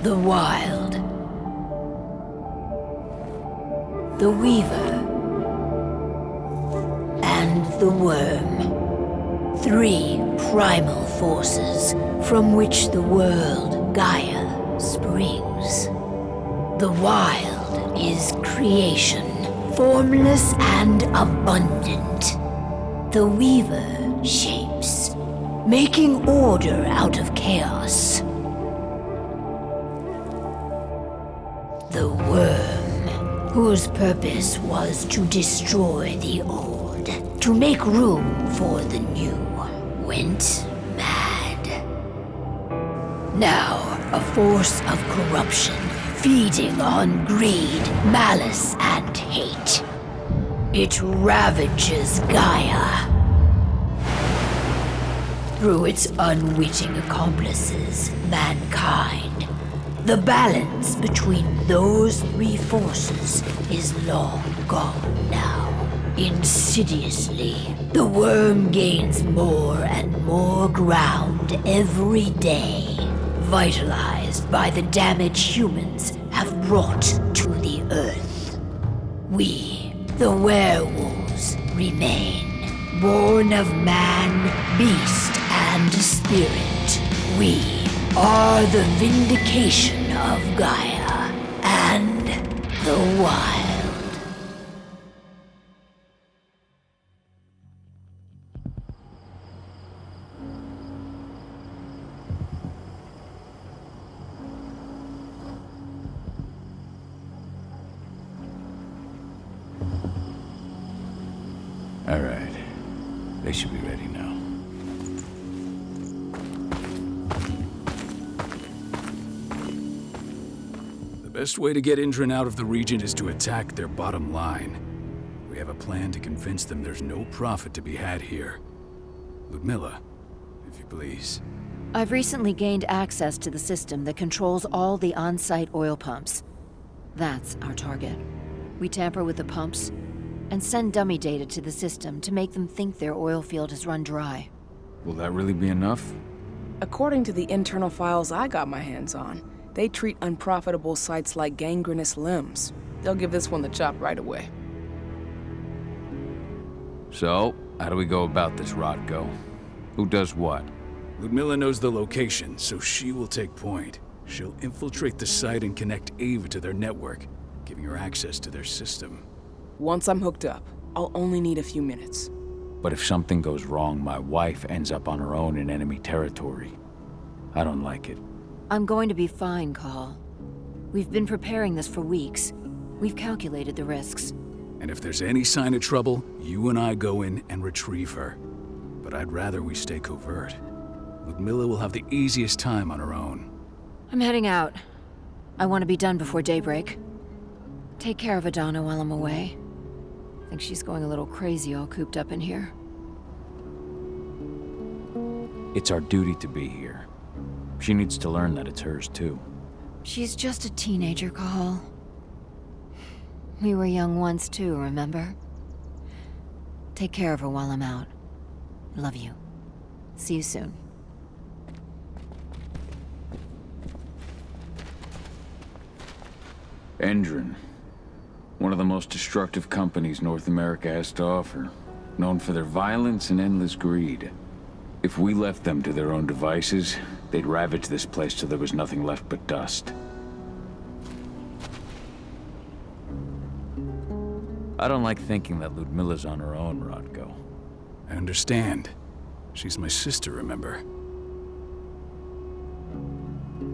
The Wild. The Weaver. And the Worm. 3 primal forces from which the world, Gaia, springs. The Wild is creation, formless and abundant. The Weaver shapes, making order out of chaos. The Worm, whose purpose was to destroy the old, to make room for the new, went mad. Now, a force of corruption, feeding on greed, malice, and hate. It ravages Gaia. Through its unwitting accomplices, mankind. The balance between those 3 forces is long gone now. Insidiously, the Worm gains more and more ground every day, vitalized by the damage humans have brought to the Earth. We, the werewolves, remain, born of man, beast, and spirit. We are the vindication of Gaia and the Wild. All right. They should be ready now. The best way to get Indran out of the region is to attack their bottom line. We have a plan to convince them there's no profit to be had here. Ludmilla, if you please. I've recently gained access to the system that controls all the on-site oil pumps. That's our target. We tamper with the pumps and send dummy data to the system to make them think their oil field has run dry. Will that really be enough? According to the internal files I got my hands on, they treat unprofitable sites like gangrenous limbs. They'll give this one the chop right away. So, how do we go about this, Rodko? Who does what? Ludmilla knows the location, so she will take point. She'll infiltrate the site and connect Ava to their network, giving her access to their system. Once I'm hooked up, I'll only need a few minutes. But if something goes wrong, my wife ends up on her own in enemy territory. I don't like it. I'm going to be fine, Call. We've been preparing this for weeks. We've calculated the risks. And if there's any sign of trouble, you and I go in and retrieve her. But I'd rather we stay covert. Ludmilla will have the easiest time on her own. I'm heading out. I want to be done before daybreak. Take care of Adana while I'm away. I think she's going a little crazy all cooped up in here. It's our duty to be here. She needs to learn that it's hers too. She's just a teenager, Call. We were young once too, remember? Take care of her while I'm out. Love you. See you soon. Endron. One of the most destructive companies North America has to offer. Known for their violence and endless greed. If we left them to their own devices, they'd ravage this place till there was nothing left but dust. I don't like thinking that Ludmilla's on her own, Rodko. I understand. She's my sister, remember?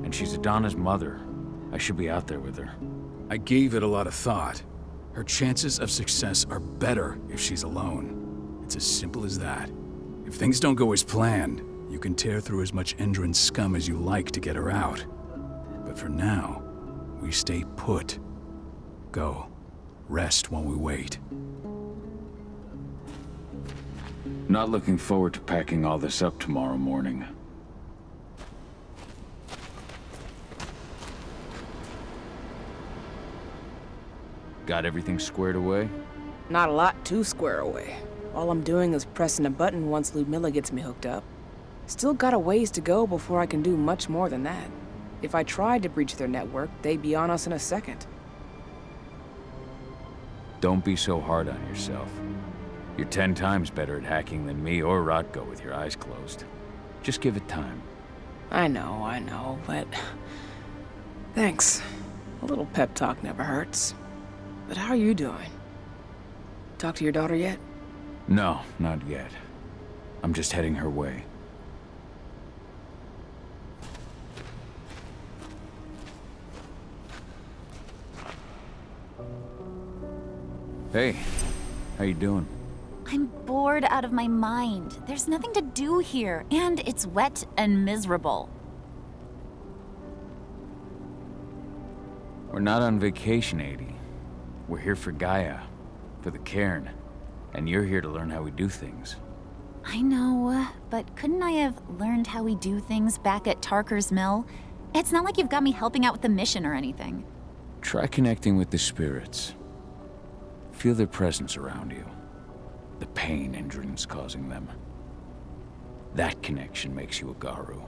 And she's Adana's mother. I should be out there with her. I gave it a lot of thought. Her chances of success are better if she's alone. It's as simple as that. If things don't go as planned, you can tear through as much Endron scum as you like to get her out. But for now, we stay put. Go. Rest while we wait. Not looking forward to packing all this up tomorrow morning. Got everything squared away? Not a lot to square away. All I'm doing is pressing a button once Ludmilla gets me hooked up. Still got a ways to go before I can do much more than that. If I tried to breach their network, they'd be on us in a second. Don't be so hard on yourself. You're 10 times better at hacking than me or Rodko with your eyes closed. Just give it time. I know, but... Thanks. A little pep talk never hurts. But how are you doing? Talk to your daughter yet? No, not yet. I'm just heading her way. Hey, how you doing? I'm bored out of my mind. There's nothing to do here, and it's wet and miserable. We're not on vacation, Adie. We're here for Gaia, for the cairn, and you're here to learn how we do things. I know, but couldn't I have learned how we do things back at Tarker's Mill? It's not like you've got me helping out with the mission or anything. Try connecting with the spirits. Feel their presence around you. The pain Endron's causing them. That connection makes you a Garu.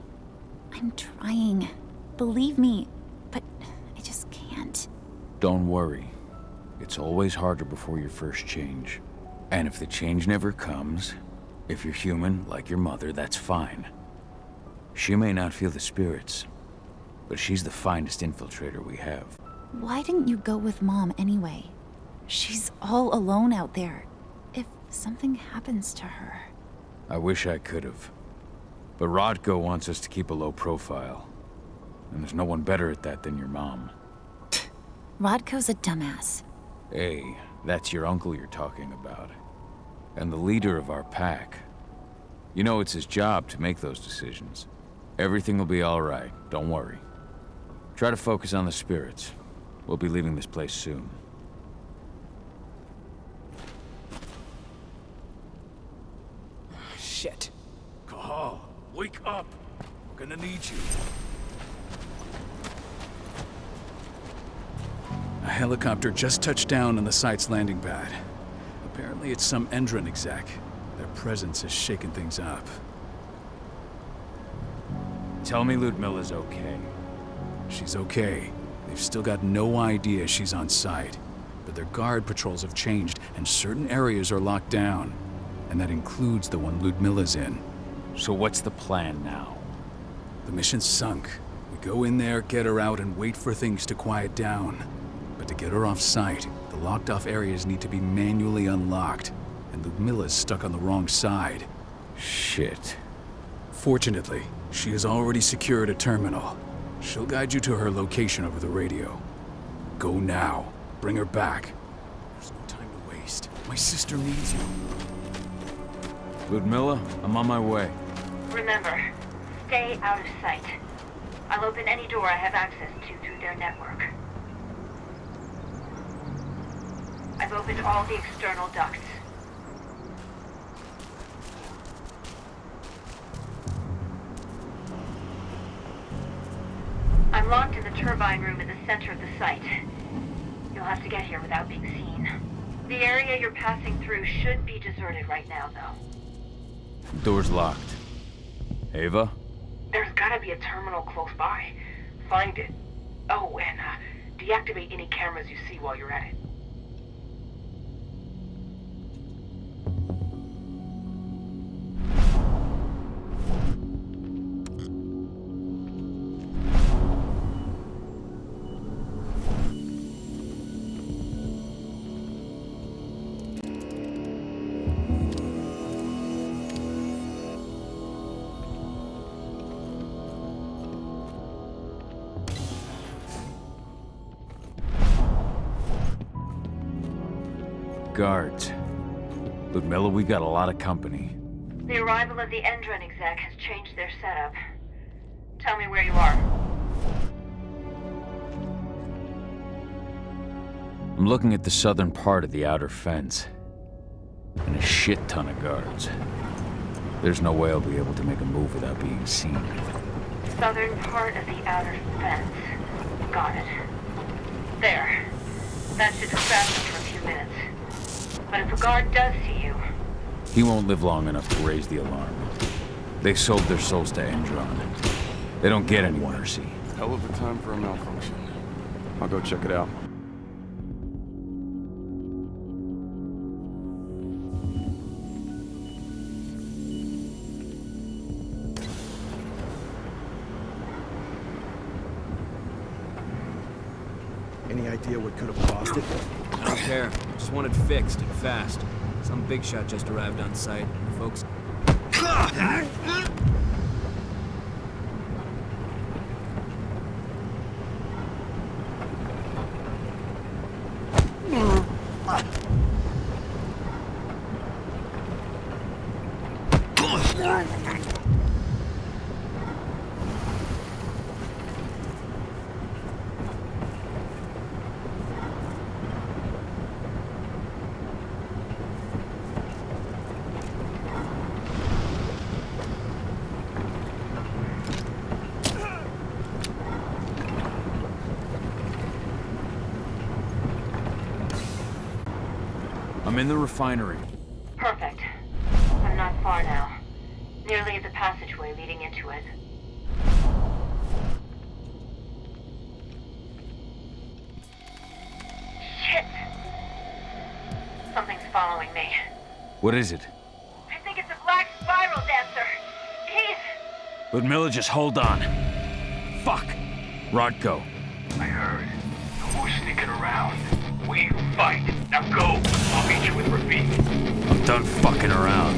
I'm trying. Believe me, but I just can't. Don't worry. It's always harder before your first change. And if the change never comes, if you're human, like your mother, that's fine. She may not feel the spirits, but she's the finest infiltrator we have. Why didn't you go with Mom anyway? She's all alone out there. If something happens to her... I wish I could have. But Rodko wants us to keep a low profile. And there's no one better at that than your mom. Rodko's a dumbass. Hey, that's your uncle you're talking about. And the leader of our pack. You know it's his job to make those decisions. Everything will be all right, don't worry. Try to focus on the spirits. We'll be leaving this place soon. Shit. Kahal, wake up! I'm gonna need you. A helicopter just touched down on the site's landing pad. Apparently it's some Endron exec. Their presence has shaken things up. Tell me Ludmilla's okay. She's okay. They've still got no idea she's on site. But their guard patrols have changed, and certain areas are locked down. And that includes the one Ludmilla's in. So what's the plan now? The mission's sunk. We go in there, get her out, and wait for things to quiet down. But to get her off site, the locked-off areas need to be manually unlocked. And Ludmilla's stuck on the wrong side. Shit. Fortunately, she has already secured a terminal. She'll guide you to her location over the radio. Go now. Bring her back. There's no time to waste. My sister needs you. Ludmilla, I'm on my way. Remember, stay out of sight. I'll open any door I have access to through their network. I've opened all the external ducts. I'm locked in the turbine room in the center of the site. You'll have to get here without being seen. The area you're passing through should be deserted right now, though. Door's locked. Ava? There's gotta be a terminal close by. Find it. Oh, and deactivate any cameras you see while you're at it. Guards. Ludmilla, we got a lot of company. The arrival of the Endron exec has changed their setup. Tell me where you are. I'm looking at the southern part of the outer fence. And a shit ton of guards. There's no way I'll be able to make a move without being seen. Southern part of the outer fence. Got it. There. That should distract them for a few minutes. But if a guard does see you... He won't live long enough to raise the alarm. They sold their souls to Endron. They don't get any mercy. Hell of a time for a malfunction. I'll go check it out. Any idea what could have caused it? I don't care. Just want it fixed and fast. Some big shot just arrived on site. Folks. I'm in the refinery. Perfect. I'm not far now. Nearly at the passageway leading into it. Shit! Something's following me. What is it? I think it's a black spiral dancer. He's... Ludmilla, just hold on. Fuck! Rodko. I heard. No more sneaking around. We fight. Now go. I'll meet you with Rafik. I'm done fucking around.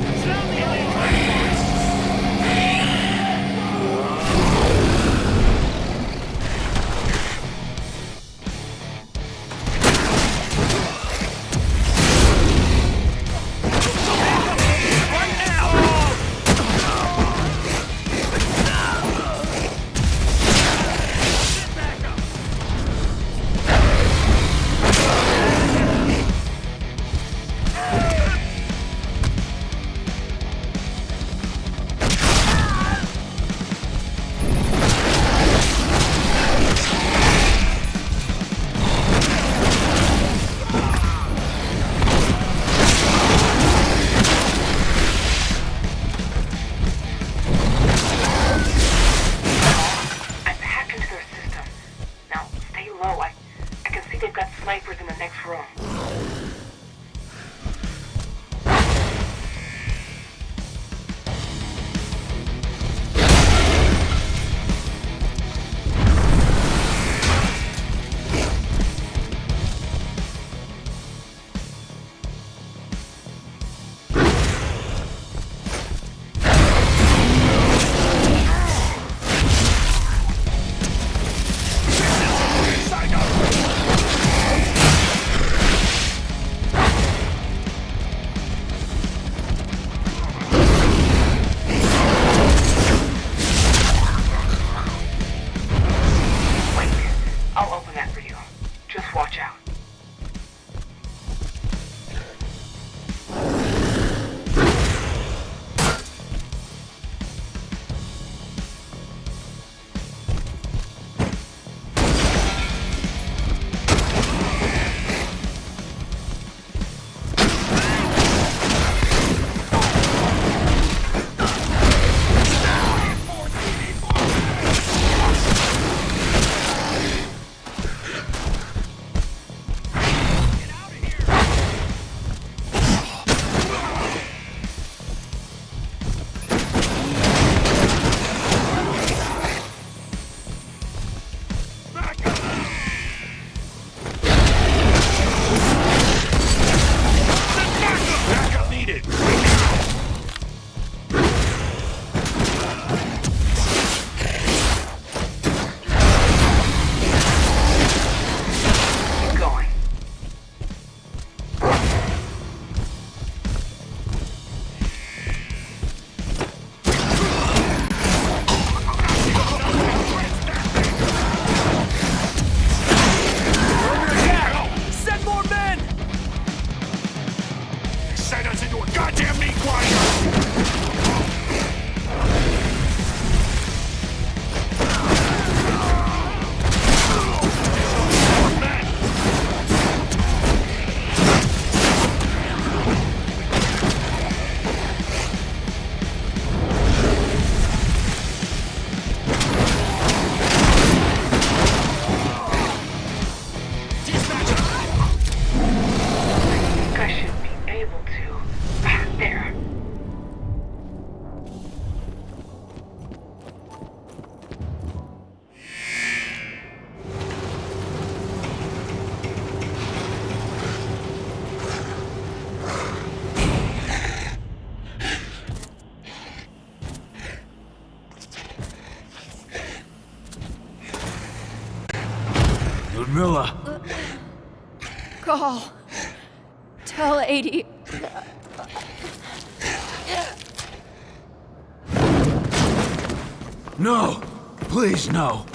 Ludmilla! Call. Tell 80. No! Please, no!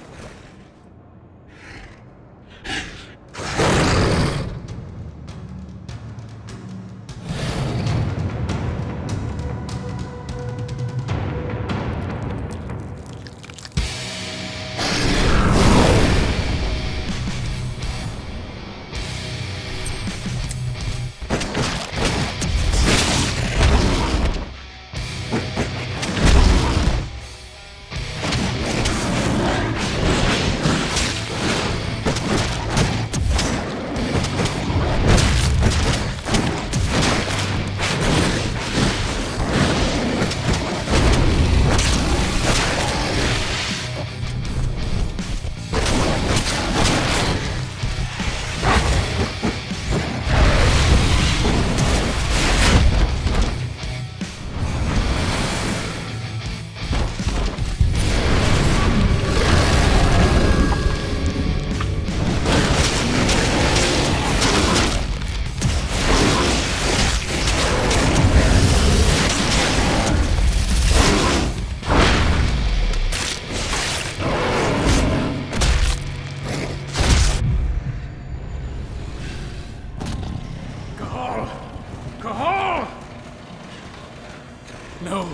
No.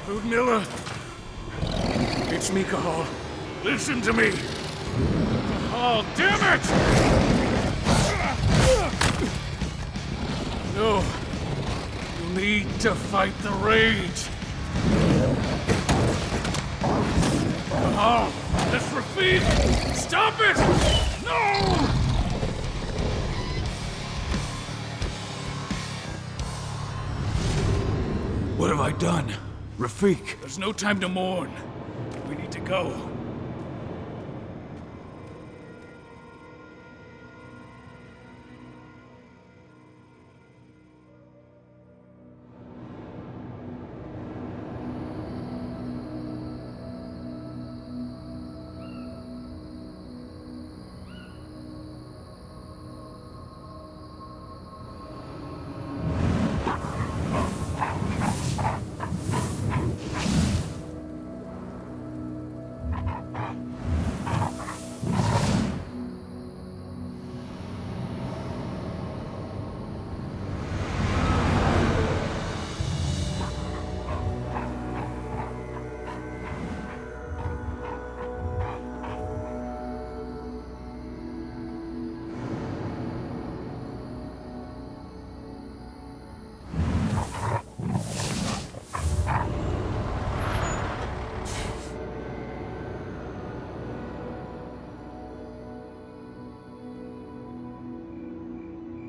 Ludmilla. It's me, Cahal. Listen to me. Cahal, damn it! No. You need to fight the rage. Cahal, this Rafid! Stop it! No! What have I done? Rafik! There's no time to mourn. We need to go.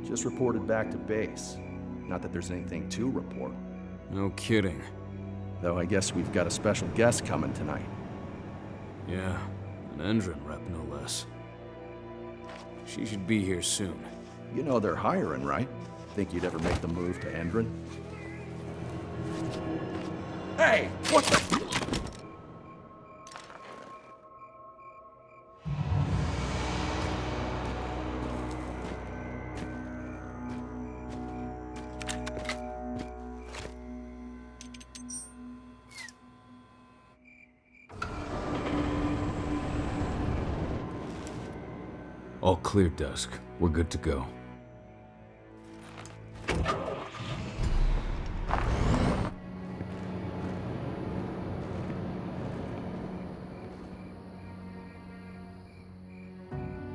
Just reported back to base. Not that there's anything to report. No kidding. Though I guess we've got a special guest coming tonight. Yeah, an Endron rep, no less. She should be here soon. You know they're hiring, right? Think you'd ever make the move to Endron? Hey! What the... All clear, Dusk. We're good to go.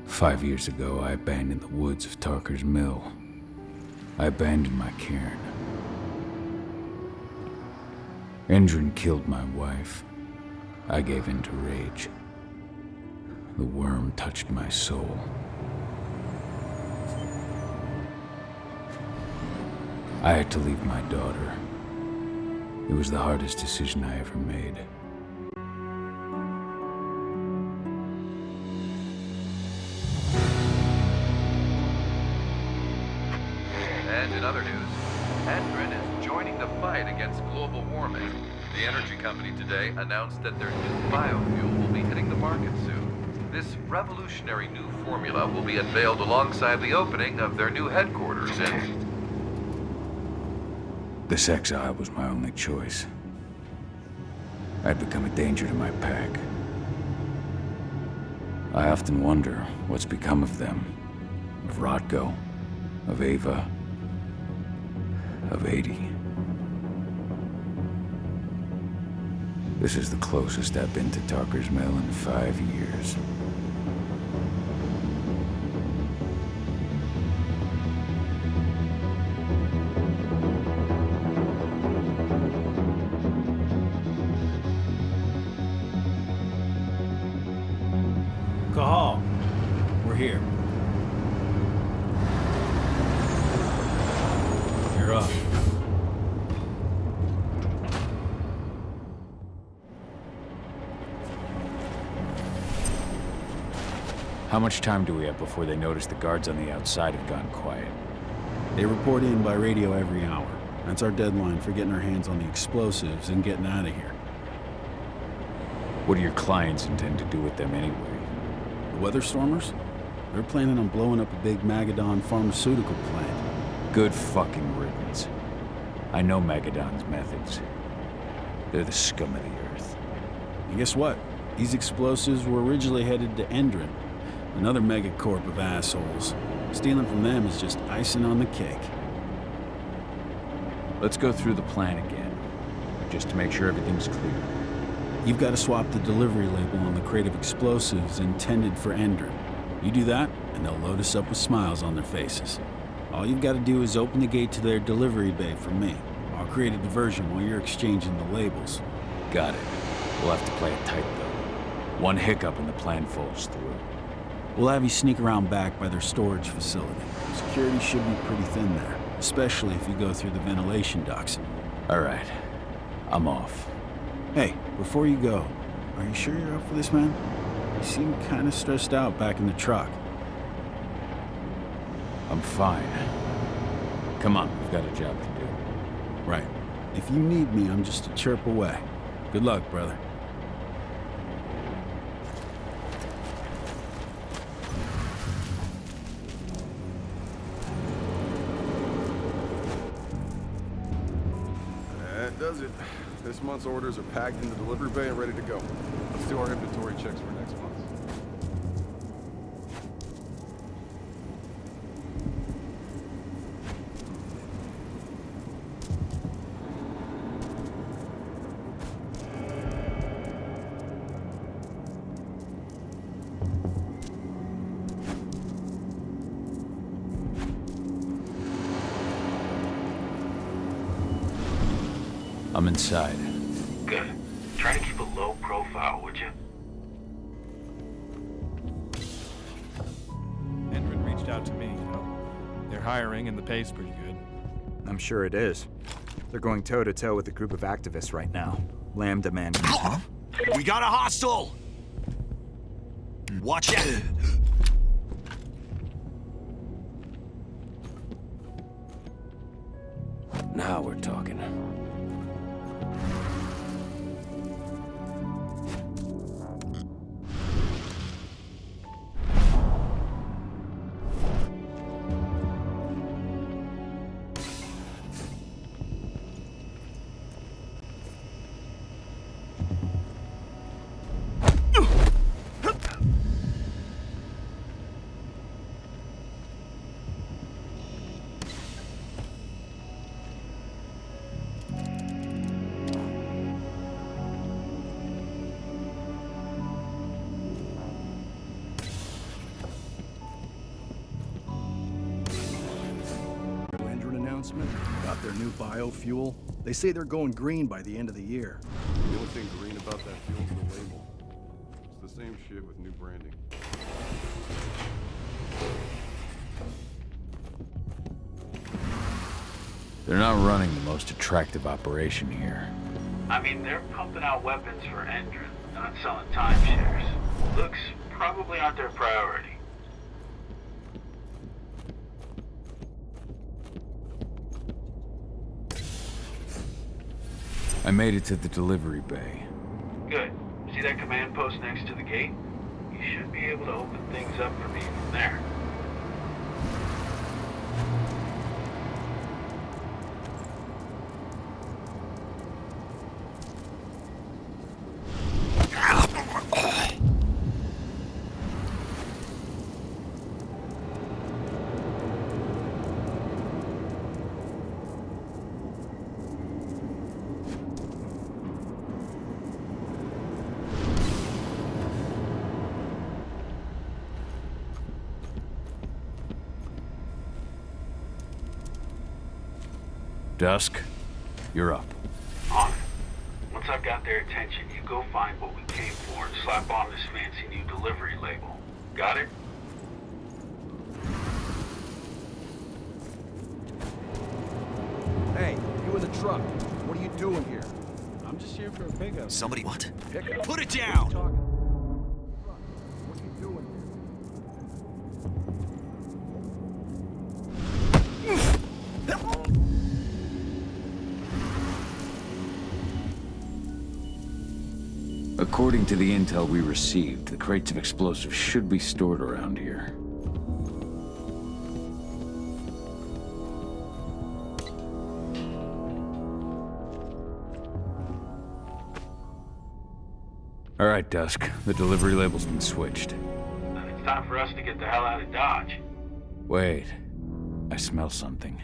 "5 years ago, I abandoned the woods of Tarker's Mill. I abandoned my cairn. Endron killed my wife. I gave in to rage. The worm touched my soul. I had to leave my daughter. It was the hardest decision I ever made. And in other news, Endron is joining the fight against global warming. The energy company today announced that their new biofuel will be hitting the market soon. This revolutionary new formula will be unveiled alongside the opening of their new headquarters in... This exile was my only choice. I'd become a danger to my pack. I often wonder what's become of them. Of Rodko, of Ava, of 80. This is the closest I've been to Tarker's Mill in 5 years. Cahal, we're here. You're up. How much time do we have before they notice the guards on the outside have gone quiet? They report in by radio every hour. That's our deadline for getting our hands on the explosives and getting out of here. What do your clients intend to do with them anyway? The Weatherstormers? They're planning on blowing up a big Magadon pharmaceutical plant. Good fucking riddance. I know Magadon's methods. They're the scum of the earth. And guess what? These explosives were originally headed to Endron, another megacorp of assholes. Stealing from them is just icing on the cake. Let's go through the plan again, just to make sure everything's clear. You've got to swap the delivery label on the crate of explosives intended for Endron. You do that, and they'll load us up with smiles on their faces. All you've got to do is open the gate to their delivery bay for me. I'll create a diversion while you're exchanging the labels. Got it. We'll have to play it tight, though. One hiccup and the plan falls through. We'll have you sneak around back by their storage facility. Security should be pretty thin there, especially if you go through the ventilation ducts. All right. I'm off. Hey, before you go, are you sure you're up for this, man? You seem kind of stressed out back in the truck. I'm fine. Come on, we've got a job to do. Right. If you need me, I'm just a chirp away. Good luck, brother. That does it. This month's orders are packed in the delivery bay and ready to go. Let's do our inventory checks for next month. I'm inside. Good. Try to keep a low profile, would you? Endron reached out to me, you know. They're hiring and the pay's pretty good. I'm sure it is. They're going toe-to-toe with a group of activists right now. Lambda Man. We got a hostile! Watch out! Now we're talking. About their new biofuel. They say they're going green by the end of the year. The only thing green about that fuel's the label. It's the same shit with new branding. They're not running the most attractive operation here. I mean, they're pumping out weapons for Endron, not selling timeshares. Looks probably aren't their priority. I made it to the delivery bay. Good. See that command post next to the gate? You should be able to open things up for me from there. Dusk, you're up. On it. Once I've got their attention, you go find what we came for and slap on this fancy new delivery label. Got it? Hey, you in the truck. What are you doing here? I'm just here for a pickup. Somebody what? Pickup? Put it down! What are you doing According to the intel we received, the crates of explosives should be stored around here. All right, Dusk. The delivery label's been switched. Then it's time for us to get the hell out of Dodge. Wait. I smell something.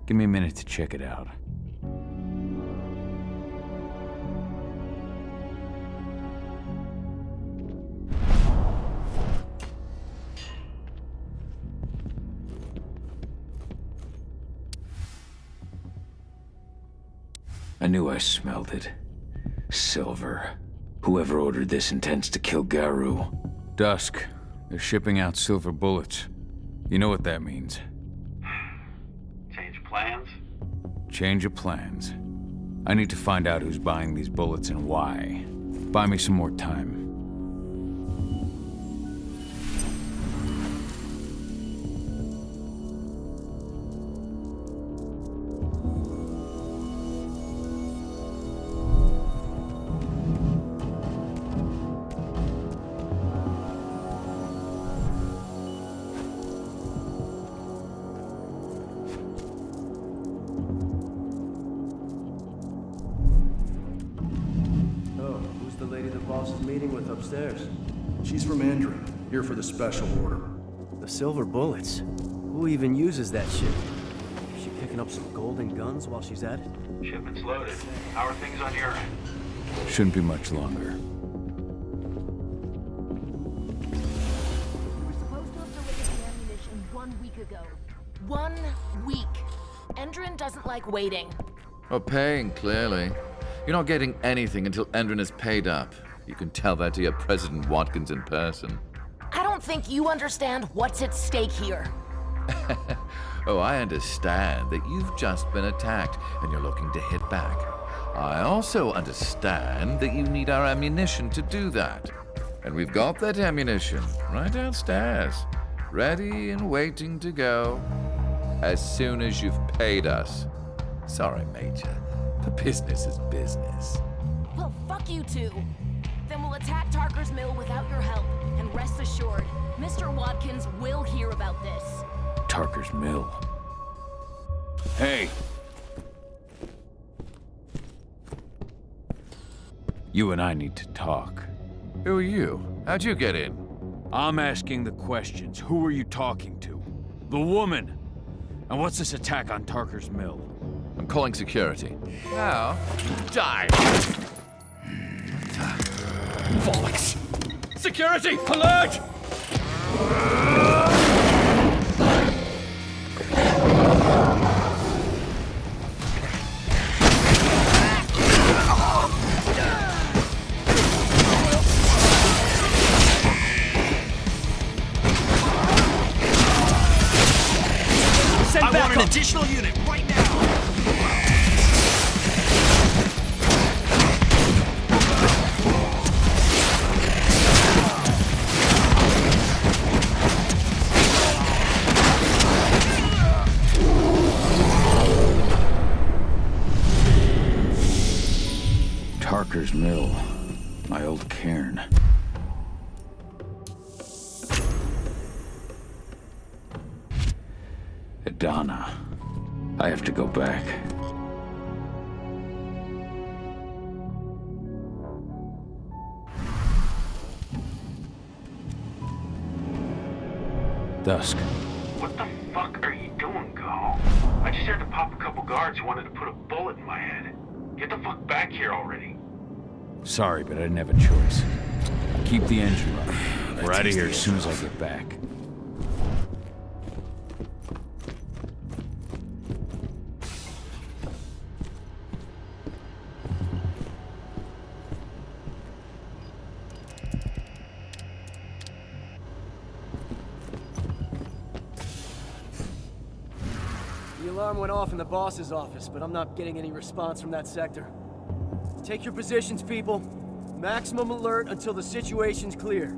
Give me a minute to check it out. I knew I smelled it. Silver. Whoever ordered this intends to kill Garu. Dusk. They're shipping out silver bullets. You know what that means. Change plans? Change of plans. I need to find out who's buying these bullets and why. Buy me some more time. Upstairs. She's from Endrin, here for the special order. The silver bullets. Who even uses that shit? Is she picking up some golden guns while she's at it? Shipment's loaded. How are things on your end? Shouldn't be much longer. We were supposed to have delivered the ammunition 1 week ago. 1 week. Endrin doesn't like waiting. Well, paying, clearly. You're not getting anything until Endrin is paid up. You can tell that to your President Watkins in person. I don't think you understand what's at stake here. Oh, I understand that you've just been attacked and you're looking to hit back. I also understand that you need our ammunition to do that. And we've got that ammunition right downstairs, ready and waiting to go as soon as you've paid us. Sorry, Major, but business is business. Well, fuck you two. Then we'll attack Tarker's Mill without your help. And rest assured, Mr. Watkins will hear about this. Tarker's Mill. Hey! You and I need to talk. Who are you? How'd you get in? I'm asking the questions. Who are you talking to? The woman! And what's this attack on Tarker's Mill? I'm calling security. Now, die! Bollocks! Security! Alert! I want an additional unit right now! Tarker's Mill. My old cairn. Donna. I have to go back. Dusk. What the fuck are you doing, Call? I just had to pop a couple guards who wanted to put a bullet in my head. Get the fuck back here already. Sorry, but I didn't have a choice. Keep the engine running. We're out of here as soon as I get back. The alarm went off in the boss's office, but I'm not getting any response from that sector. Take your positions, people. Maximum alert until the situation's clear.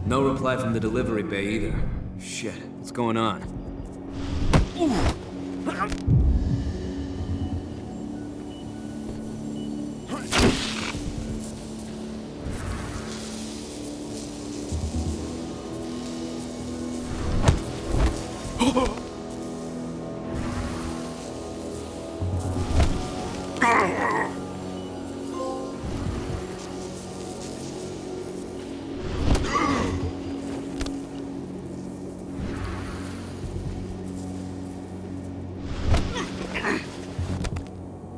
No reply from the delivery bay either. Shit, what's going on?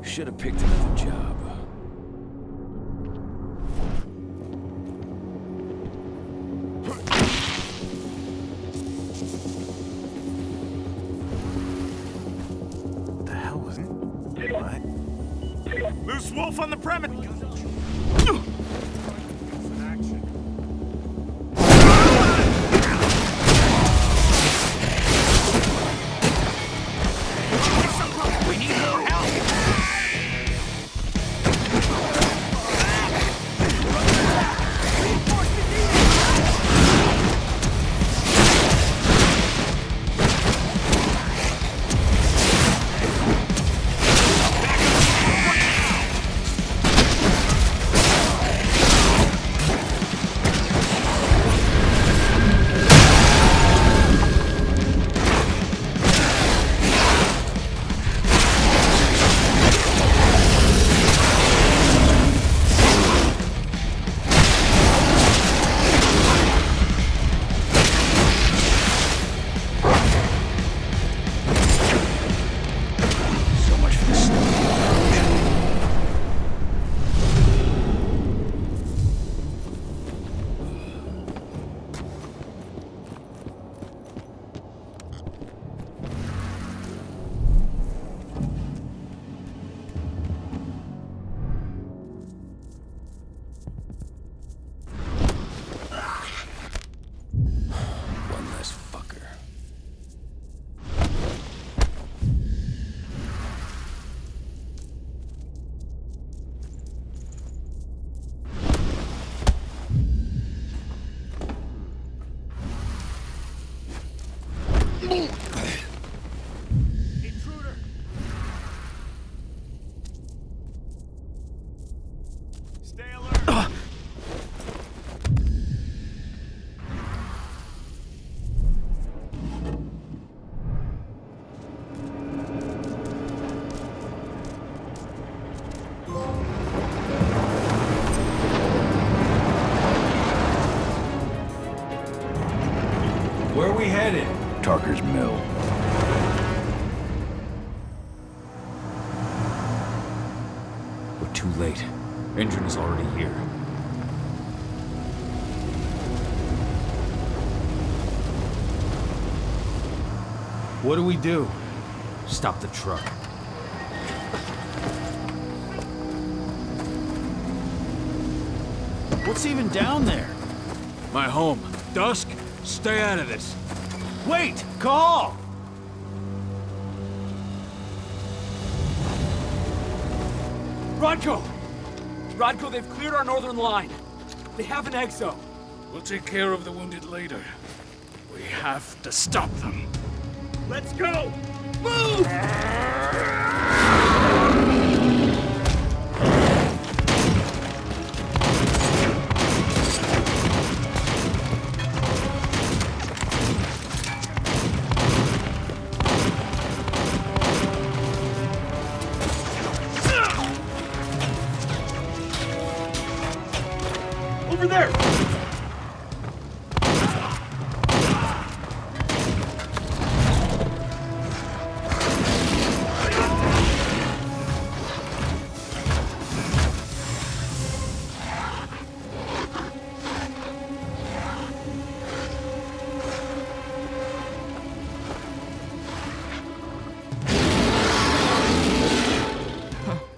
Should have picked another job. What the hell was it? What? Loose wolf on the premise! We need more help! Where are we headed? Tarker's Mill. We're too late. Engine is already here. What do we do? Stop the truck. What's even down there? My home. Dusk, stay out of this. Wait! Call! Rodko! Rodko, they've cleared our northern line. They have an exo. We'll take care of the wounded later. We have to stop them. Let's go! Move! Over there!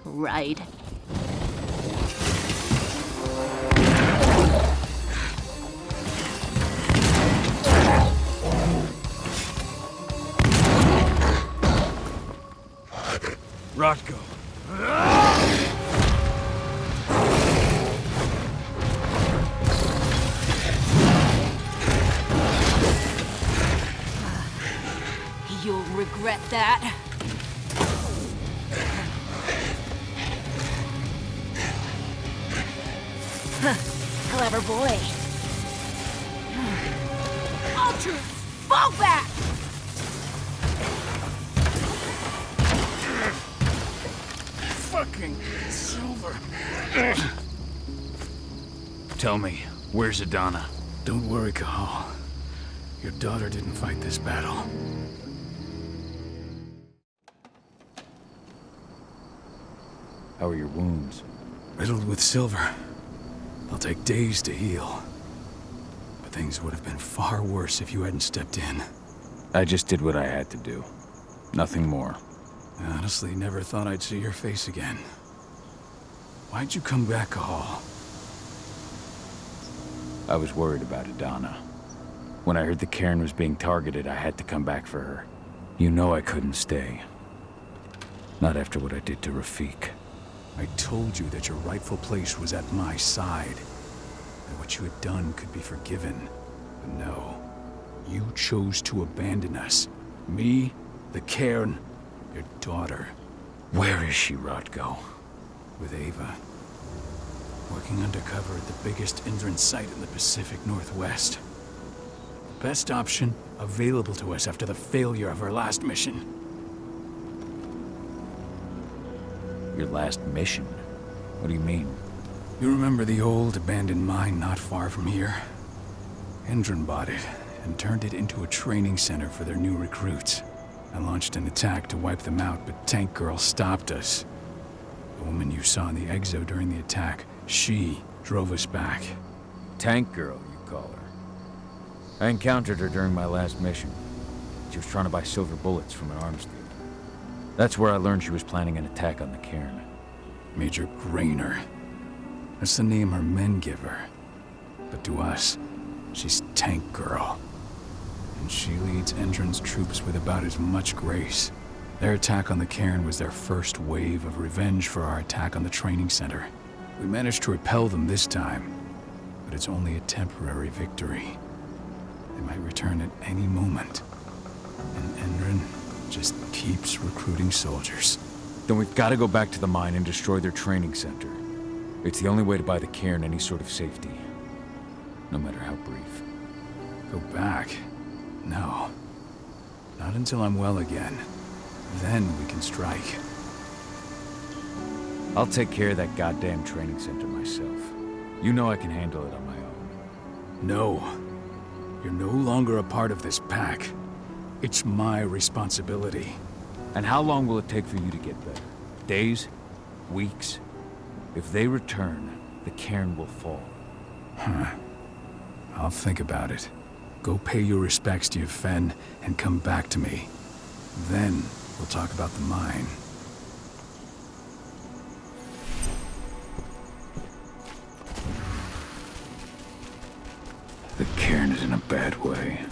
Right. Rodko. You'll regret that. Clever boy. All troops, fall back! Fucking Silver. Tell me, where's Adana? Don't worry, Cahal. Your daughter didn't fight this battle. How are your wounds? Riddled with silver. They'll take days to heal. But things would have been far worse if you hadn't stepped in. I just did what I had to do. Nothing more. I honestly never thought I'd see your face again. Why'd you come back, Cahal? I was worried about Adana. When I heard the cairn was being targeted, I had to come back for her. You know I couldn't stay. Not after what I did to Rafik. I told you that your rightful place was at my side. That what you had done could be forgiven. But no. You chose to abandon us. Me, the cairn, your daughter. Where is she, Rodko? With Ava. Working undercover at the biggest Indran site in the Pacific Northwest. The best option available to us after the failure of our last mission. Your last mission? What do you mean? You remember the old abandoned mine not far from here? Indran bought it and turned it into a training center for their new recruits. I launched an attack to wipe them out, but Tank Girl stopped us. The woman you saw in the exo during the attack, she drove us back. Tank Girl, you call her. I encountered her during my last mission. She was trying to buy silver bullets from an arms dealer. That's where I learned she was planning an attack on the cairn. Major Grainer. That's the name her men give her. But to us, she's Tank Girl. And she leads Endron's troops with about as much grace. Their attack on the cairn was their first wave of revenge for our attack on the training center. We managed to repel them this time, but it's only a temporary victory. They might return at any moment. And Endron just keeps recruiting soldiers. Then we've got to go back to the mine and destroy their training center. It's the only way to buy the cairn any sort of safety. No matter how brief. Go back? No. Not until I'm well again. Then we can strike. I'll take care of that goddamn training center myself. You know I can handle it on my own. No. You're no longer a part of this pack. It's my responsibility. And how long will it take for you to get better? Days? Weeks? If they return, the cairn will fall. Huh. I'll think about it. Go pay your respects to your Fen and come back to me. Then we'll talk about the mine. The cairn is in a bad way.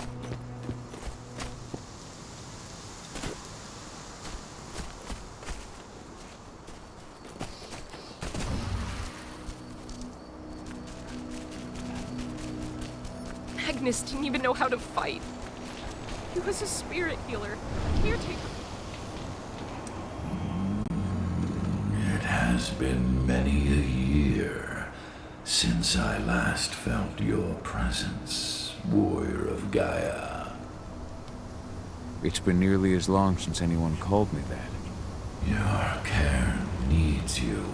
Magnus didn't even know how to fight. He was a spirit healer, caretaker. It has been many a year since I last felt your presence, warrior of Gaia. It's been nearly as long since anyone called me that. Your cairn needs you,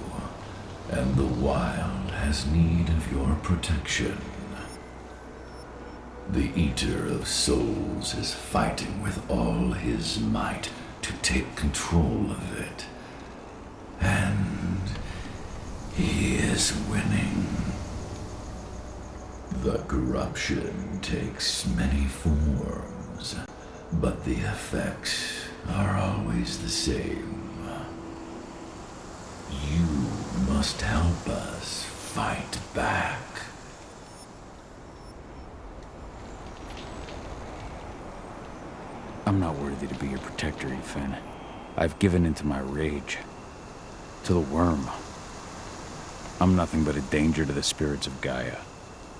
and the wild has need of your protection. The Eater of Souls is fighting with all his might to take control of it. And he is winning. The corruption takes many forms, but the effects are always the same. You must help us fight back. I'm not worthy to be your protector, Ethan. I've given into my rage. To the worm. I'm nothing but a danger to the spirits of Gaia.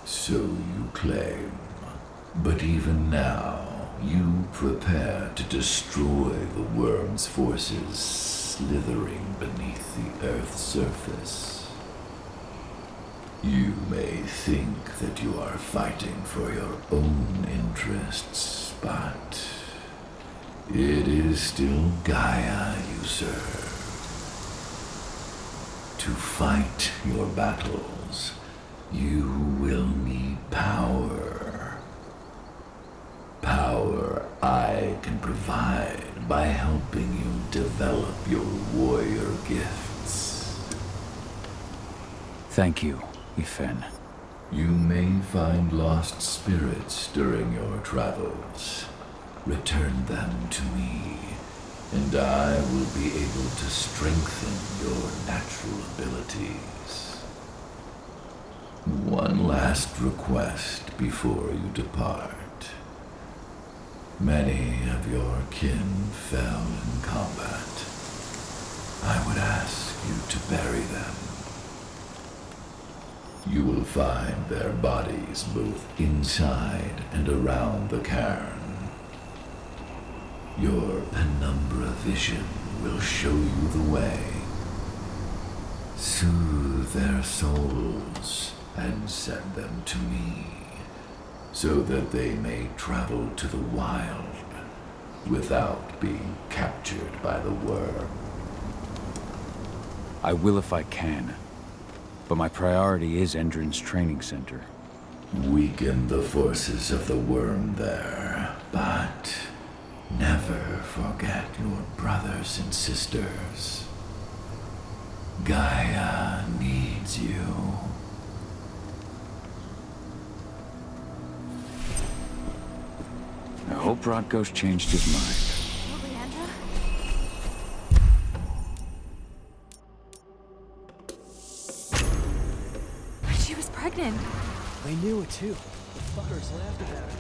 So you claim. But even now, you prepare to destroy the worm's forces slithering beneath the Earth's surface. You may think that you are fighting for your own interests, but it is still Gaia you serve. To fight your battles, you will need power. Power I can provide by helping you develop your warrior gifts. Thank you, Ethan. You may find lost spirits during your travels. Return them to me, and I will be able to strengthen your natural abilities. One last request before you depart. Many of your kin fell in combat. I would ask you to bury them. You will find their bodies both inside and around the cairn. Your penumbra vision will show you the way. Soothe their souls and send them to me, so that they may travel to the wild without being captured by the worm. I will if I can, but my priority is Endrin's training center. Weaken the forces of the worm there, but never forget your brothers and sisters. Gaia needs you. I hope Rodko's changed his mind. She was pregnant. They knew it too. The fuckers laughed about it.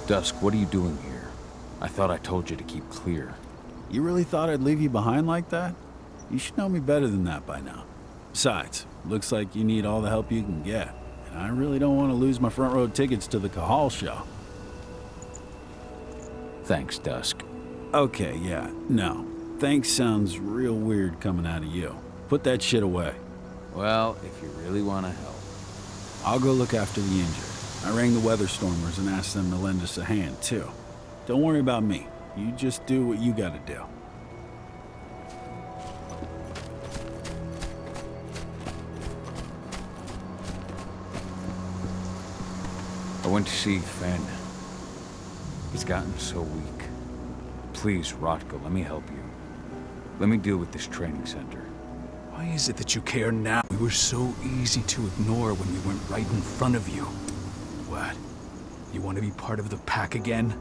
Dusk, what are you doing here? I thought I told you to keep clear. You really thought I'd leave you behind like that? You should know me better than that by now. Besides, looks like you need all the help you can get. And I really don't want to lose my front row tickets to the Cahal show. Thanks, Dusk. Okay, yeah, no. Thanks sounds real weird coming out of you. Put that shit away. Well, if you really want to help. I'll go look after the injured. I rang the weather stormers and asked them to lend us a hand, too. Don't worry about me. You just do what you gotta do. went to see Fenn. He's gotten so weak. Please, Rotko, let me help you. Let me deal with this training center. Why is it that you care now? We were so easy to ignore when we went right in front of you. What? You want to be part of the pack again?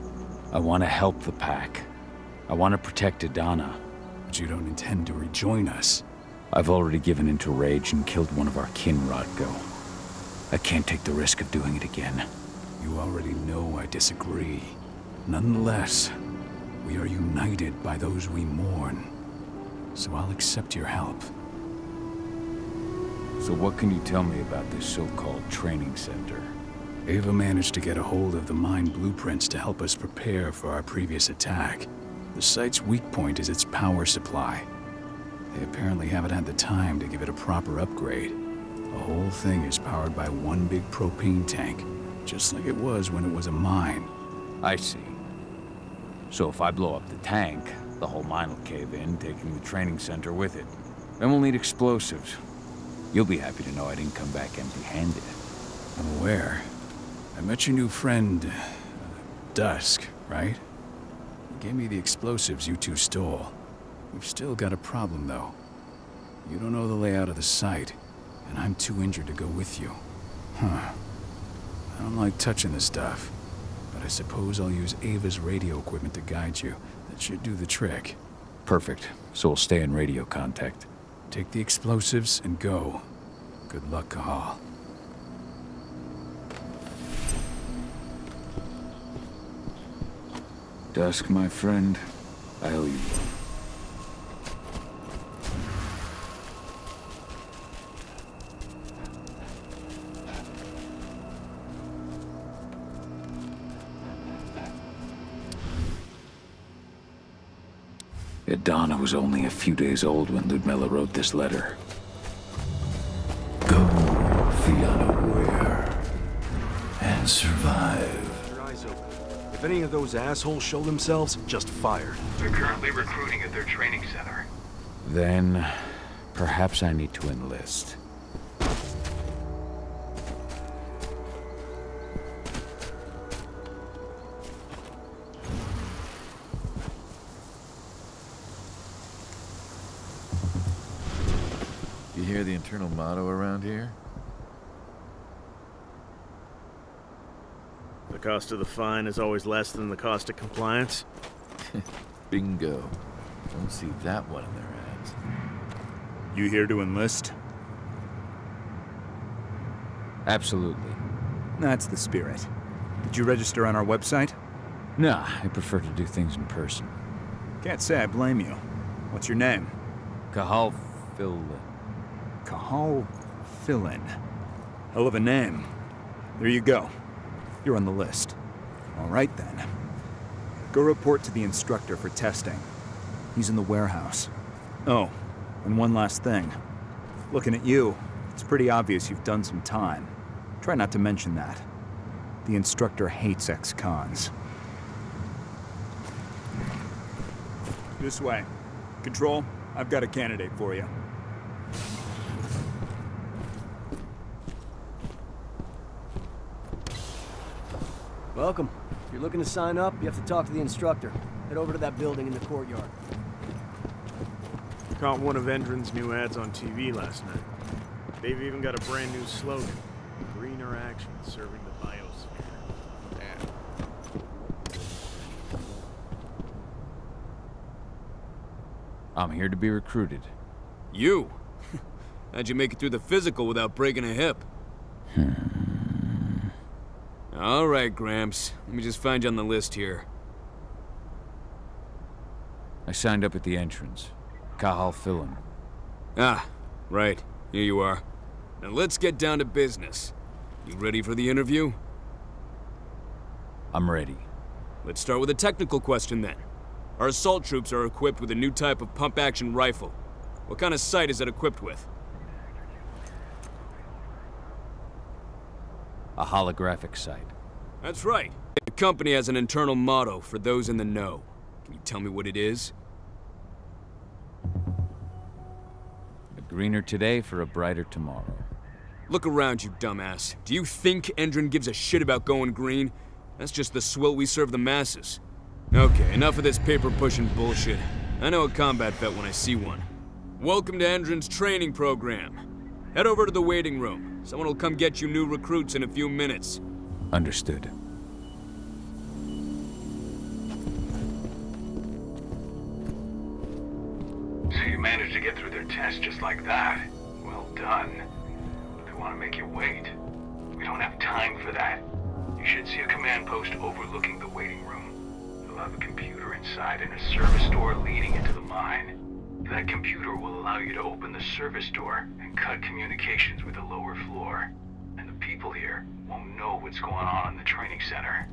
I want to help the pack. I want to protect Adana. But you don't intend to rejoin us. I've already given into rage and killed one of our kin, Rotko. I can't take the risk of doing it again. You already know I disagree. Nonetheless, we are united by those we mourn. So I'll accept your help. So what can you tell me about this so-called training center? Ava managed to get a hold of the mine blueprints to help us prepare for our previous attack. The site's weak point is its power supply. They apparently haven't had the time to give it a proper upgrade. The whole thing is powered by one big propane tank, just like it was when it was a mine. I see. So if I blow up the tank, the whole mine will cave in, taking the training center with it. Then we'll need explosives. You'll be happy to know I didn't come back empty-handed. I'm aware. I met your new friend, Dusk, right? He gave me the explosives you two stole. We've still got a problem, though. You don't know the layout of the site, and I'm too injured to go with you. Huh. I don't like touching the stuff, but I suppose I'll use Ava's radio equipment to guide you. That should do the trick. Perfect. So we'll stay in radio contact. Take the explosives and go. Good luck, Cahal. Dusk, my friend, I owe you one. Adana was only a few days old when Ludmilla wrote this letter. Go the unaware and survive. Keep your eyes open. If any of those assholes show themselves, just fire. They're currently recruiting at their training center. Then, perhaps I need to enlist. You hear the internal motto around here? The cost of the fine is always less than the cost of compliance? Bingo. Don't see that one in their ads. You here to enlist? Absolutely. That's the spirit. Did you register on our website? Nah, I prefer to do things in person. Can't say I blame you. What's your name? Cahal Phil. Cahal Philin. Hell of a name. There you go. You're on the list. All right, then. Go report to the instructor for testing. He's in the warehouse. Oh, and one last thing. Looking at you, it's pretty obvious you've done some time. Try not to mention that. The instructor hates ex-cons. This way. Control, I've got a candidate for you. Welcome. If you're looking to sign up, you have to talk to the instructor. Head over to that building in the courtyard. Caught one of Endron's new ads on TV last night. They've even got a brand new slogan. Greener action serving the biosphere. Damn. I'm here to be recruited. You? How'd you make it through the physical without breaking a hip? All right, Gramps. Let me just find you on the list here. I signed up at the entrance. Cahal Philin. Ah, right. Here you are. Now let's get down to business. You ready for the interview? I'm ready. Let's start with a technical question then. Our assault troops are equipped with a new type of pump-action rifle. What kind of sight is it equipped with? A holographic sight. That's right. The company has an internal motto for those in the know. Can you tell me what it is? A greener today for a brighter tomorrow. Look around, you dumbass. Do you think Endron gives a shit about going green? That's just the swill we serve the masses. Okay, enough of this paper-pushing bullshit. I know a combat vet when I see one. Welcome to Endron's training program. Head over to the waiting room. Someone will come get you new recruits in a few minutes. Understood. So you managed to get through their test just like that. Well done. They want to make you wait. We don't have time for that. You should see a command post overlooking the waiting room. You'll have a computer inside and a service door leading into the mine. That computer will allow you to open the service door and cut communications with the lower floor. And the people here won't know what's going on in the training center.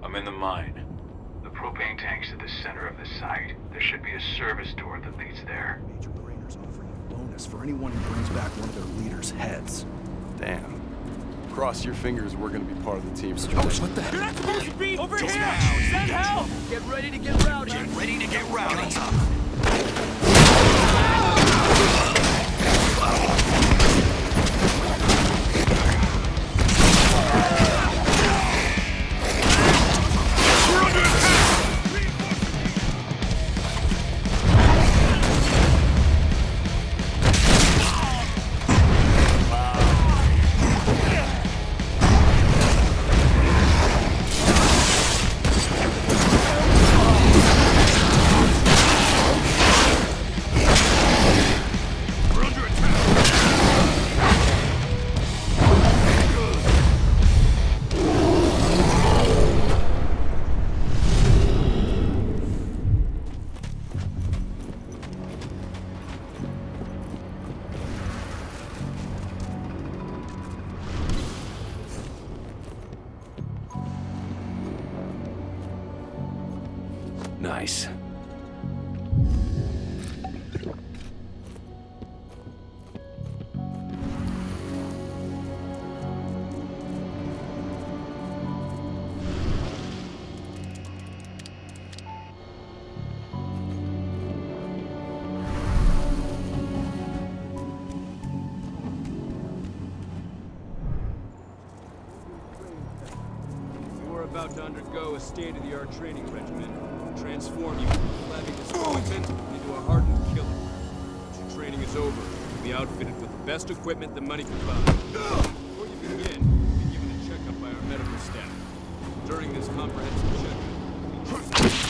I'm in the mine. The propane tank's at the center of the site. There should be a service door that leads there. Major Grainer's offering a bonus for anyone who brings back one of their leaders' heads. Damn. Cross your fingers, we're gonna be part of the team. What the hell? You're not supposed to be over here! Now. Send help! Get ready to get rowdy. Get ready to get rowdy. Nice. We're about to undergo a state-of-the-art training regimen. Transform you from a flabby disappointment into a hardened killer. Once your training is over, you'll be outfitted with the best equipment the money can buy. Before you begin, you'll be given a checkup by our medical staff. During this comprehensive checkup,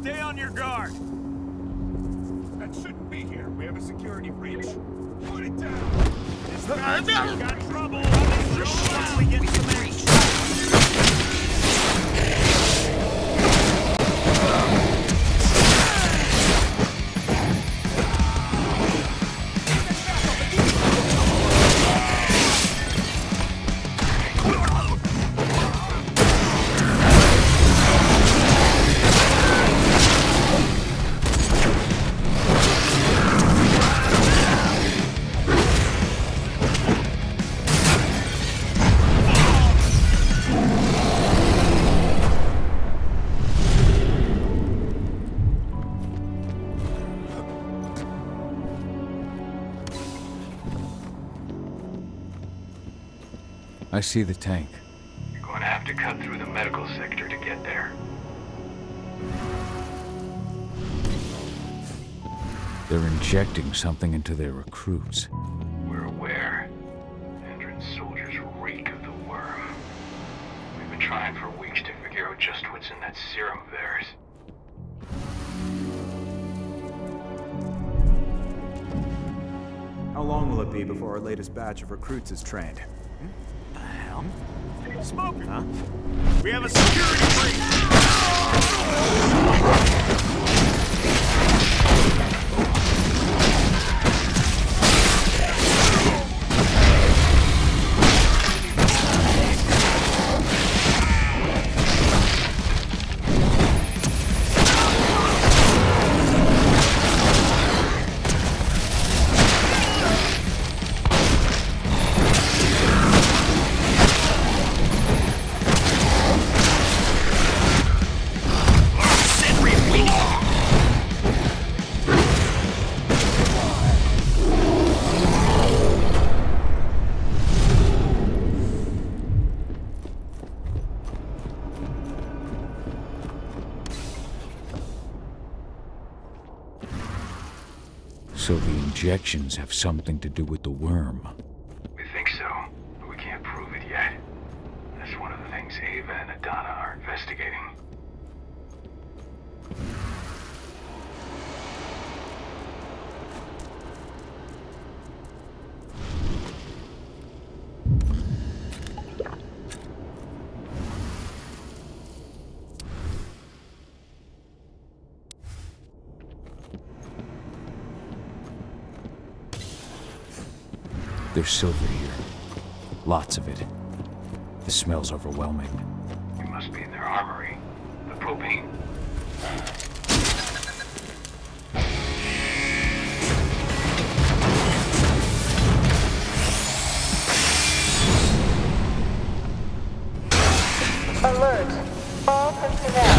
Stay on your guard. shouldn't be here. We have a security breach. Put it down. This guy's got trouble. Show we get to the breach. I see the tank. You're going to have to cut through the medical sector to get there. They're injecting something into their recruits. We're aware. Endron's soldiers reek of the worm. We've been trying for weeks to figure out just what's in that serum of theirs. How long will it be before our latest batch of recruits is trained? The hell? Smoker! Huh? We have a security breach! So the injections have something to do with the worm. We think so, but we can't prove it yet. That's one of the things Ava and Adana are investigating. There's silver here. Lots of it. The smell's overwhelming. It must be in their armory. The propane. Alert. All personnel.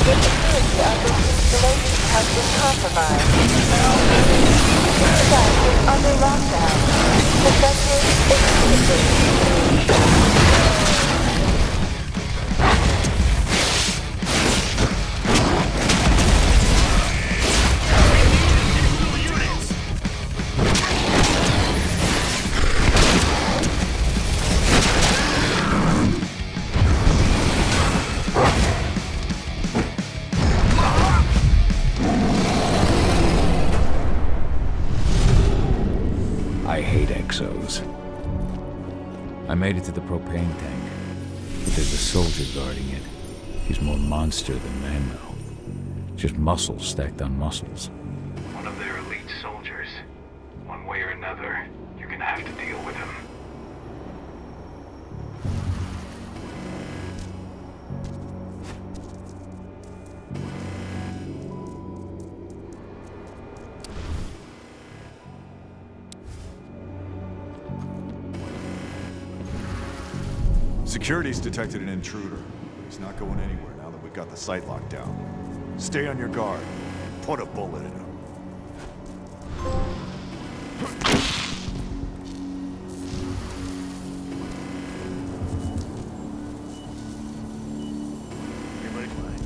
The security of this installation has been compromised. This site is under lockdown. Defenders immediately. I hate exos. I made it to the propane tank, but there's a soldier guarding it. He's more monster than man, though. Just muscles stacked on muscles. One of their elite soldiers. One way or another, you're gonna have to deal with him. Security's detected an intruder. He's not going anywhere now that we've got the site locked down. Stay on your guard. Put a bullet in him. Everybody quiet.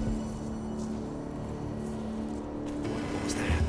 What was that?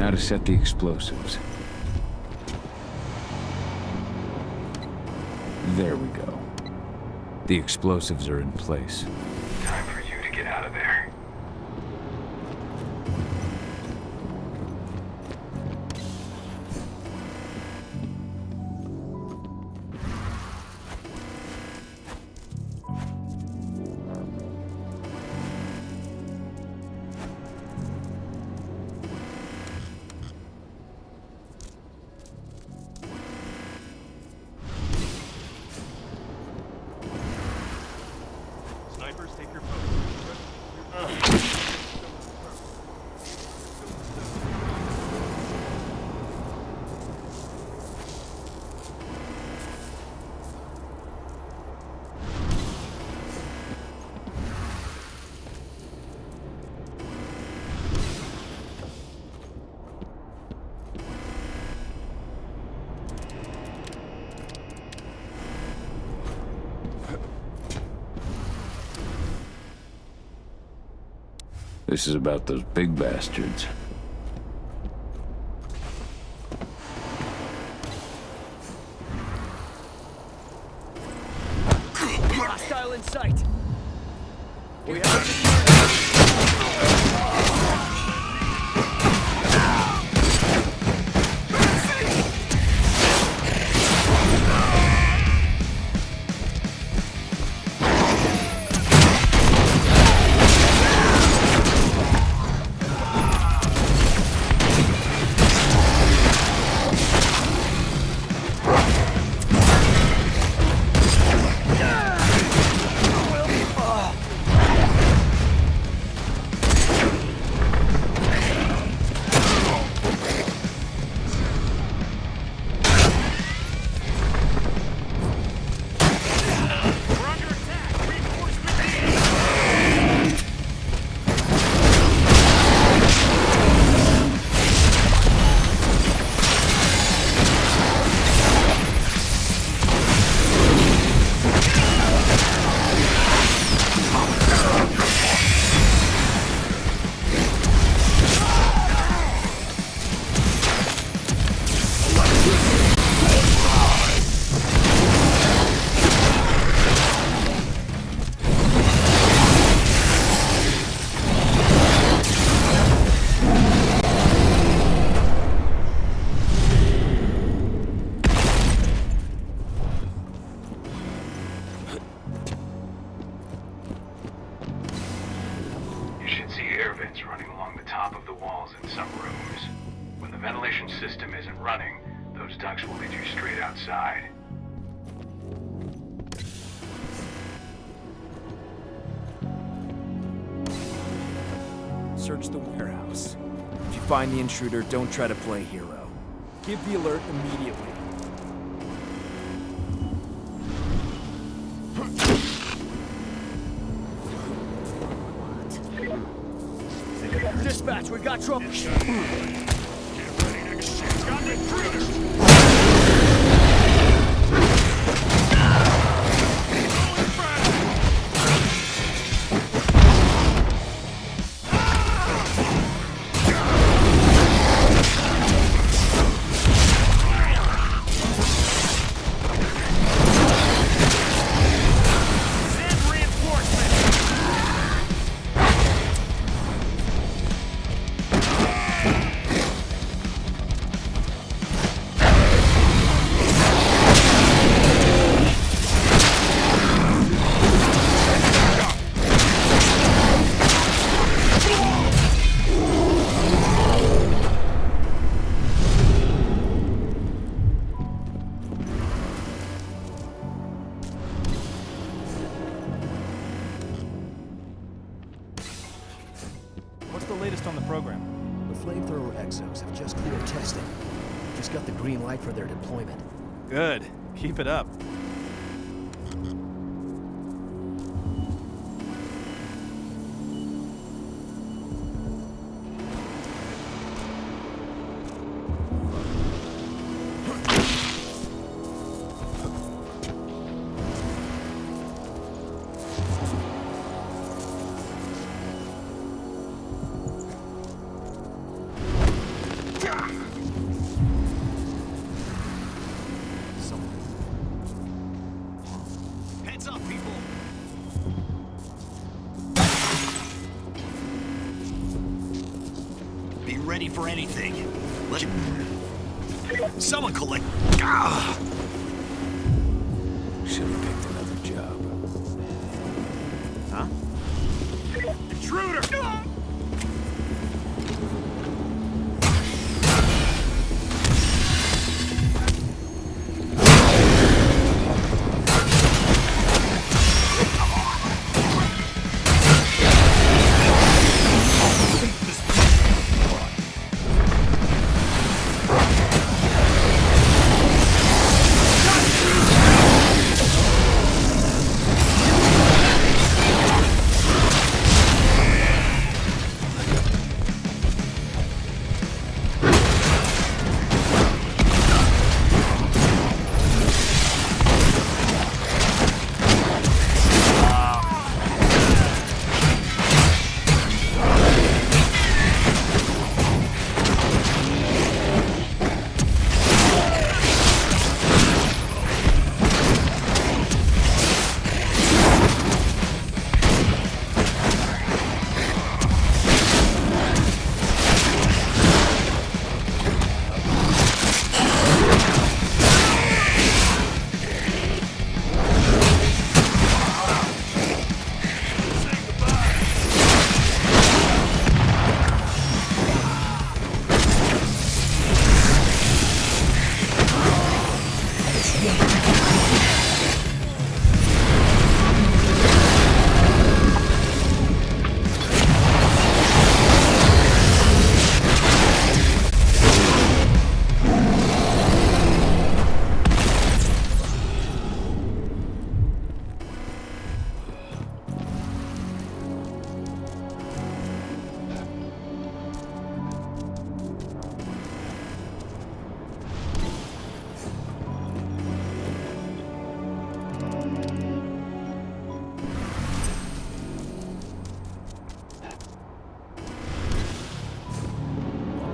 Now to set the explosives. There we go. The explosives are in place. Time for you to get out of there. Snipers, take your post. This is about those big bastards. Hostile in sight. We have You should see air vents running along the top of the walls in some rooms. When the ventilation system isn't running, those ducts will lead you straight outside. Search the warehouse. If you find the intruder, don't try to play hero. Give the alert immediately. dispatch. We got trouble. What's the latest on the program? The flamethrower exos have just cleared testing. Just got the green light for their deployment. Good. Keep it up. ready for anything. Someone collect. Ah! Should have picked another job. Huh? Intruder!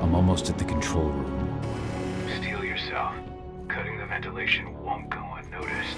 I'm almost at the control room. Steel yourself. Cutting the ventilation won't go unnoticed.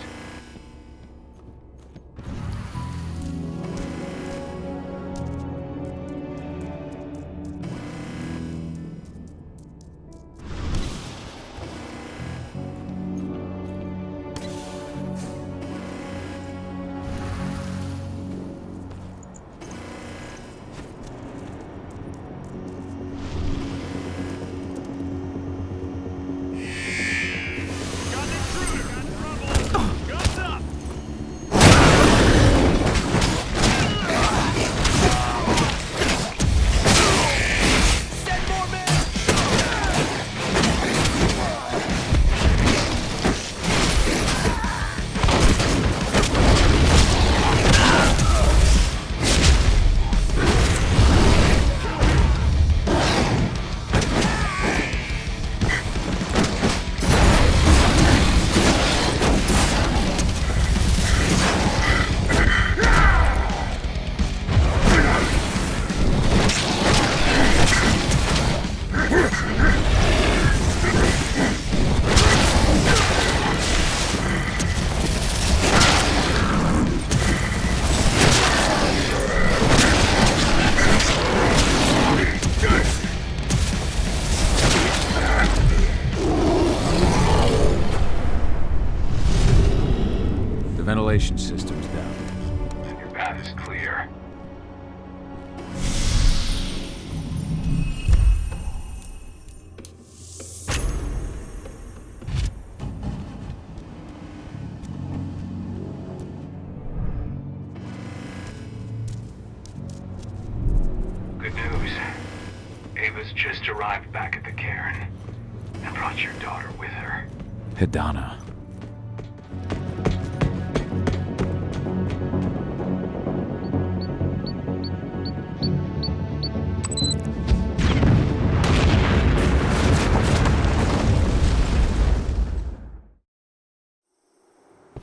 The ventilation system's down. And your path is clear. Good news. Ava's just arrived back at the cairn and brought your daughter with her. Hidana.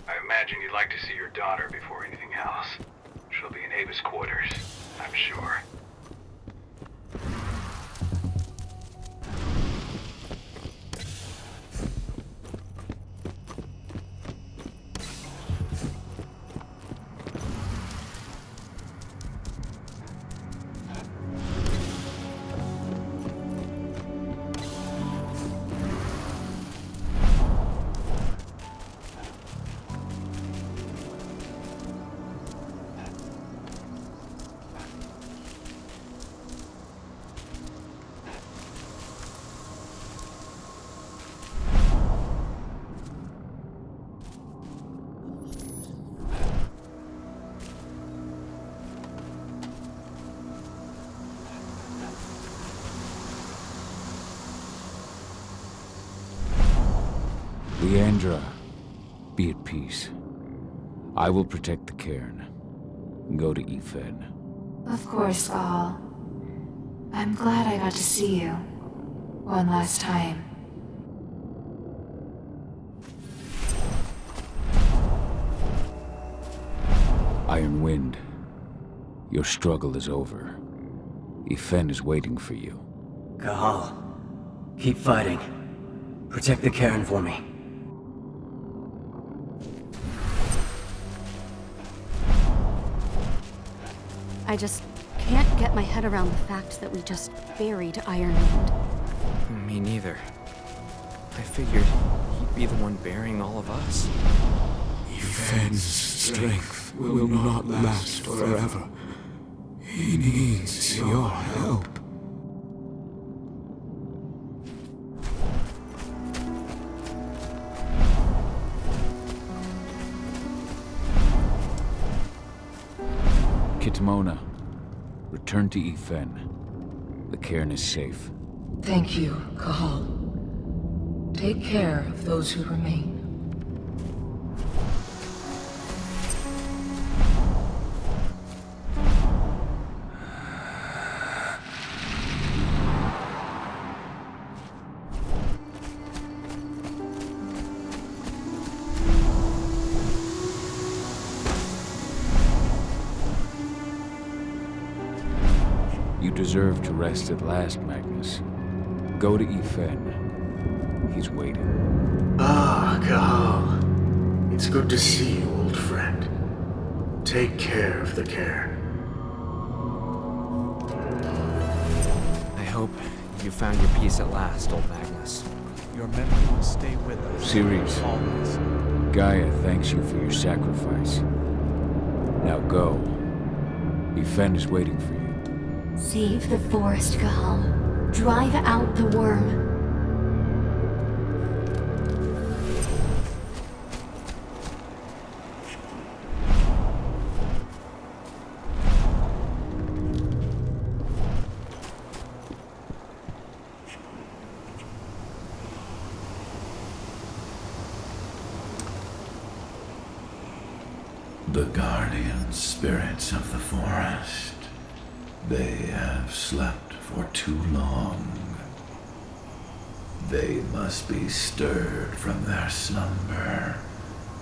I imagine you'd like to see your daughter before anything else. She'll be in Ava's quarters, I'm sure. Leandra, be at peace. I will protect the cairn. Go to Efen. Of course, Gal. I'm glad I got to see you. One last time. Iron Wind, your struggle is over. Efen is waiting for you. Cahal, keep fighting. Protect the cairn for me. I just can't get my head around the fact that we just buried Iron Wind. Me neither. I figured he'd be the one burying all of us. Efen's strength will not last forever. He needs your help. Kitmona, return to Efen. The cairn is safe. Thank you, Cahal. Take care of those who remain. You deserve to rest at last, Magnus. Go to Efen. He's waiting. Ah, Cahal. It's good to see you, old friend. Take care of the cairn. I hope you found your peace at last, old Magnus. Your memory will stay with us. Ceres, Always. Gaia thanks you for your sacrifice. Now go. Efen is waiting for you. Save the forest, Cahal. Drive out the worm. The guardian spirits of the forest. They have slept for too long. They must be stirred from their slumber.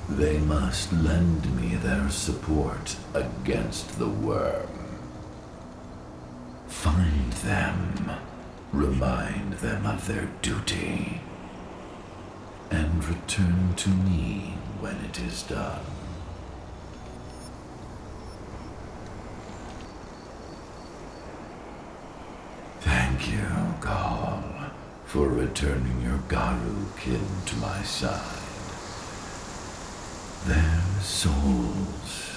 They must lend me their support against the worm. Find them, remind them of their duty, and return to me when it is done. Thank you, Gal, for returning your Garu kin to my side. Their souls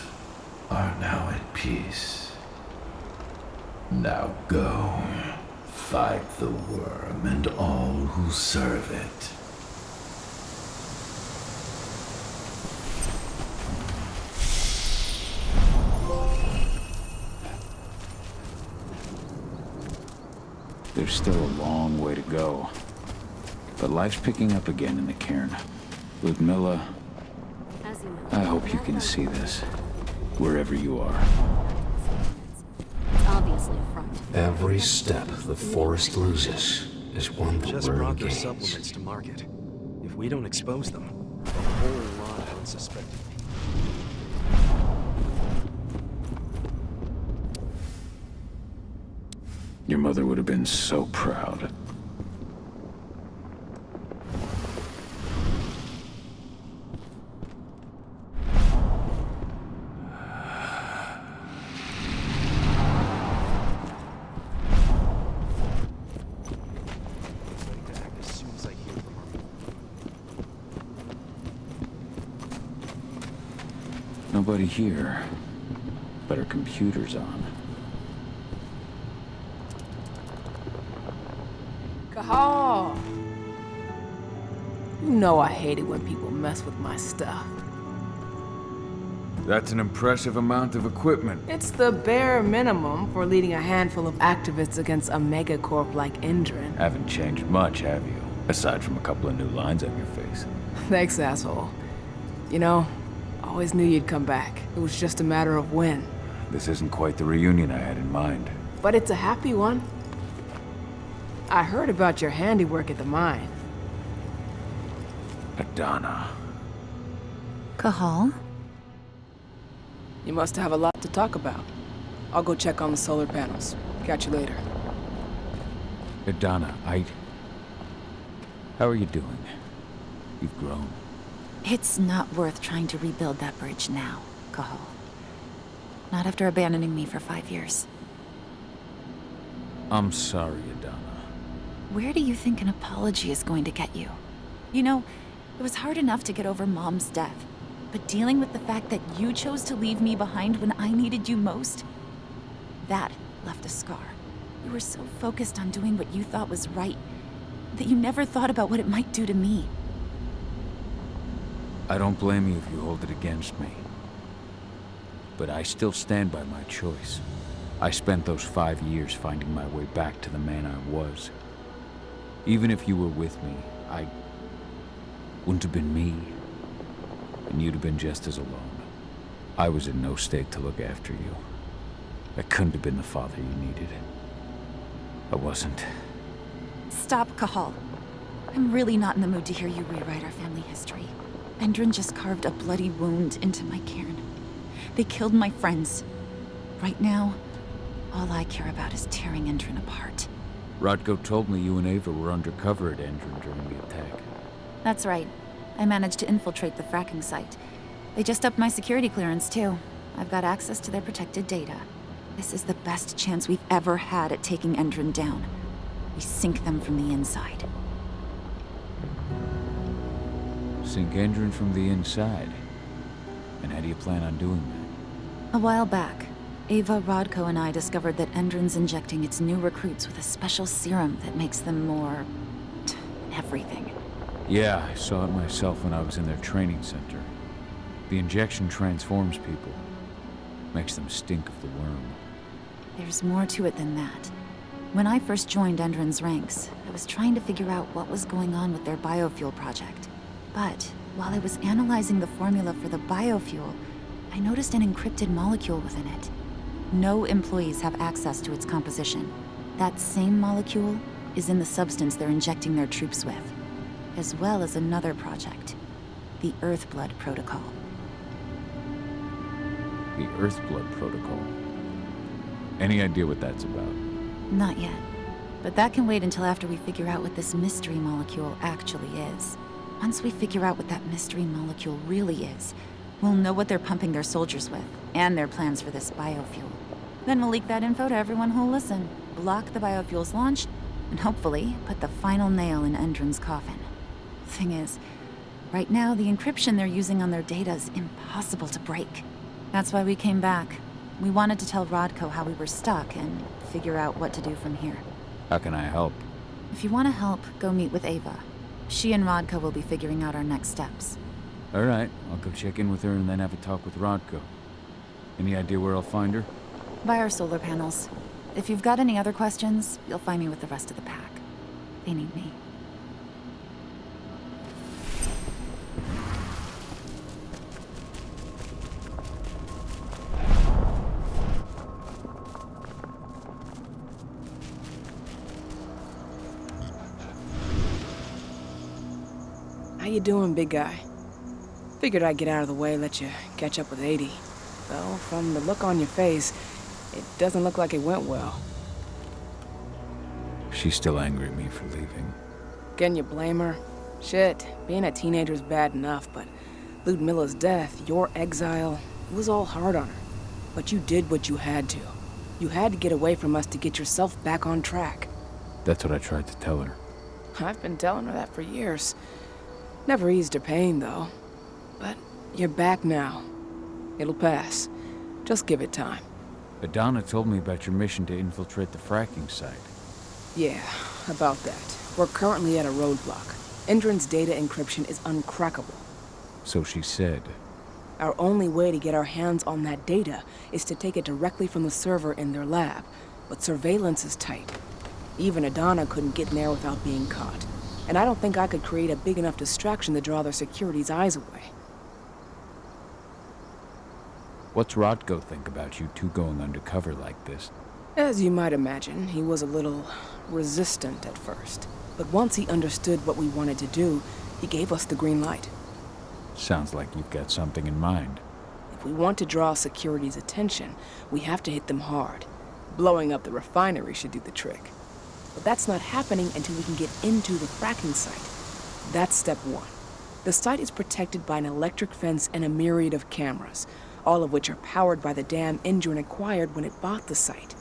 are now at peace. Now go, fight the worm and all who serve it. There's still a long way to go. But life's picking up again in the cairn. Ludmilla, I hope you can see this, wherever you are. It's obviously a front. Every step the forest loses is one the Just worm brought their gains. supplements to market. If we don't expose them, a whole lot of unsuspecting people. Your mother would have been so proud. Nobody here, but our computer's on. Cahal! You know I hate it when people mess with my stuff. That's an impressive amount of equipment. It's the bare minimum for leading a handful of activists against a megacorp like Indran. Haven't changed much, have you? Aside from a couple of new lines on your face. Thanks, asshole. You know, always knew you'd come back. It was just a matter of when. This isn't quite the reunion I had in mind. But it's a happy one. I heard about your handiwork at the mine. Adana. Cahal? You must have a lot to talk about. I'll go check on the solar panels. Catch you later. Adana, how are you doing? You've grown. It's not worth trying to rebuild that bridge now, Cahal. Not after abandoning me for 5 years. I'm sorry, Adana. Where do you think an apology is going to get you? You know, it was hard enough to get over Mom's death, but dealing with the fact that you chose to leave me behind when I needed you most, that left a scar. You were so focused on doing what you thought was right that you never thought about what it might do to me. I don't blame you if you hold it against me. But I still stand by my choice. I spent those 5 years finding my way back to the man I was. Even if you were with me, I wouldn't have been me. And you'd have been just as alone. I was in no state to look after you. I couldn't have been the father you needed. I wasn't. Stop, Cahal. I'm really not in the mood to hear you rewrite our family history. Endron just carved a bloody wound into my cairn. They killed my friends. Right now, all I care about is tearing Endron apart. Rodko told me you and Ava were undercover at Endron during the attack. That's right. I managed to infiltrate the fracking site. They just upped my security clearance, too. I've got access to their protected data. This is the best chance we've ever had at taking Endron down. We sink them from the inside. Sink Endron from the inside? And how do you plan on doing that? A while back, Ava, Rodko, and I discovered that Endron's injecting its new recruits with a special serum that makes them more... everything. Yeah, I saw it myself when I was in their training center. The injection transforms people. Makes them stink of the worm. There's more to it than that. When I first joined Endron's ranks, I was trying to figure out what was going on with their biofuel project. But while I was analyzing the formula for the biofuel, I noticed an encrypted molecule within it. No employees have access to its composition. That same molecule is in the substance they're injecting their troops with, as well as another project, the Earthblood Protocol. The Earthblood Protocol? Any idea what that's about? Not yet. But that can wait until after we figure out what this mystery molecule actually is. Once we figure out what that mystery molecule really is, we'll know what they're pumping their soldiers with, and their plans for this biofuel. Then we'll leak that info to everyone who'll listen, block the biofuel's launch, and hopefully put the final nail in Endron's coffin. Thing is, right now the encryption they're using on their data is impossible to break. That's why we came back. We wanted to tell Rodko how we were stuck and figure out what to do from here. How can I help? If you want to help, go meet with Ava. She and Rodko will be figuring out our next steps. All right, I'll go check in with her and then have a talk with Rodko. Any idea where I'll find her? By our solar panels. If you've got any other questions, you'll find me with the rest of the pack. They need me. How you doing, big guy? Figured I'd get out of the way, let you catch up with 80. Though, from the look on your face, it doesn't look like it went well. She's still angry at me for leaving. Can you blame her? Shit, being a teenager's bad enough, but Ludmilla's death, your exile, it was all hard on her. But you did what you had to. You had to get away from us to get yourself back on track. That's what I tried to tell her. I've been telling her that for years. Never eased her pain, though. But you're back now. It'll pass. Just give it time. Adana told me about your mission to infiltrate the fracking site. Yeah, about that. We're currently at a roadblock. Endron's data encryption is uncrackable. So she said. Our only way to get our hands on that data is to take it directly from the server in their lab. But surveillance is tight. Even Adana couldn't get in there without being caught. and I don't think I could create a big enough distraction to draw their security's eyes away. What's Rotko think about you two going undercover like this? As you might imagine, he was a little resistant at first. But once he understood what we wanted to do, he gave us the green light. Sounds like you've got something in mind. If we want to draw security's attention, we have to hit them hard. Blowing up the refinery should do the trick. But that's not happening until we can get into the fracking site. That's step one. The site is protected by an electric fence and a myriad of cameras, all of which are powered by the dam Endron acquired when it bought the site.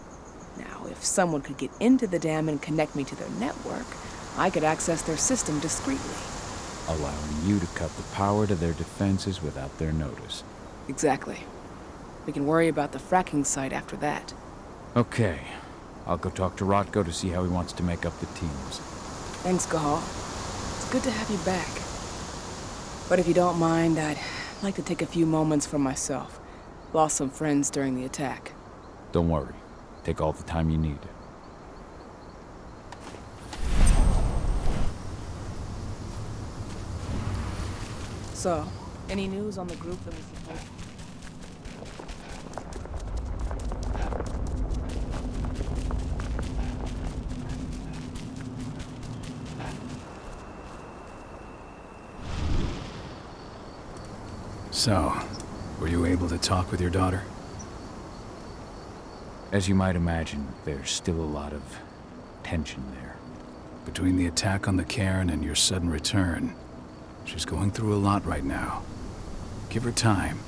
Now, if someone could get into the dam and connect me to their network, I could access their system discreetly. Allowing you to cut the power to their defenses without their notice. Exactly. We can worry about the fracking site after that. Okay. I'll go talk to Rotko to see how he wants to make up the teams. Thanks, Cahal. It's good to have you back. But if you don't mind, I'd like to take a few moments for myself. Lost some friends during the attack. Don't worry. Take all the time you need. So, any news on the group that was supposed to... So, were you able to talk with your daughter? As you might imagine, there's still a lot of tension there. Between the attack on the cairn and your sudden return, she's going through a lot right now. Give her time.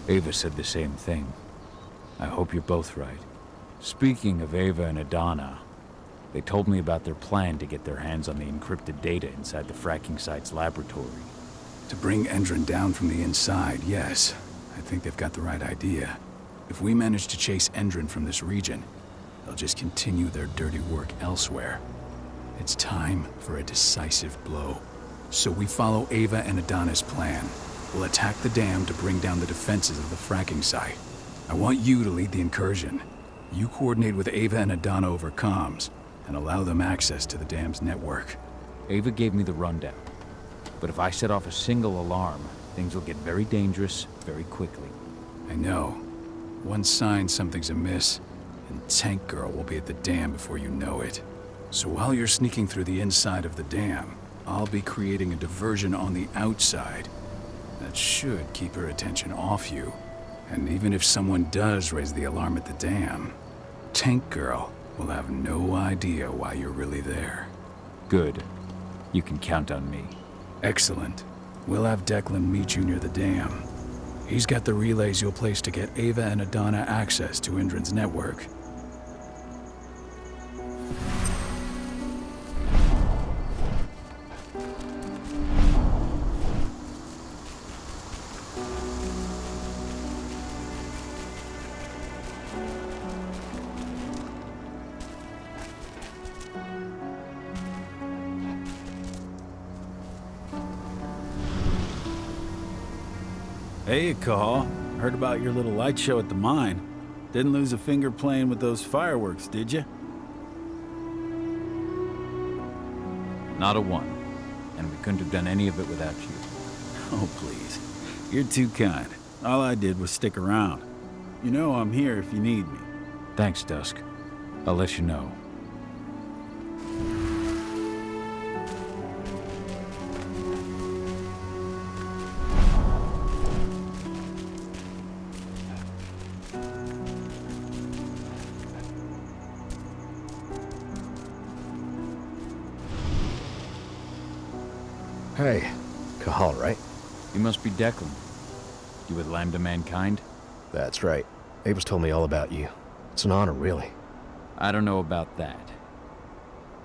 Ava said the same thing. I hope you're both right. Speaking of Ava and Adana, they told me about their plan to get their hands on the encrypted data inside the fracking site's laboratory. To bring Endron down from the inside, yes. I think they've got the right idea. If we manage to chase Endron from this region, they'll just continue their dirty work elsewhere. It's time for a decisive blow. So we follow Ava and Adana's plan. We'll attack the dam to bring down the defenses of the fracking site. I want you to lead the incursion. You coordinate with Ava and Adana over comms, and allow them access to the dam's network. Ava gave me the rundown. But if I set off a single alarm, things will get very dangerous very quickly. I know. One sign something's amiss, and Tank Girl will be at the dam before you know it. So while you're sneaking through the inside of the dam, I'll be creating a diversion on the outside. That should keep her attention off you. And even if someone does raise the alarm at the dam, Tank Girl will have no idea why you're really there. Good. You can count on me. Excellent. We'll have Declan meet you near the dam. He's got the relays you'll place to get Ava and Adana access to Endron's network. Hey, Cahal. Heard about your little light show at the mine. Didn't lose a finger playing with those fireworks, did you? Not a one. And we couldn't have done any of it without you. Oh, please. You're too kind. All I did was stick around. You know I'm here if you need me. Thanks, Dusk. I'll let you know. Hey, Cahal, right? You must be Declan. You with Lambda Mankind? That's right. Ava's told me all about you. It's an honor, really. I don't know about that.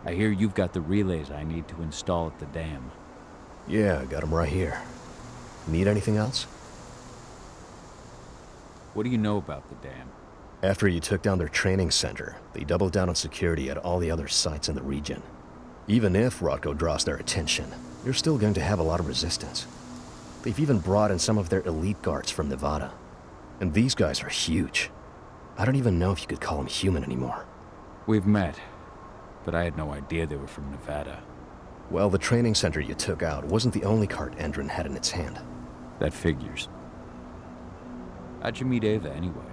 I hear you've got the relays I need to install at the dam. Yeah, I got them right here. Need anything else? What do you know about the dam? After you took down their training center, they doubled down on security at all the other sites in the region. Even if Rotko draws their attention, you're still going to have a lot of resistance. They've even brought in some of their elite guards from Nevada. And these guys are huge. I don't even know if you could call them human anymore. We've met, but I had no idea they were from Nevada. Well, the training center you took out wasn't the only cart Endron had in its hand. That figures. How'd you meet Ava anyway?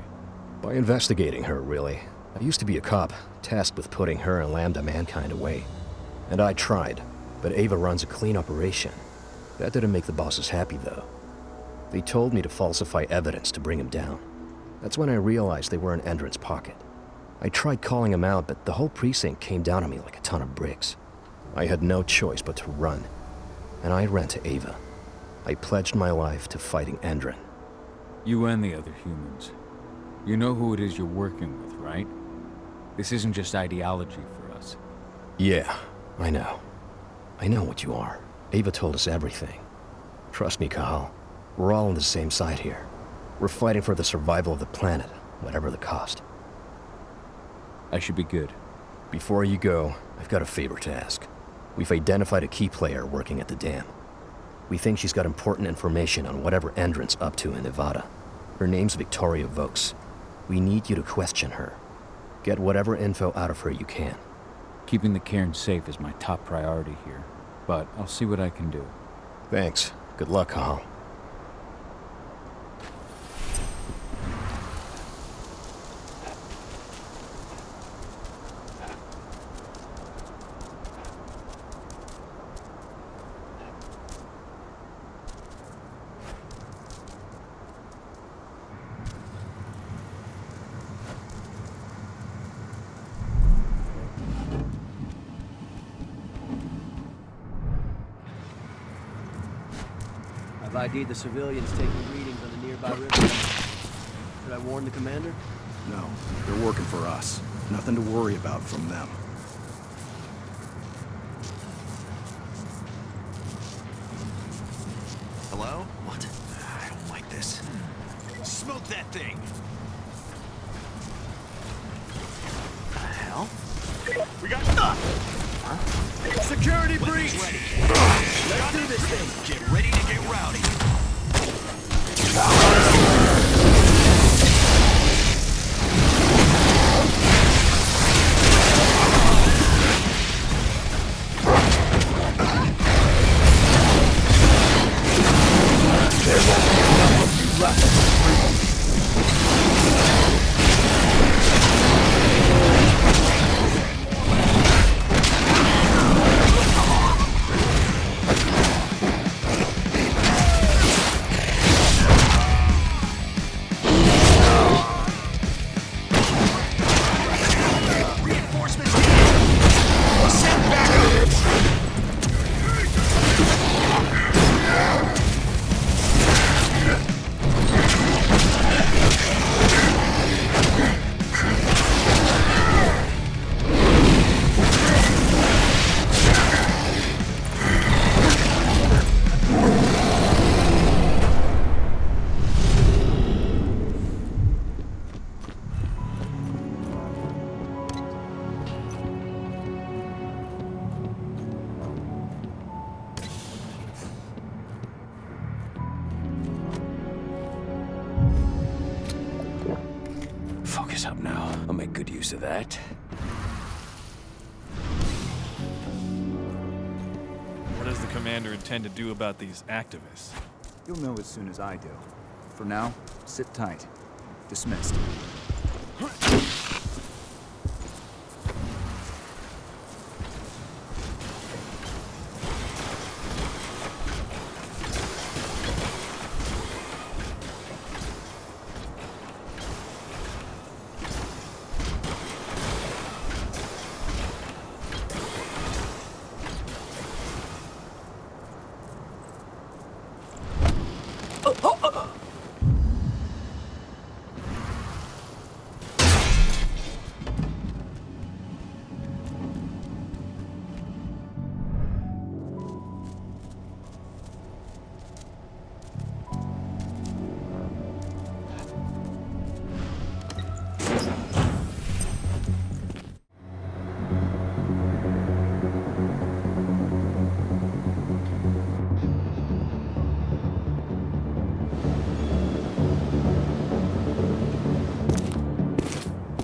By investigating her, really. I used to be a cop, tasked with putting her and Lambda Mankind away. And I tried, but Ava runs a clean operation. That didn't make the bosses happy, though. They told me to falsify evidence to bring him down. That's when I realized they were in Endron's pocket. I tried calling him out, but the whole precinct came down on me like a ton of bricks. I had no choice but to run, and I ran to Ava. I pledged my life to fighting Endron. You and the other humans. You know who it is you're working with, right? This isn't just ideology for us. Yeah, I know. I know what you are. Ava told us everything. Trust me, Kahal. We're all on the same side here. We're fighting for the survival of the planet, whatever the cost. I should be good. Before you go, I've got a favor to ask. We've identified a key player working at the dam. We think she's got important information on whatever Endron's up to in Nevada. Her name's Victoria Vokes. We need you to question her. Get whatever info out of her you can. Keeping the cairn safe is my top priority here, but I'll see what I can do. Thanks. Good luck, Kahal. I've ID'd the civilians taking readings on the nearby river. Should I warn the commander? No, they're working for us. Nothing to worry about from them. Hello? What? I don't like this. Smoke that thing! The hell? We got... Security breach! Ready. Let's do this thing! Get ready to get rowdy. There won't be enough of you left. Focus up now. I'll make good use of that. What does the commander intend to do about these activists? You'll know as soon as I do. For now, sit tight. Dismissed.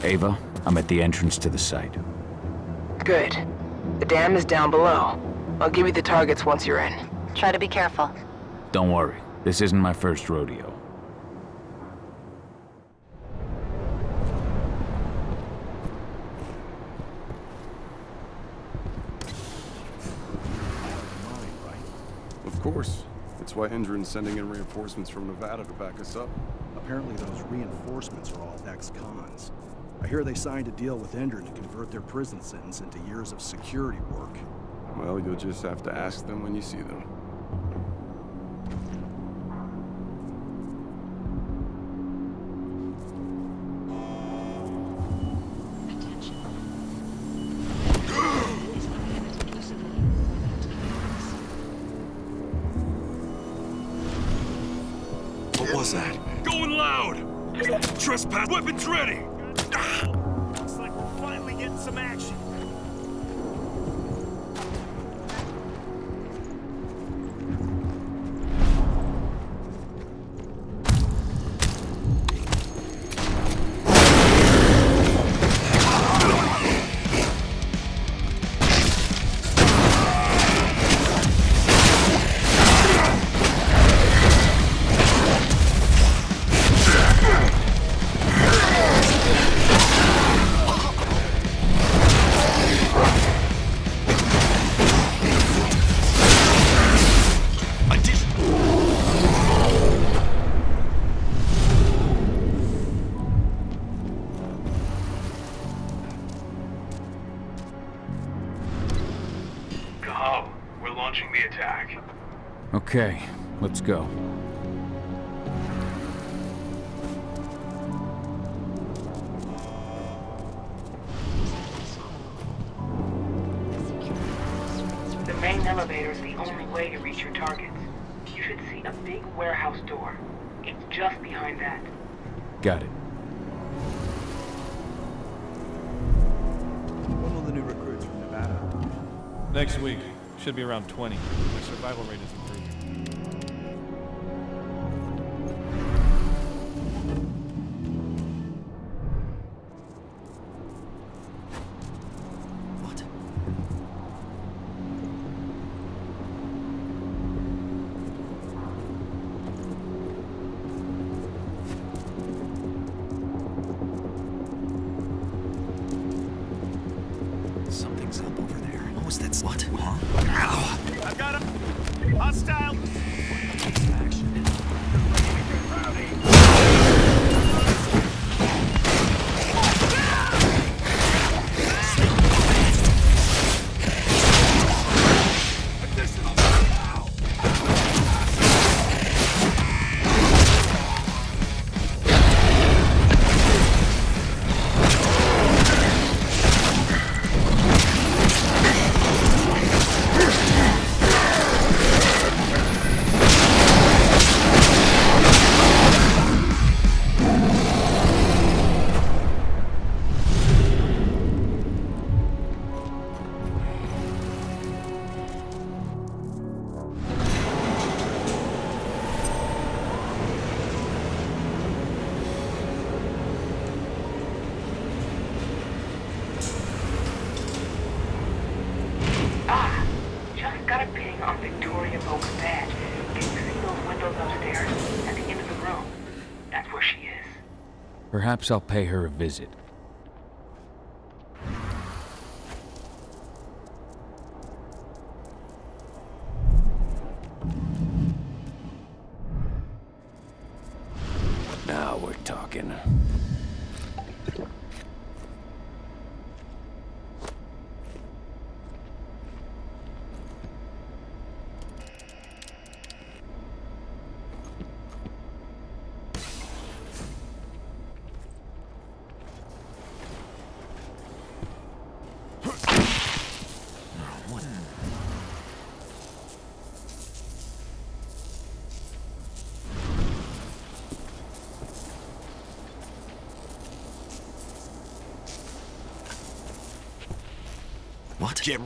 Ava, I'm at the entrance to the site. Good. The dam is down below. I'll give you the targets once you're in. Try to be careful. Don't worry. This isn't my first rodeo. Of course. It's why Endron's sending in reinforcements from Nevada to back us up. Apparently those reinforcements are all ex-cons. I hear they signed a deal with Endron to convert their prison sentence into years of security work. Well, you'll just have to ask them when you see them. What was that? Going loud! Trespass weapons ready! Looks like we're finally getting some action. We're launching the attack. Okay, let's go. The main elevator is the only way to reach your targets. You should see a big warehouse door. It's just behind that. Got it. When will the new recruits from Nevada? Next week. Should be around 20. Their survival rate is improving. Something's up over there. What was that? What? Huh? Ow! I've got him! Hostile! Got a ping on Victoria Boca's badge. Can you see those windows upstairs at the end of the room? That's where she is. Perhaps I'll pay her a visit. Now we're talking. What? Get...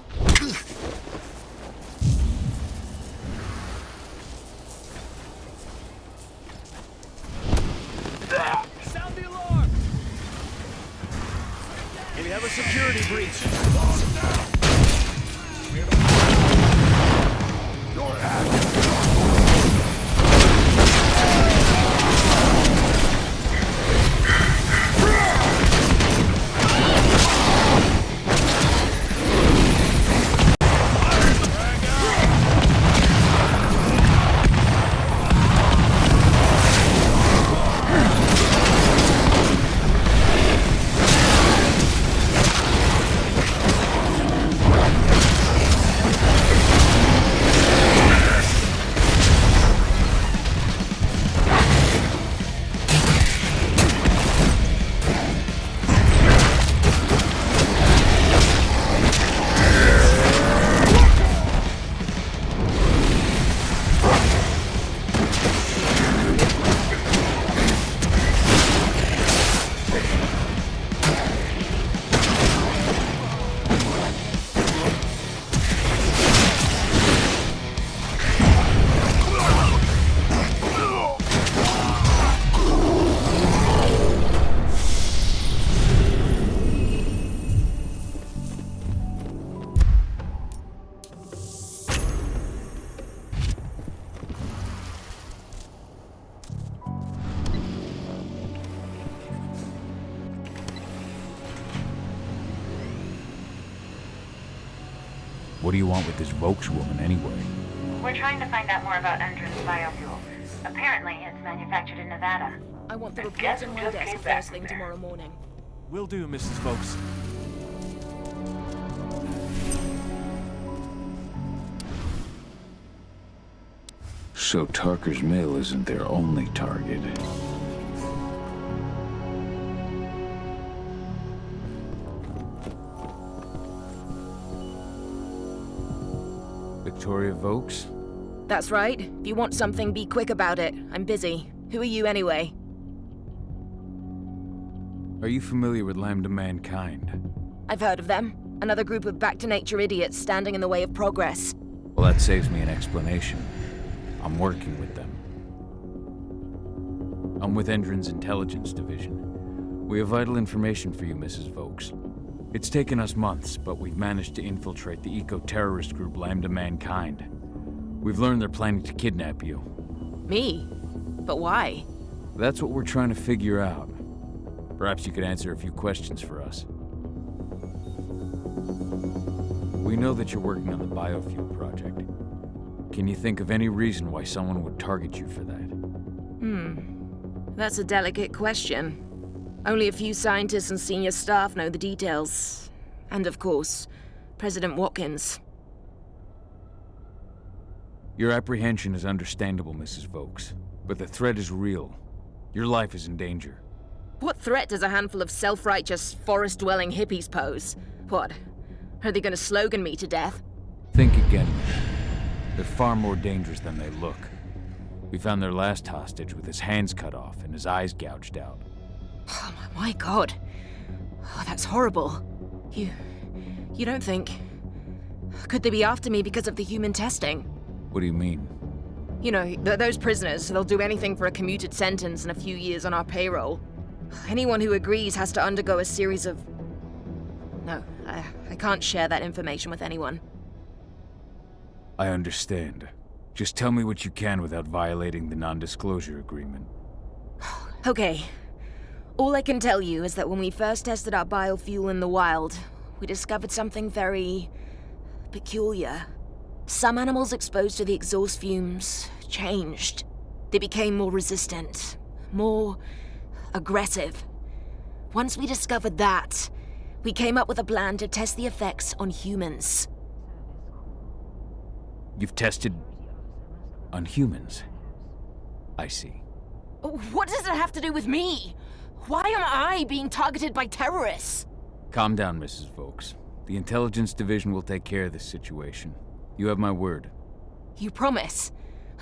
Sound the alarm! We have a security breach. What do you want with this Vokes woman, anyway? We're trying to find out more about Endron's biofuel. Apparently, it's manufactured in Nevada. I want the And report guess on who my just desk came back first thing from there? tomorrow morning. Will do, Mrs. Vokes. So Tarker's Mill isn't their only target. Victoria Vokes? That's right. If you want something, be quick about it. I'm busy. Who are you anyway? Are you familiar with Lambda Mankind? I've heard of them. Another group of back-to-nature idiots standing in the way of progress. Well, that saves me an explanation. I'm working with them. I'm with Endron's intelligence division. We have vital information for you, Mrs. Vokes. It's taken us months, but we've managed to infiltrate the eco-terrorist group Lambda Mankind. We've learned they're planning to kidnap you. Me? But why? That's what we're trying to figure out. Perhaps you could answer a few questions for us. We know that you're working on the biofuel project. Can you think of any reason why someone would target you for that? That's a delicate question. Only a few scientists and senior staff know the details. And of course, President Watkins. Your apprehension is understandable, Mrs. Vokes. But the threat is real. Your life is in danger. What threat does a handful of self-righteous, forest-dwelling hippies pose? What? Are they gonna slogan me to death? Think again. They're far more dangerous than they look. We found their last hostage with his hands cut off and his eyes gouged out. Oh my god. Oh, that's horrible. You don't think... Could they be after me because of the human testing? What do you mean? You know, those prisoners, they'll do anything for a commuted sentence and a few years on our payroll. Anyone who agrees has to undergo a series of... No, I can't share that information with anyone. I understand. Just tell me what you can without violating the non-disclosure agreement. Okay. All I can tell you is that when we first tested our biofuel in the wild, we discovered something very... peculiar. Some animals exposed to the exhaust fumes changed. They became more resistant, more aggressive. Once we discovered that, we came up with a plan to test the effects on humans. You've tested... on humans? I see. What does it have to do with me? Why am I being targeted by terrorists? Calm down, Mrs. Vokes. The intelligence division will take care of this situation. You have my word. You promise?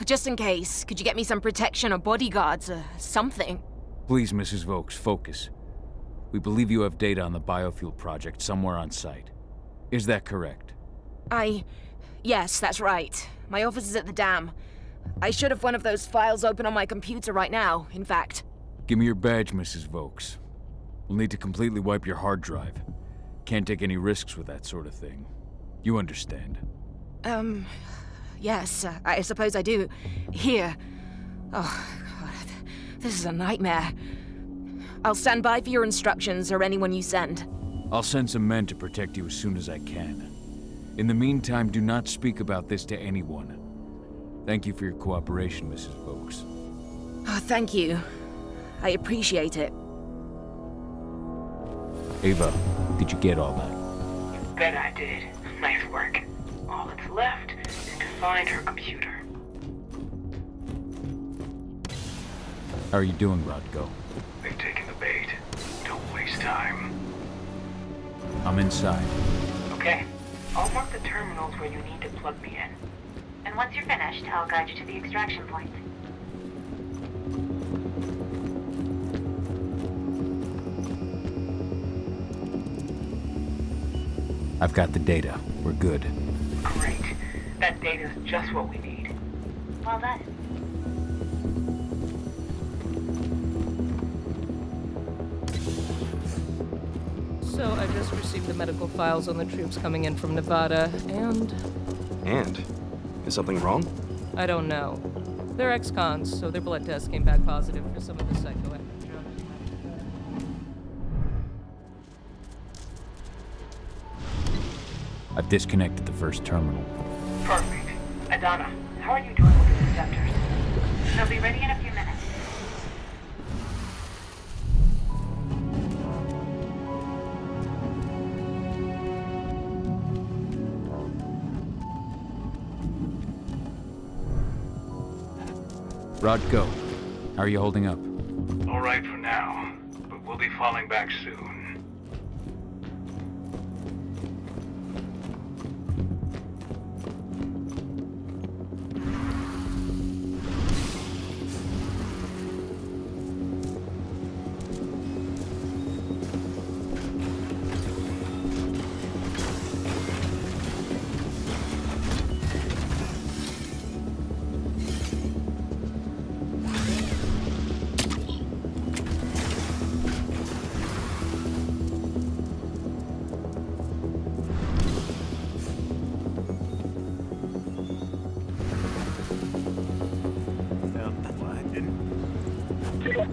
Just in case, could you get me some protection or bodyguards or something? Please, Mrs. Vokes, focus. We believe you have data on the biofuel project somewhere on site. Is that correct? Yes, that's right. My office is at the dam. I should have one of those files open on my computer right now, in fact. Give me your badge, Mrs. Vokes. We'll need to completely wipe your hard drive. Can't take any risks with that sort of thing. You understand. Yes, I suppose I do. Here. Oh, God. This is a nightmare. I'll stand by for your instructions or anyone you send. I'll send some men to protect you as soon as I can. In the meantime, do not speak about this to anyone. Thank you for your cooperation, Mrs. Vokes. Oh, thank you. I appreciate it. Ava, did you get all that? You bet I did. Nice work. All that's left is to find her computer. How are you doing, Rodko? They've taken the bait. Don't waste time. I'm inside. Okay. I'll mark the terminals where you need to plug me in. And once you're finished, I'll guide you to the extraction point. I've got the data. We're good. Great. That data's just what we need. Well done. So I just received the medical files on the troops coming in from Nevada, and... And? Is something wrong? I don't know. They're ex-cons, so their blood tests came back positive for some of the psychoactive drugs. I've disconnected the first terminal. Perfect. Adana, how are you doing with the receptors? They'll be ready in a few minutes. Rodko, how are you holding up? All right for now, but we'll be falling back soon.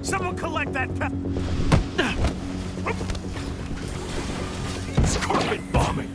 Someone collect that It's carpet bombing!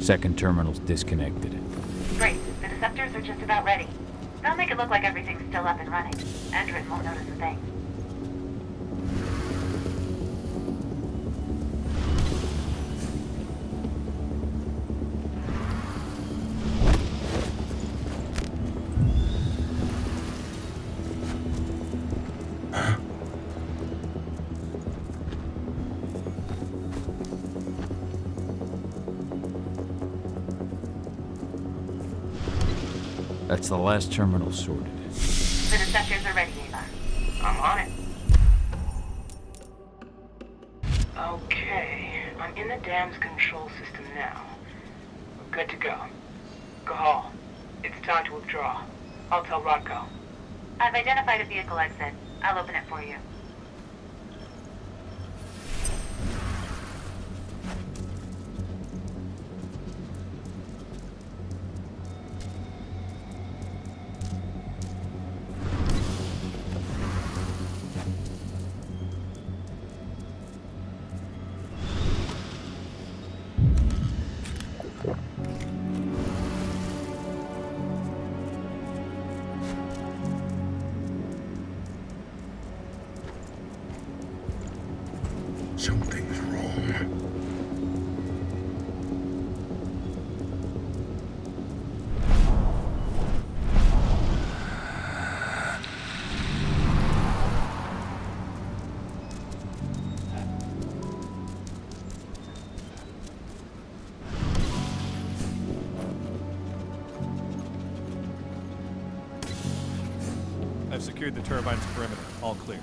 Second terminal's disconnected. Great. The deceptors are just about ready. They'll make it look like everything's still up and running. Endrin won't notice a thing. That's the last terminal sorted. The deceptors are ready, Ava. I'm on it. Okay, I'm in the dam's control system now. We're good to go. Cahal, it's time to withdraw. I'll tell Rodko. I've identified a vehicle exit. I'll open it for you. I've secured the turbine's perimeter. All clear.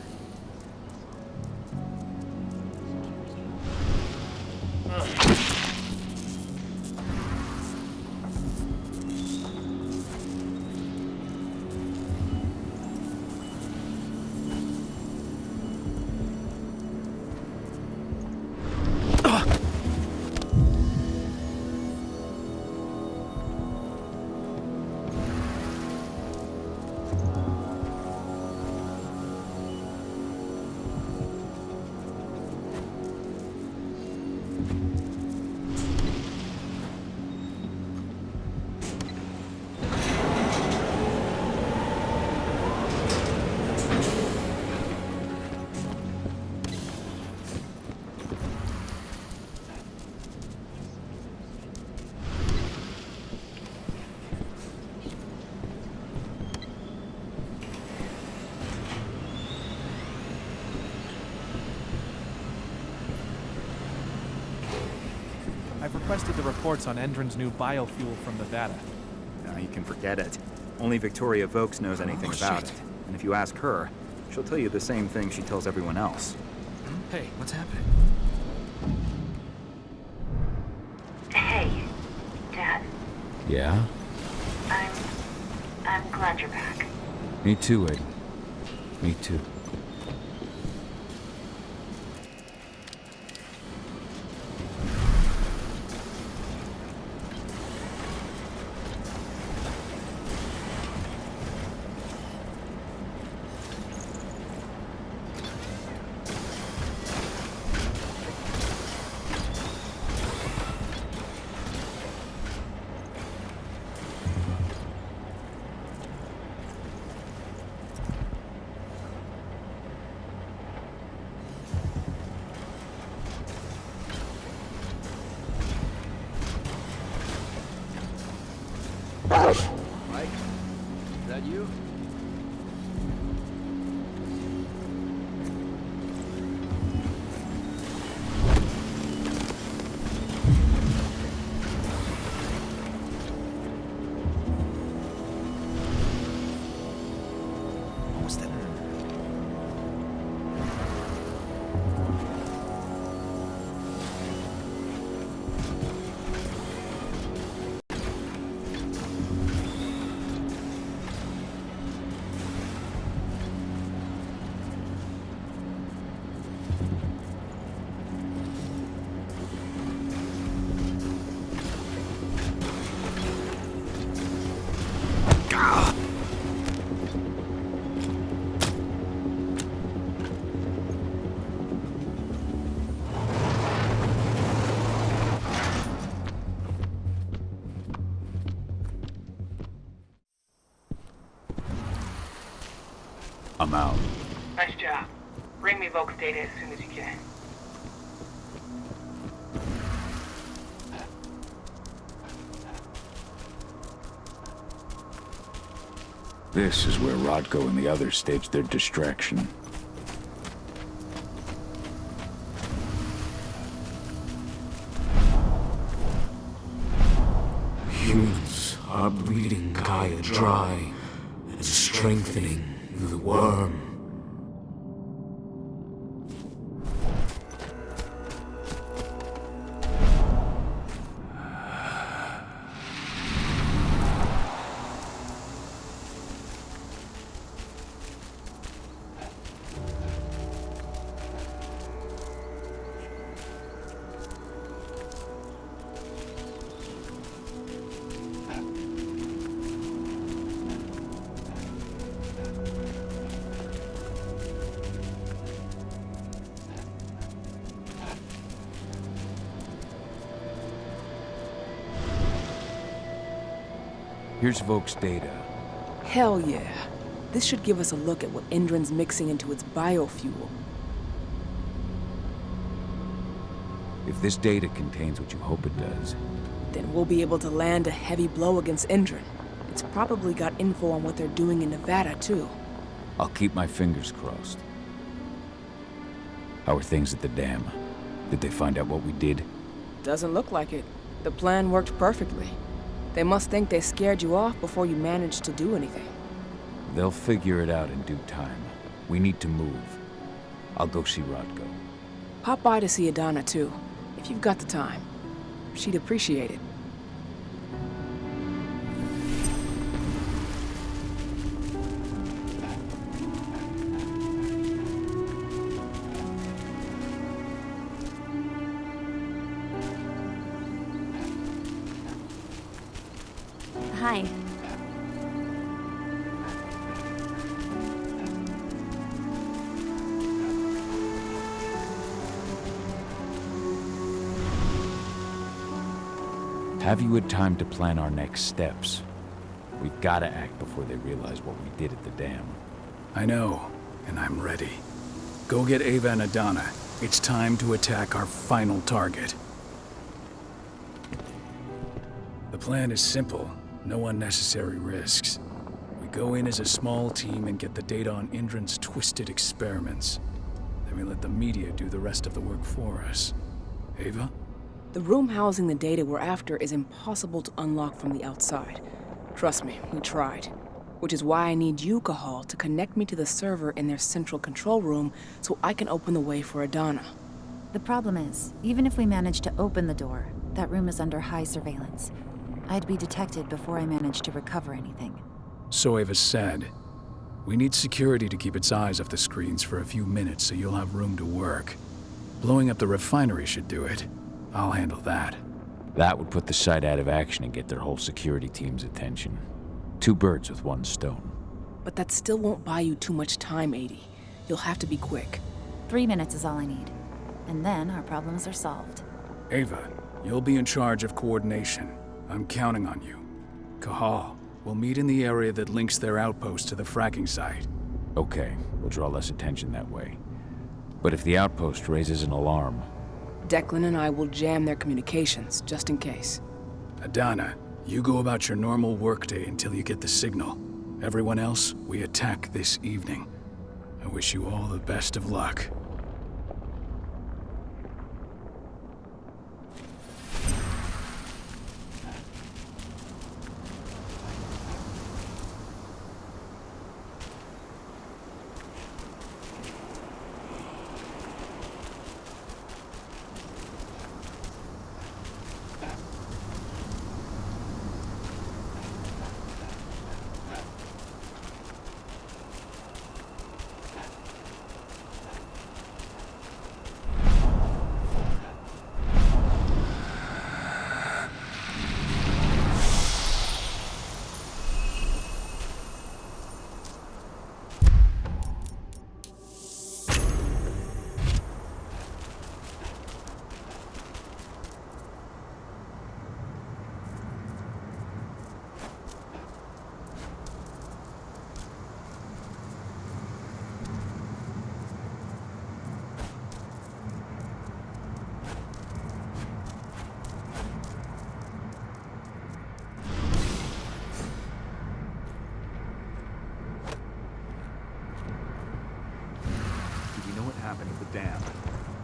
I've requested the reports on Endron's new biofuel from Nevada. No, you can forget it. Only Victoria Vokes knows anything about it. And if you ask her, she'll tell you the same thing she tells everyone else. Hey, what's happening? Hey, Dad. Yeah? I'm glad you're back. Me too, Aiden. Me too. Mike? Is that you? What was that? I'm out. Nice job. Bring me Voke's data as soon as you can. This is where Rodko and the others staged their distraction. Humans are bleeding Gaia dry and strengthening the worm. Here's Voke's data. Hell yeah. This should give us a look at what Endron's mixing into its biofuel. If this data contains what you hope it does, Then we'll be able to land a heavy blow against Endron. It's probably got info on what they're doing in Nevada, too. I'll keep my fingers crossed. How are things at the dam? Did they find out what we did? Doesn't look like it. The plan worked perfectly. They must think they scared you off before you managed to do anything. They'll figure it out in due time. We need to move. I'll go see Rodko. Pop by to see Adana, too, if you've got the time. She'd appreciate it. Hi. Have you had time to plan our next steps? We've gotta act before they realize what we did at the dam. I know, and I'm ready. Go get Ava and Adana. It's time to attack our final target. The plan is simple. No unnecessary risks. We go in as a small team and get the data on Indran's twisted experiments. Then we let the media do the rest of the work for us. Ava? The room housing the data we're after is impossible to unlock from the outside. Trust me, we tried. Which is why I need you, Cahal, to connect me to the server in their central control room so I can open the way for Adana. The problem is, even if we manage to open the door, that room is under high surveillance. I'd be detected before I managed to recover anything. So Ava said. We need security to keep its eyes off the screens for a few minutes so you'll have room to work. Blowing up the refinery should do it. I'll handle that. That would put the site out of action and get their whole security team's attention. 2 birds with 1 stone. But that still won't buy you too much time, 80. You'll have to be quick. 3 minutes is all I need. And then our problems are solved. Ava, you'll be in charge of coordination. I'm counting on you. Cahal, we'll meet in the area that links their outpost to the fracking site. Okay, we'll draw less attention that way. But if the outpost raises an alarm... Declan and I will jam their communications, just in case. Adana, you go about your normal workday until you get the signal. Everyone else, we attack this evening. I wish you all the best of luck.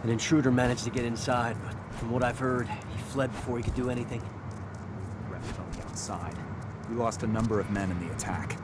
An intruder managed to get inside, but from what I've heard, he fled before he could do anything. Rest on the outside. We lost a number of men in the attack.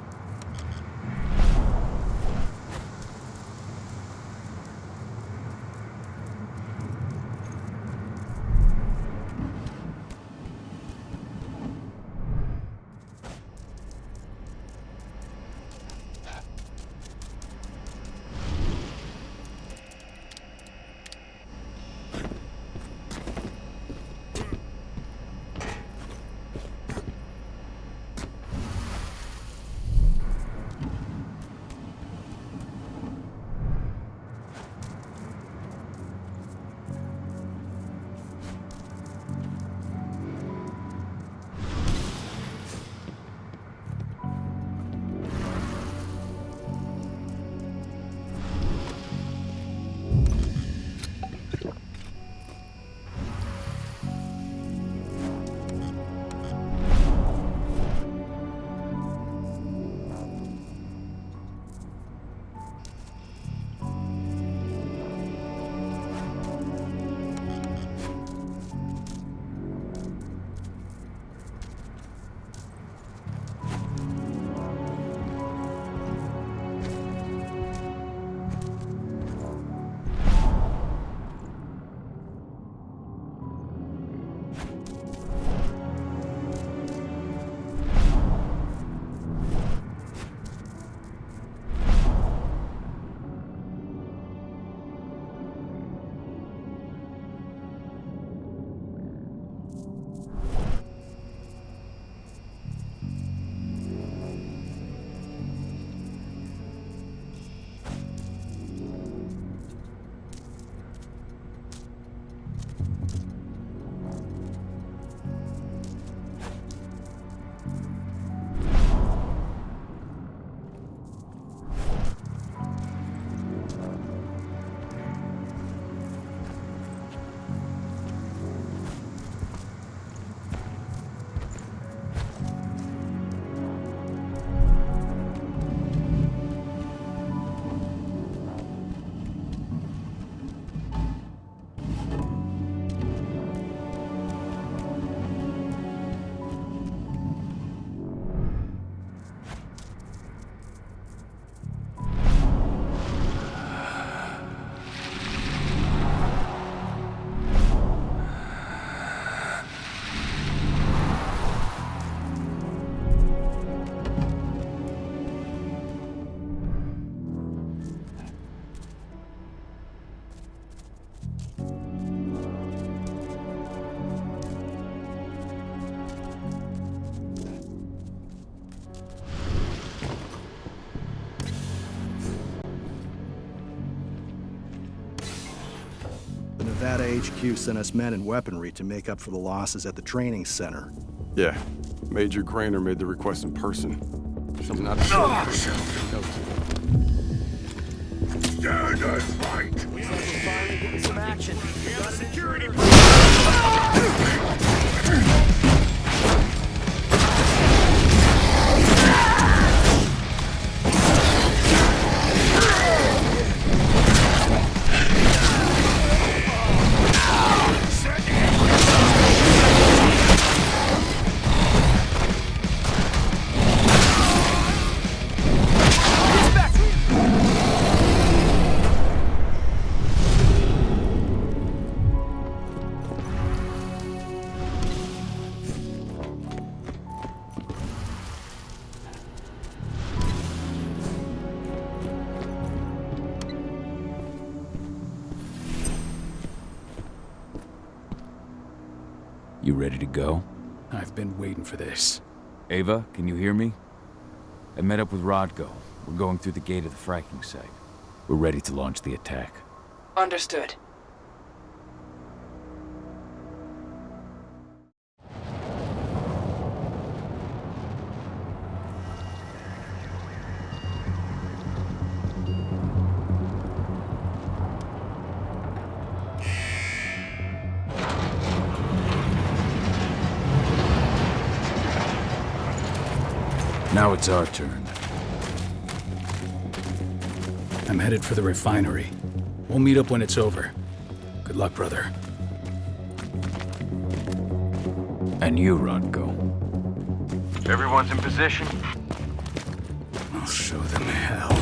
Nevada HQ sent us men and weaponry to make up for the losses at the training center. Yeah, Major Grainer made the request in person. She's not Stand and fight! We're finally getting some action. We got a security You ready to go? I've been waiting for this. Ava, can you hear me? I met up with Rodko. We're going through the gate of the fracking site. We're ready to launch the attack. Understood. Now it's our turn. I'm headed for the refinery. We'll meet up when it's over. Good luck, brother. And you, Rodko. Everyone's in position? I'll show them hell.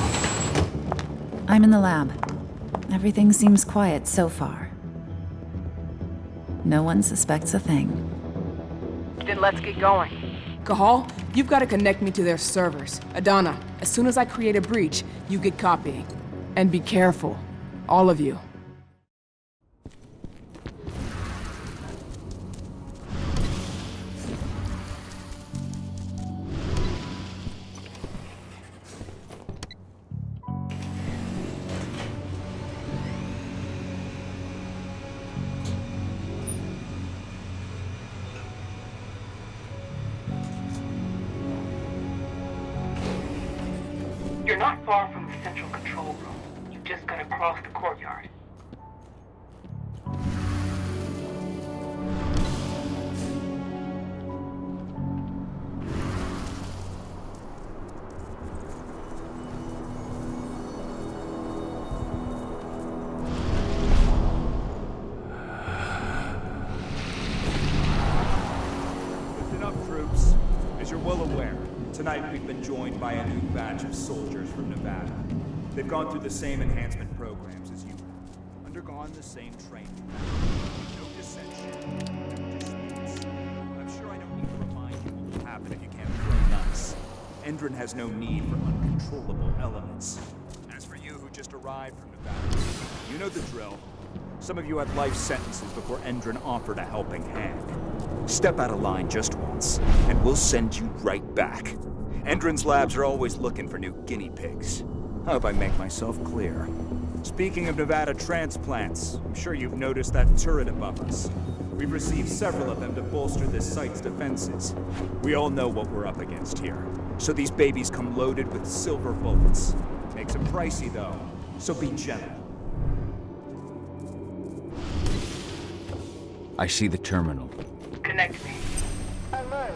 I'm in the lab. Everything seems quiet so far. No one suspects a thing. Then let's get going. Cahal, you've got to connect me to their servers. Adana, as soon as I create a breach, you get copying. And be careful. All of you. You're not far from the central control room. You've just got to cross the courtyard. Listen up, troops. As you're well aware, tonight we've been joined by a new batch of soldiers from Nevada. They've gone through the same enhancement programs as you have, undergone the same training. No dissension, no disputes. I'm sure I don't need to remind you what will happen if you can't play nice. Endron has no need for uncontrollable elements. As for you who just arrived from Nevada, you know the drill. Some of you had life sentences before Endron offered a helping hand. Step out of line just once, and we'll send you right back. Endron's labs are always looking for new guinea pigs. I hope I make myself clear. Speaking of Nevada transplants, I'm sure you've noticed that turret above us. We've received several of them to bolster this site's defenses. We all know what we're up against here, so these babies come loaded with silver bullets. Makes them pricey though, so be gentle. I see the terminal. Connect me. Alert.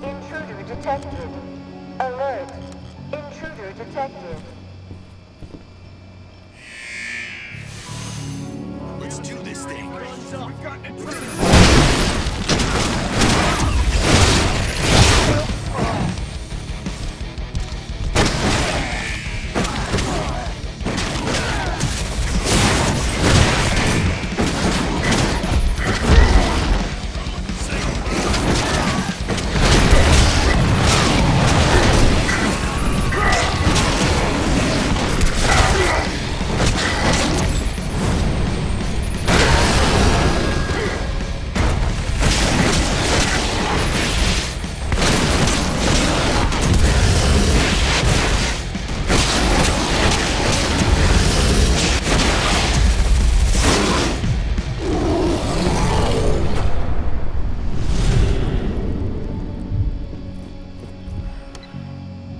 Intruder detected. Alert. Intruder detected. Let's do this thing. We've got an intruder.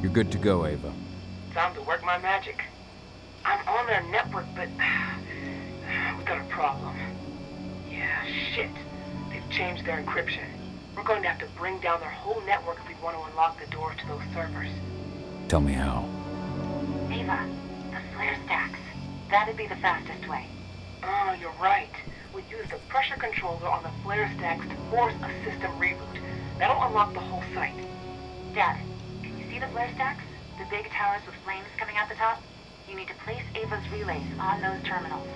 You're good to go, Ava. Time to work my magic. I'm on their network, but we got a problem. Yeah, shit. They've changed their encryption. We're going to have to bring down their whole network if we want to unlock the doors to those servers. Tell me how. Ava, the flare stacks. That'd be the fastest way. Oh, you're right. We use the pressure controller on the flare stacks to force a system reboot. That'll unlock the whole site. Dad, can you see the flare stacks? The big towers with flames coming out the top? You need to place Ava's relays on those terminals.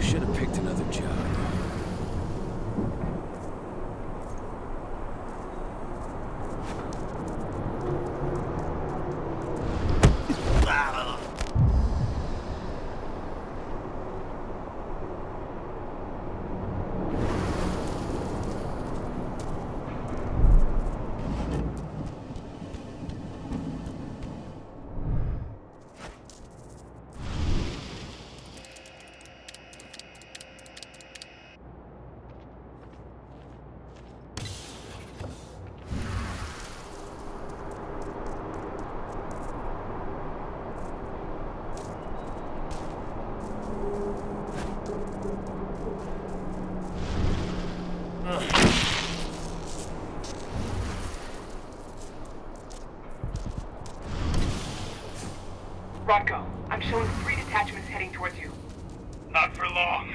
Should have picked another job. Rodko, I'm showing 3 detachments heading towards you. Not for long.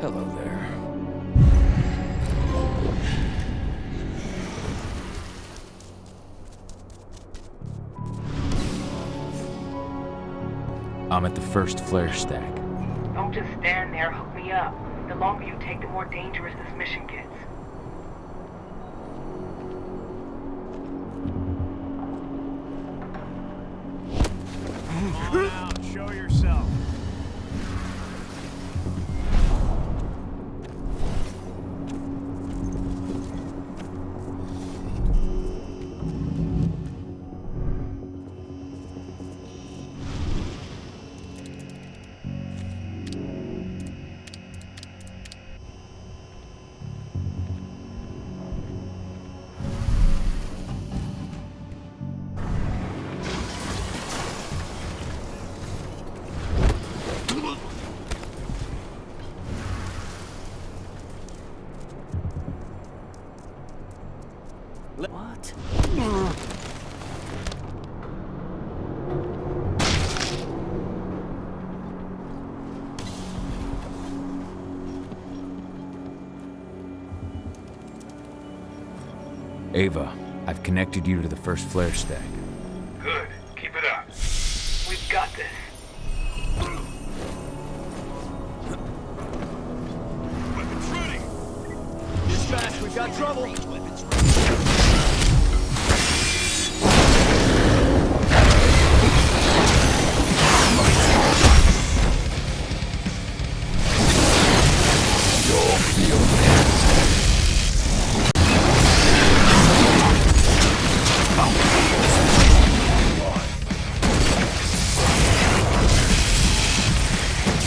Hello there. I'm at the first flare stack. Don't just stand there, hook me up. The longer you take, the more dangerous this mission gets. Come on out, show yourself. What? Ava, I've connected you to the first flare stack. Good. Keep it up. We've got this. Weapons ready! Dispatch, we've got trouble.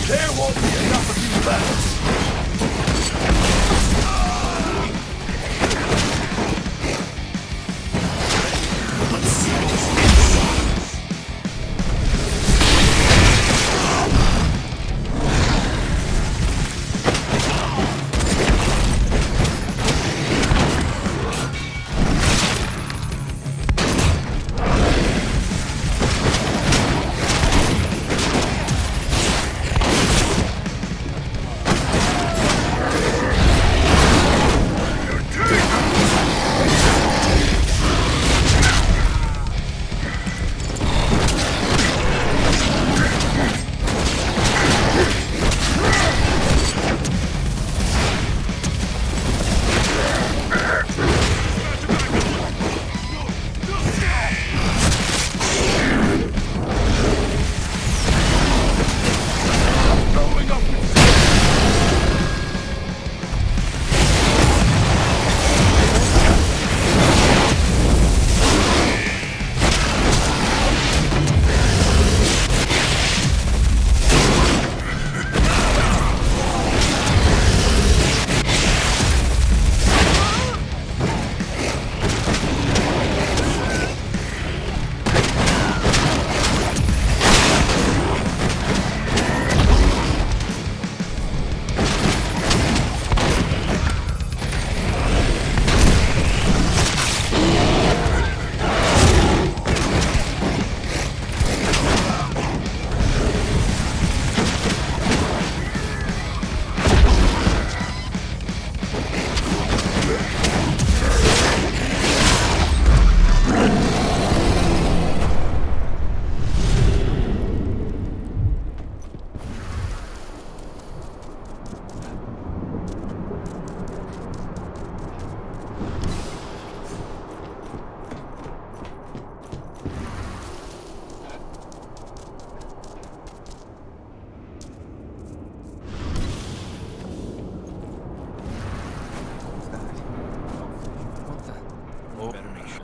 There won't be enough of you left!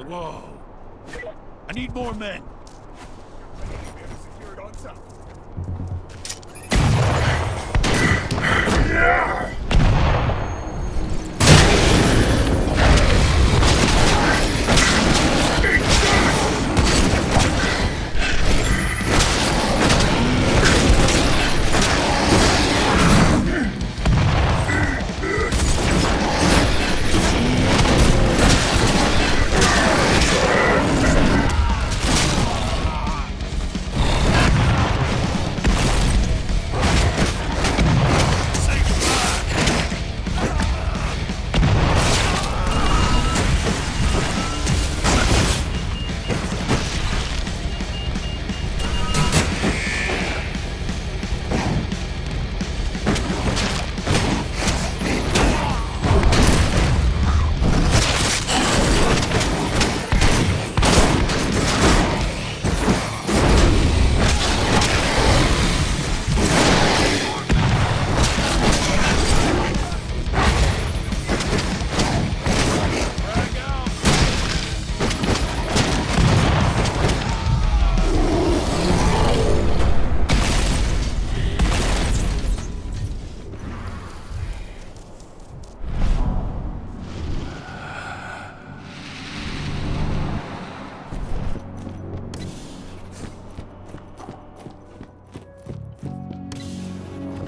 Whoa. I need more men. Secured on top.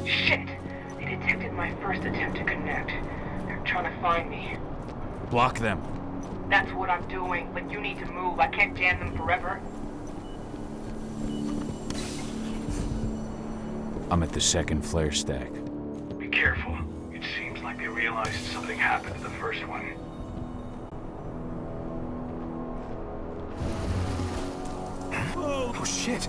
Shit! They detected my first attempt to connect. They're trying to find me. Block them. That's what I'm doing, but you need to move. I can't jam them forever. I'm at the second flare stack. Be careful. It seems like they realized something happened to the first one. Oh shit!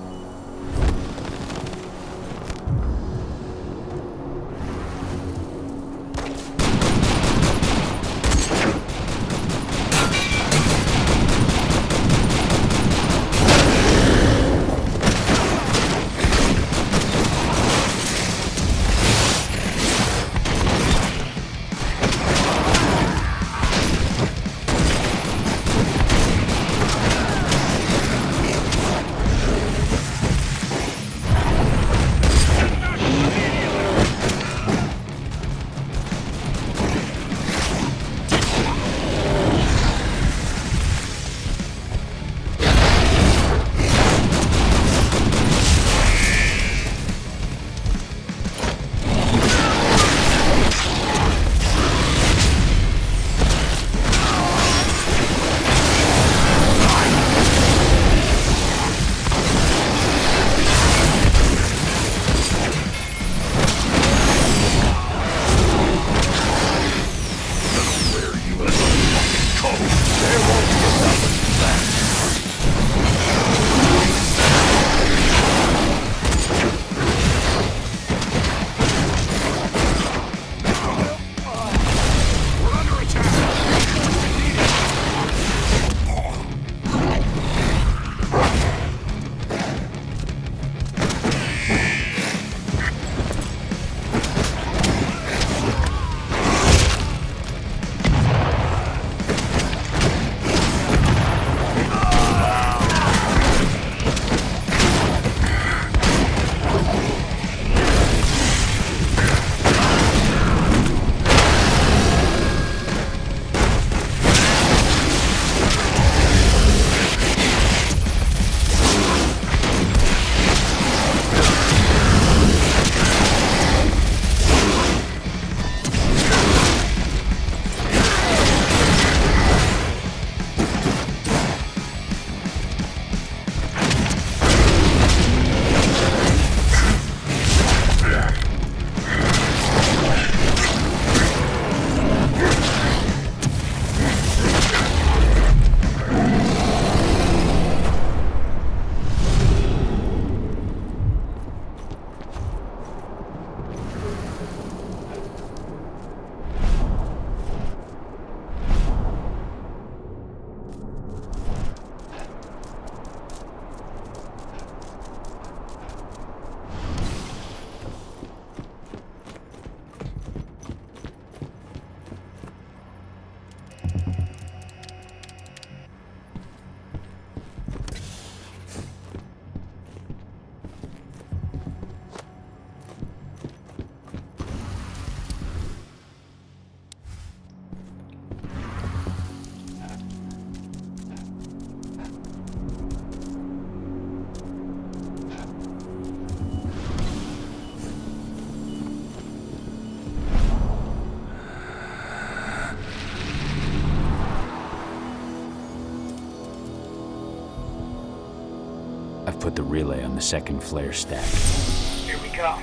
put the relay on the second flare stack. Here we go.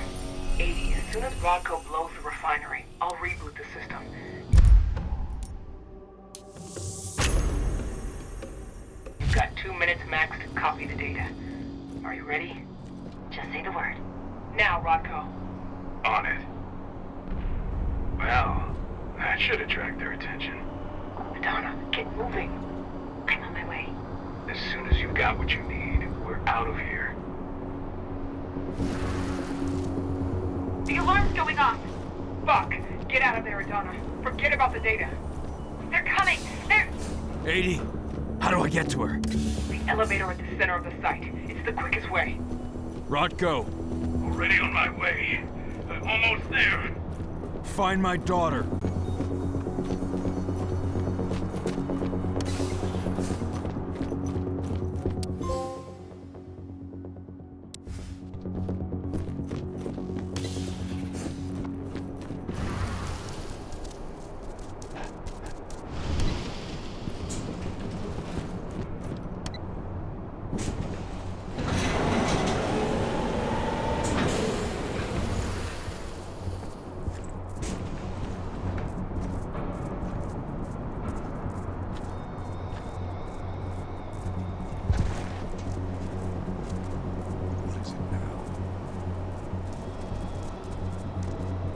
80, as soon as Rodko blows the refinery, I'll reboot the system. You've got 2 minutes max to copy the data. Are you ready? Just say the word. Now, Rodko. On it. Well, that should attract their attention. Madonna, get moving. I'm on my way. As soon as you've got what you need, we're out of here. The alarm's going off. Fuck. Get out of there, Madonna. Forget about the data. They're coming. They're... 80. How do I get to her? The elevator at the center of the site. It's the quickest way. Rodko. Already on my way. I'm almost there. Find my daughter.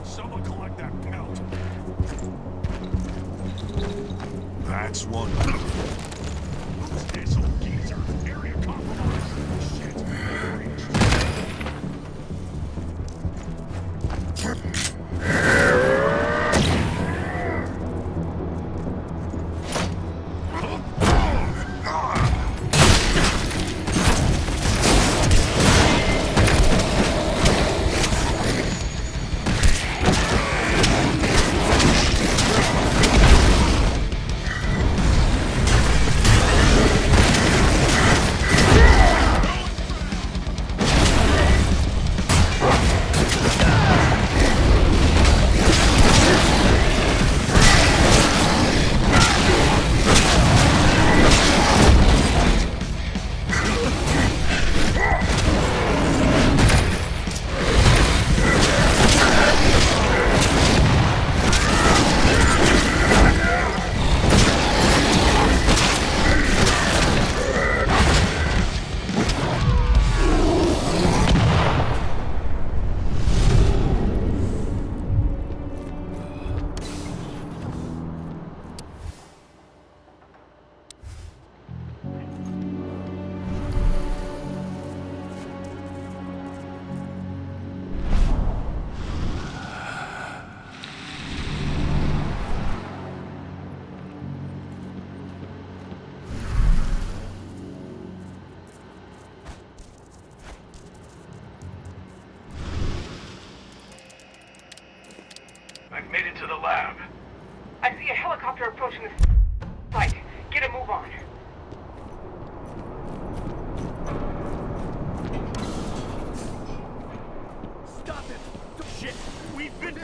Someone collect that pelt. That's one. Who's this old geezer? Area compromised. Shit. I've made it to the lab. I see a helicopter approaching the site. Get a move on. Stop it! Shit! We've been...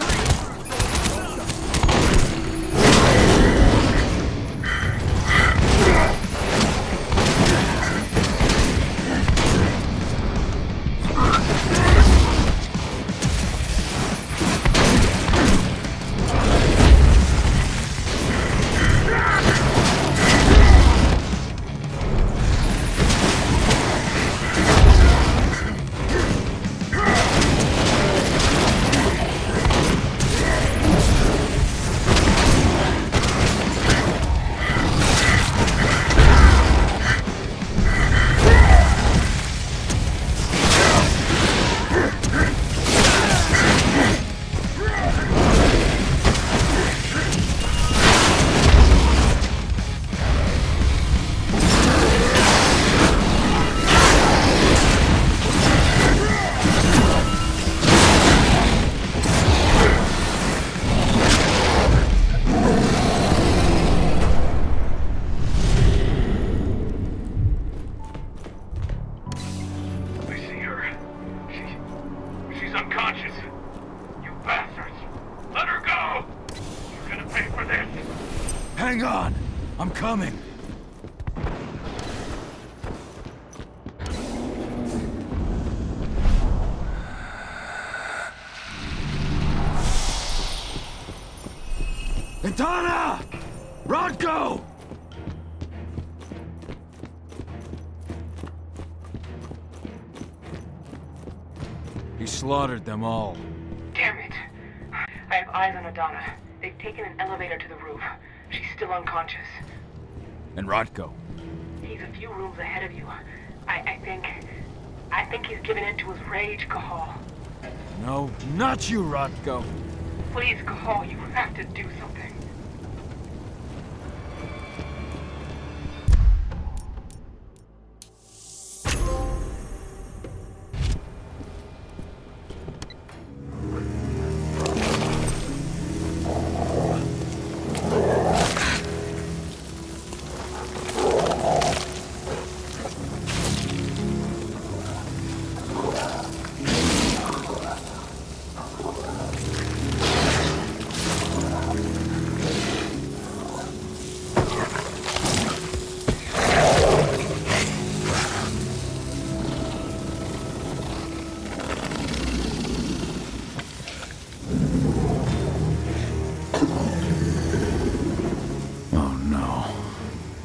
She's unconscious. You bastards. Let her go. You're gonna pay for this. Hang on. I'm coming. Adana! Rodko! He slaughtered them all. Damn it. I have eyes on Adana. They've taken an elevator to the roof. She's still unconscious. And Rodko? He's a few rooms ahead of you. I think he's given in to his rage, Cahal. No, not you, Rodko. Please, Cahal, you have to do something.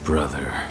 Brother.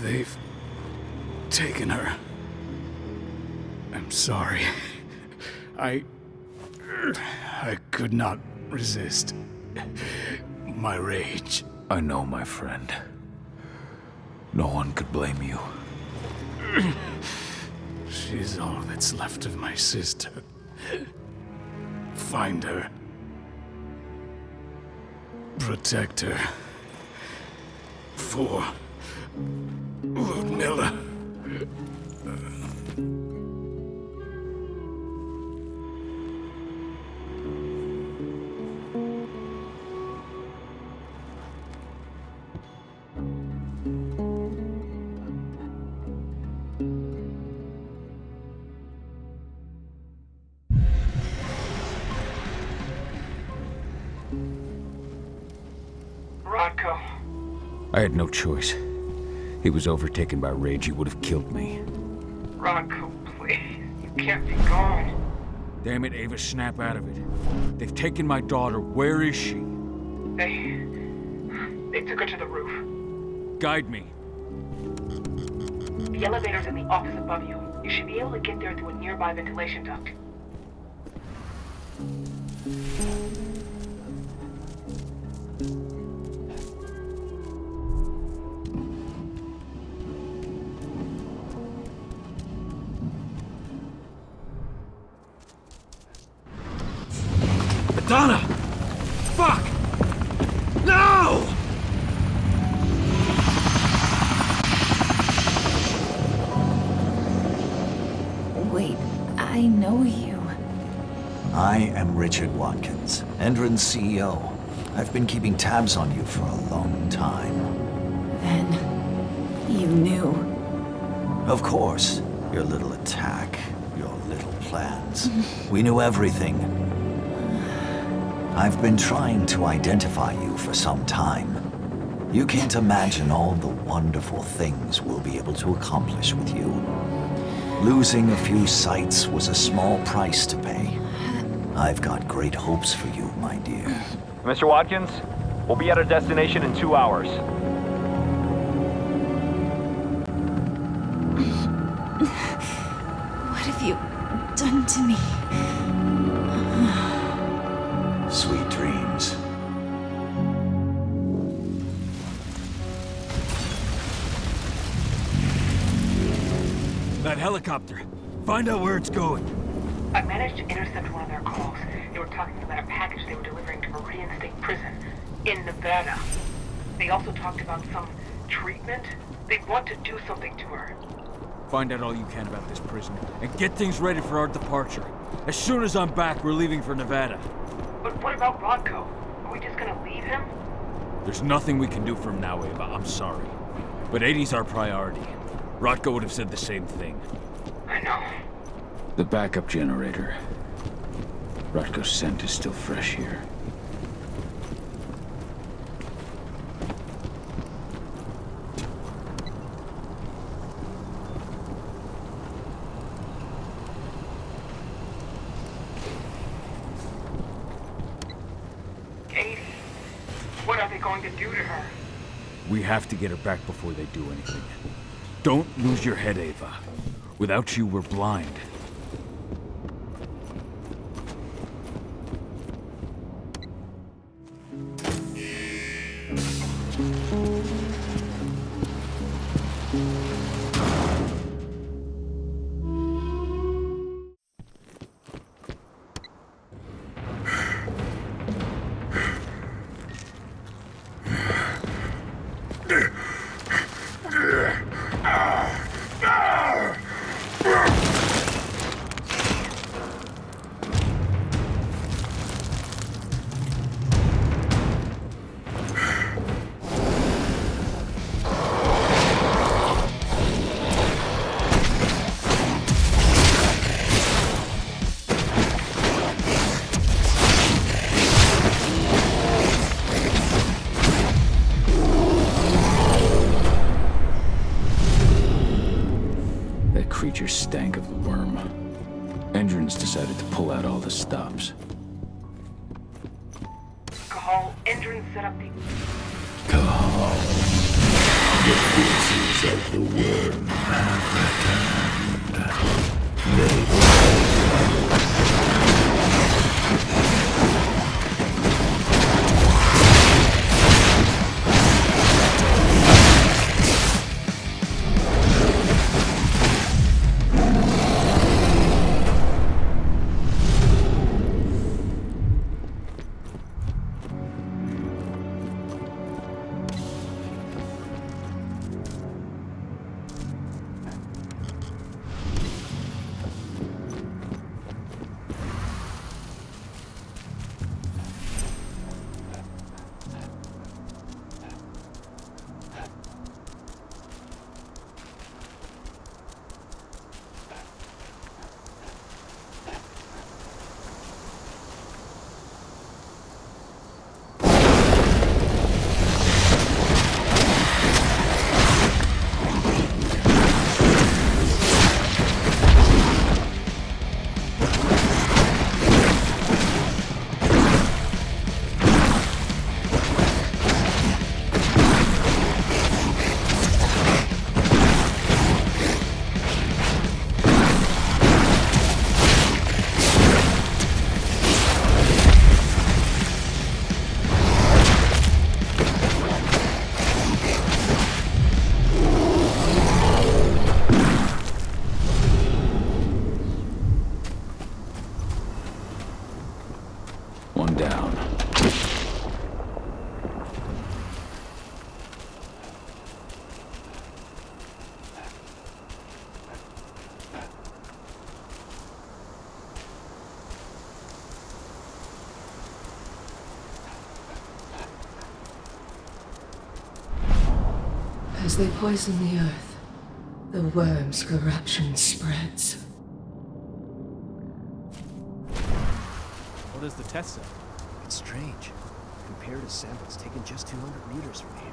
They've taken her. I'm sorry. I could not resist my rage. I know, my friend. No one could blame you. She's all that's left of my sister. Find her. Protect her. For Ludmilla. Rodko. I had no choice. He was overtaken by rage. He would have killed me. Rodko, please. You can't be gone. Damn it, Ava, snap out of it. They've taken my daughter. Where is she? They took her to the roof. Guide me. The elevator's in the office above you. You should be able to get there through a nearby ventilation duct. Donna! Fuck! No! Wait, I know you. I am Richard Watkins, Endron's CEO. I've been keeping tabs on you for a long time. Then, you knew. Of course, your little attack, your little plans. We knew everything. I've been trying to identify you for some time. You can't imagine all the wonderful things we'll be able to accomplish with you. Losing a few sights was a small price to pay. I've got great hopes for you, my dear. Mr. Watkins, we'll be at our destination in 2 hours. What have you done to me? Sweet dreams. That helicopter. Find out where it's going. I managed to intercept one of their calls. They were talking about a package they were delivering to Meridian State Prison in Nevada. They also talked about some treatment. They want to do something to her. Find out all you can about this prison, and get things ready for our departure. As soon as I'm back, we're leaving for Nevada. But what about Rodko? Are we just gonna leave him? There's nothing we can do for him now, Ava. I'm sorry. But 80's our priority. Rodko would have said the same thing. I know. The backup generator. Rodko's scent is still fresh here. What are they going to do to her? We have to get her back before they do anything. Don't lose your head, Ava. Without you, we're blind. Creature stank of the worm. Endron's decided to pull out all the stops. Cahal, Endron set up the... Cahal. The forces of the worm have returned. One down. As they poison the earth, the worm's corruption spreads. What does the test say? It's strange. Compared to samples taken just 200 meters from here.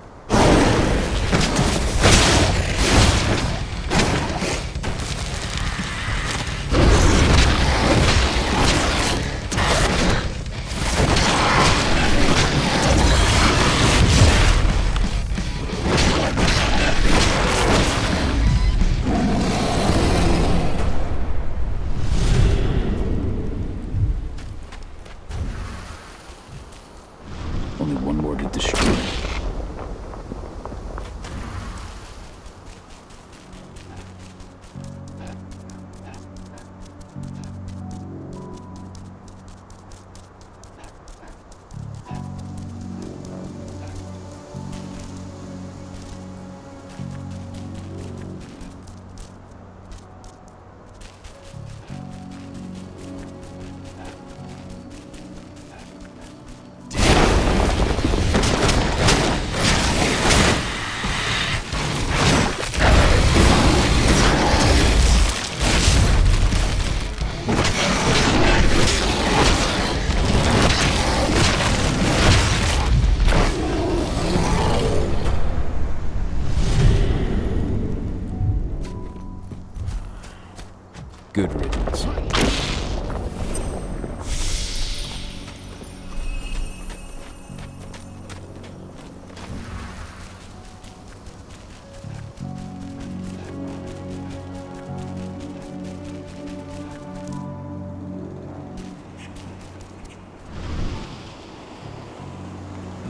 Only one more to destroy. Good riddance.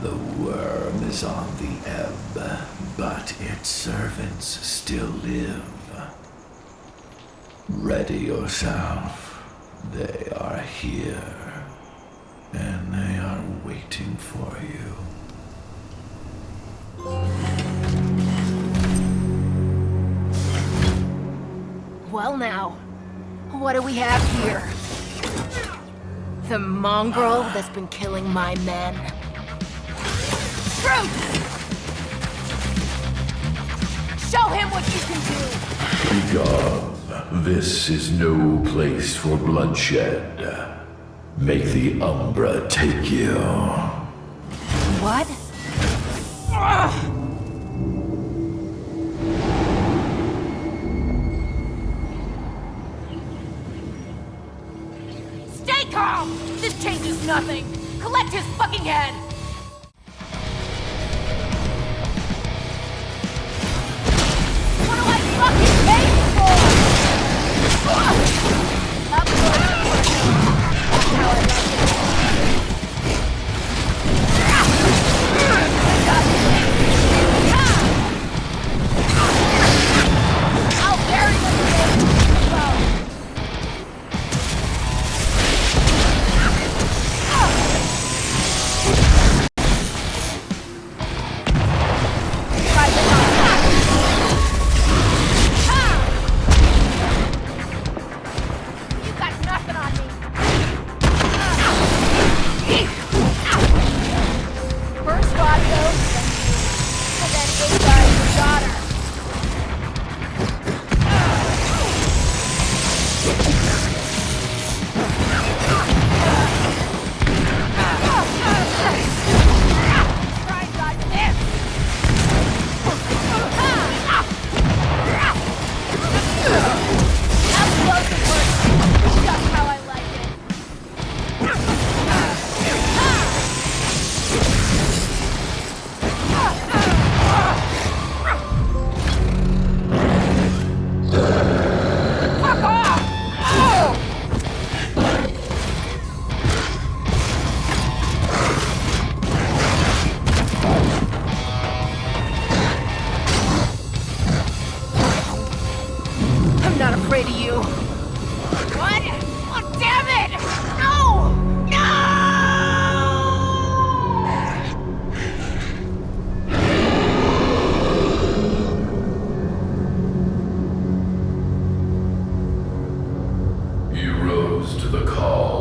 The worm is on the ebb, but its servants still live. Ready yourself. They are here, and they are waiting for you. Well now, what do we have here? The mongrel that's been killing my men. Fruit! Show him what you can do! Begone. This is no place for bloodshed. Make the Umbra take you. What? Stay calm! This changes nothing! Collect his fucking head! What do I fucking pay for? Up close. That's how I like it.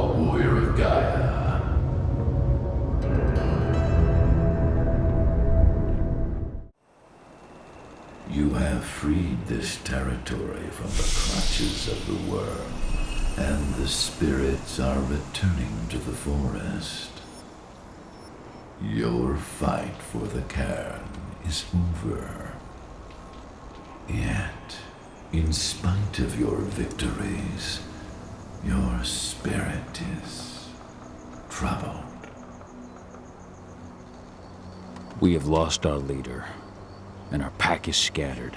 I'll bury them. You have freed this territory from the clutches of the worm. and the spirits are returning to the forest. Your fight for the cairn is over. Yet, in spite of your victories, your spirit is troubled. We have lost our leader, and our pack is scattered.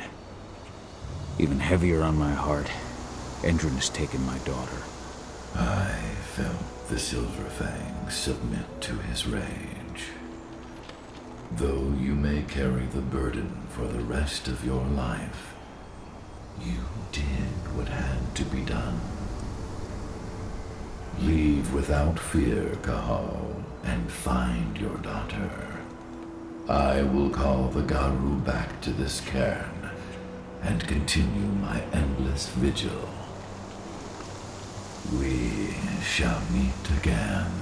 Even heavier on my heart, Endron has taken my daughter. I felt the Silver Fang submit to his rage. Though you may carry the burden for the rest of your life, you did what had to be done. Leave without fear, Cahal, and find your daughter. I will call the Garu back to this cairn and continue my endless vigil. We shall meet again.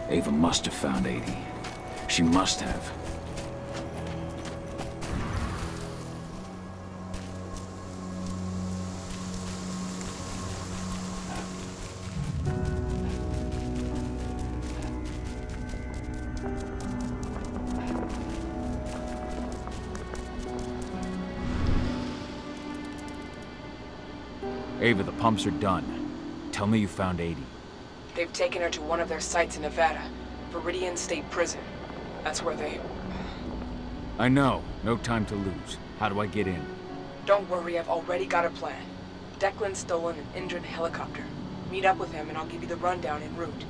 Ava must have found 80. She must have. Ava, the pumps are done. Tell me you found 80. They've taken her to one of their sites in Nevada, Viridian State Prison. That's where they... I know. No time to lose. How do I get in? Don't worry, I've already got a plan. Declan's stolen an Endron helicopter. Meet up with him and I'll give you the rundown en route.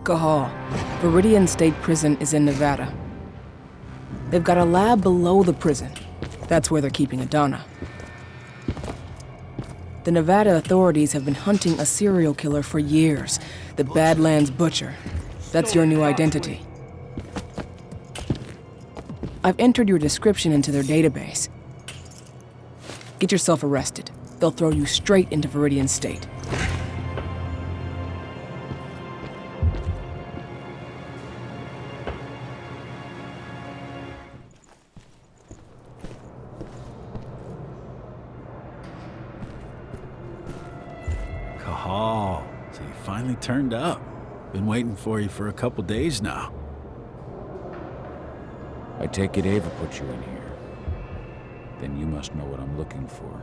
Cahal, Viridian State Prison is in Nevada. They've got a lab below the prison. That's where they're keeping Adana. The Nevada authorities have been hunting a serial killer for years, the Badlands Butcher. That's your new identity. I've entered your description into their database. Get yourself arrested. They'll throw you straight into Viridian State. Cahal, so you finally turned up. Been waiting for you for a couple days now. I take it Ava put you in here. Then you must know what I'm looking for.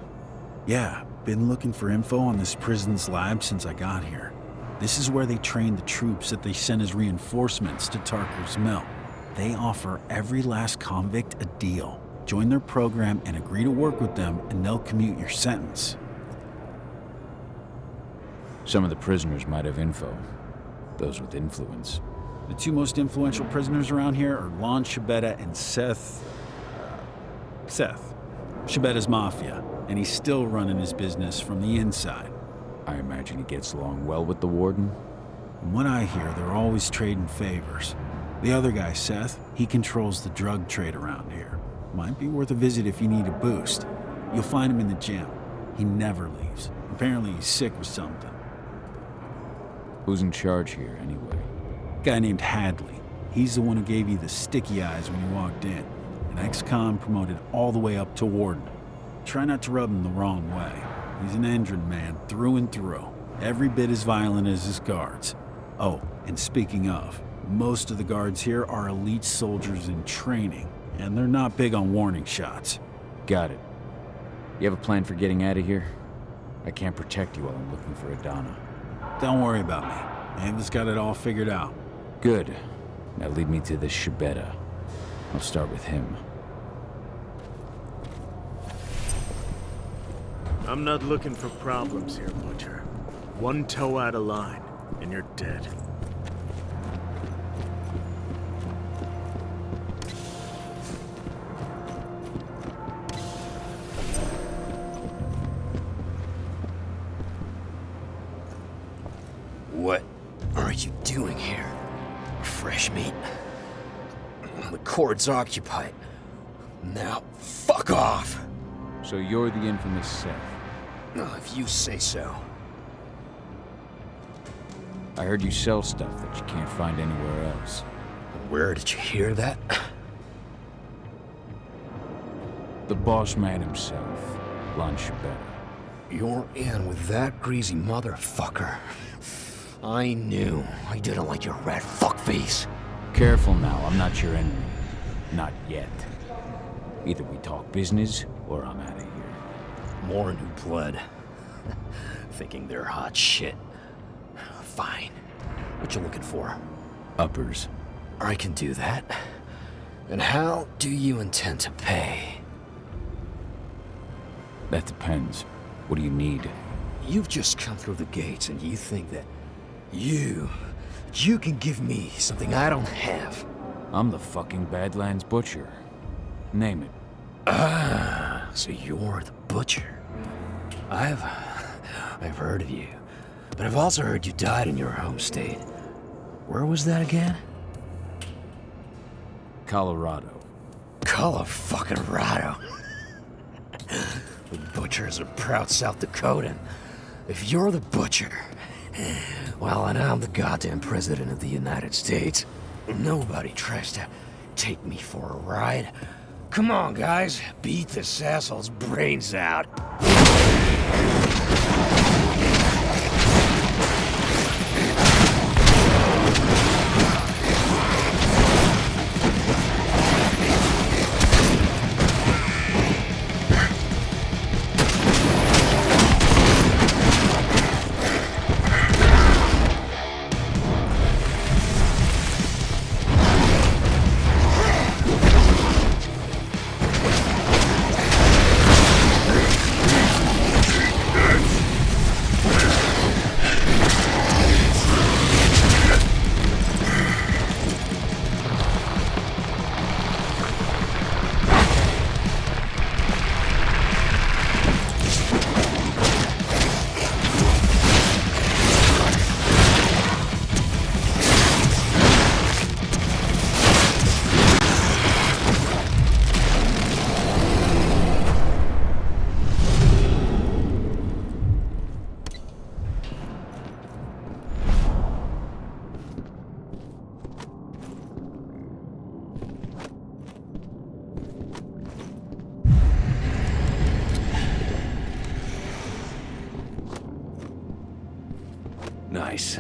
Yeah, been looking for info on this prison's lab since I got here. This is where they train the troops that they send as reinforcements to Tarker's Mill. They offer every last convict a deal. Join their program and agree to work with them, and they'll commute your sentence. Some of the prisoners might have info. Those with influence. The two most influential prisoners around here are Lon Shabeta and Seth. Shabetta's mafia, and he's still running his business from the inside. I imagine he gets along well with the warden? From what I hear, they're always trading favors. The other guy, Seth, he controls the drug trade around here. Might be worth a visit if you need a boost. You'll find him in the gym. He never leaves. Apparently he's sick with something. Who's in charge here, anyway? Guy named Hadley. He's the one who gave you the sticky eyes when you walked in. An ex-con promoted all the way up to warden. Try not to rub him the wrong way. He's an Endron man through and through. Every bit as violent as his guards. Oh, and speaking of, most of the guards here are elite soldiers in training, and they're not big on warning shots. Got it. You have a plan for getting out of here? I can't protect you while I'm looking for Adana. Don't worry about me. Ava's got it all figured out. Good. Now lead me to this Shabeta. I'll start with him. I'm not looking for problems here, Butcher. One toe out of line, and you're dead. What are you doing here? Fresh meat? The cord's occupied. Now, fuck off! So you're the infamous Seth? If you say so. I heard you sell stuff that you can't find anywhere else. Where did you hear that? The boss man himself, Lon Shabetta. You're in with that greasy motherfucker. I knew. I didn't like your rat fuckface. Careful now, I'm not your enemy. Not yet. Either we talk business, or I'm out of here. More new blood. Thinking they're hot shit. Fine. What you looking for? Uppers. I can do that. And how do you intend to pay? That depends. What do you need? You've just come through the gates and you think that you can give me something I don't have. I'm the fucking Badlands Butcher. Name it. Ah, so you're the Butcher. I've heard of you, but I've also heard you died in your home state. Where was that again? Colorado. Colorado. The Butcher's a proud South Dakotan. If you're the Butcher, well, and I'm the goddamn President of the United States, nobody tries to take me for a ride. Come on, guys, beat this asshole's brains out. Nice.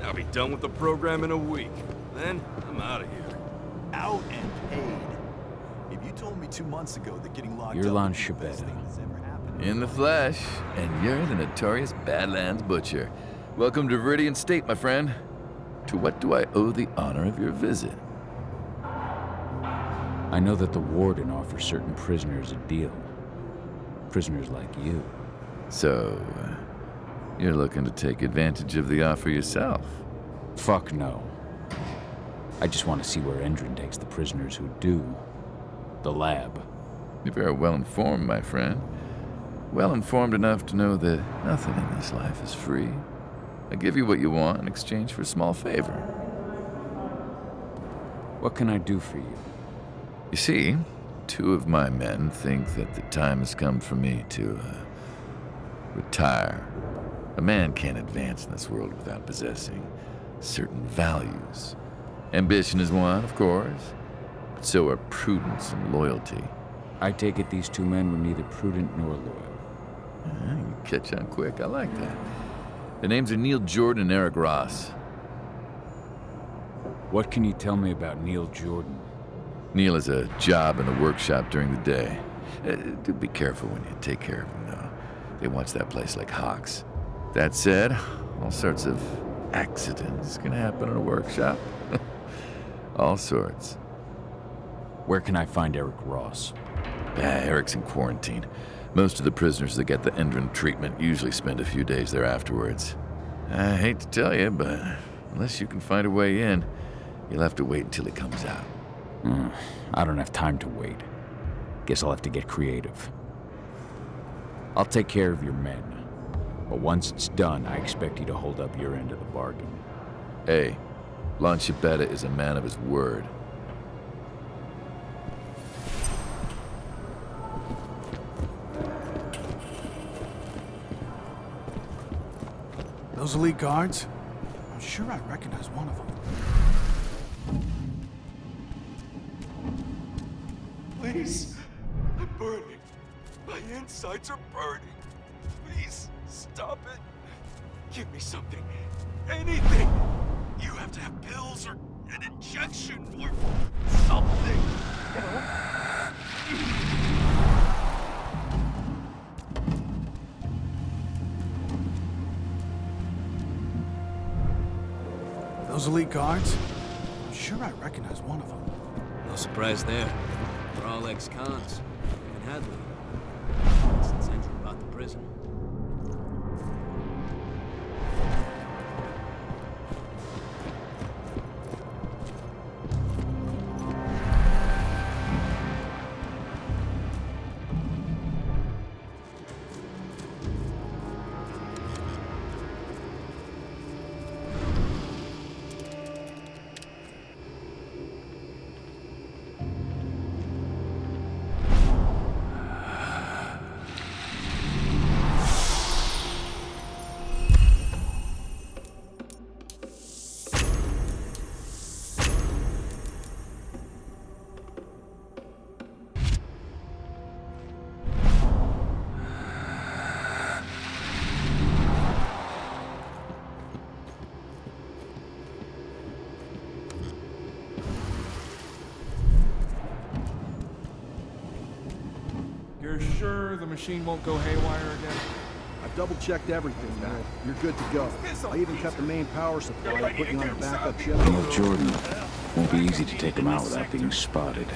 I'll be done with the program in a week. Then, I'm out of here. Out and paid. If you told me 2 months ago that getting locked You're up Lon would be the best Shabetta. thing that's ever happened. In the flesh, and you're the notorious Badlands Butcher. Welcome to Viridian State, my friend. To what do I owe the honor of your visit? I know that the warden offers certain prisoners a deal. Prisoners like you. So, you're looking to take advantage of the offer yourself? Fuck no. I just want to see where Endron takes the prisoners who do. The lab. You're very well informed, my friend. Well informed enough to know that nothing in this life is free. I give you what you want in exchange for a small favor. What can I do for you? You see, 2 of my men think that the time has come for me to retire. A man can't advance in this world without possessing certain values. Ambition is one, of course, but so are prudence and loyalty. I take it these 2 men were neither prudent nor loyal. You catch on quick, I like that. Their names are Neil Jordan and Eric Ross. What can you tell me about Neil Jordan? Neil has a job in the workshop during the day. Do be careful when you take care of him, though. They watch that place like hawks. That said, all sorts of accidents can happen in a workshop. All sorts. Where can I find Eric Ross? Eric's in quarantine. Most of the prisoners that get the Endron treatment usually spend a few days there afterwards. I hate to tell you, but unless you can find a way in, you'll have to wait until he comes out. I don't have time to wait. Guess I'll have to get creative. I'll take care of your men. But once it's done, I expect you to hold up your end of the bargain. Hey, Lancibetta is a man of his word. Those elite guards? I'm sure I recognize one of them. Please, I'm burning. My insides are burning. Please, stop it. Give me something. Anything. You have to have pills or an injection or something. Those elite guards? I'm sure I recognize one of them. No surprise there. We're all ex-cons. Even Hadley. Since Andrew bought the prison. You're sure the machine won't go haywire again? I've double-checked everything, man. You're good to go. I even cut the main power supply and put you on a backup chip. No, Jordan. Won't be easy to take him out without being spotted.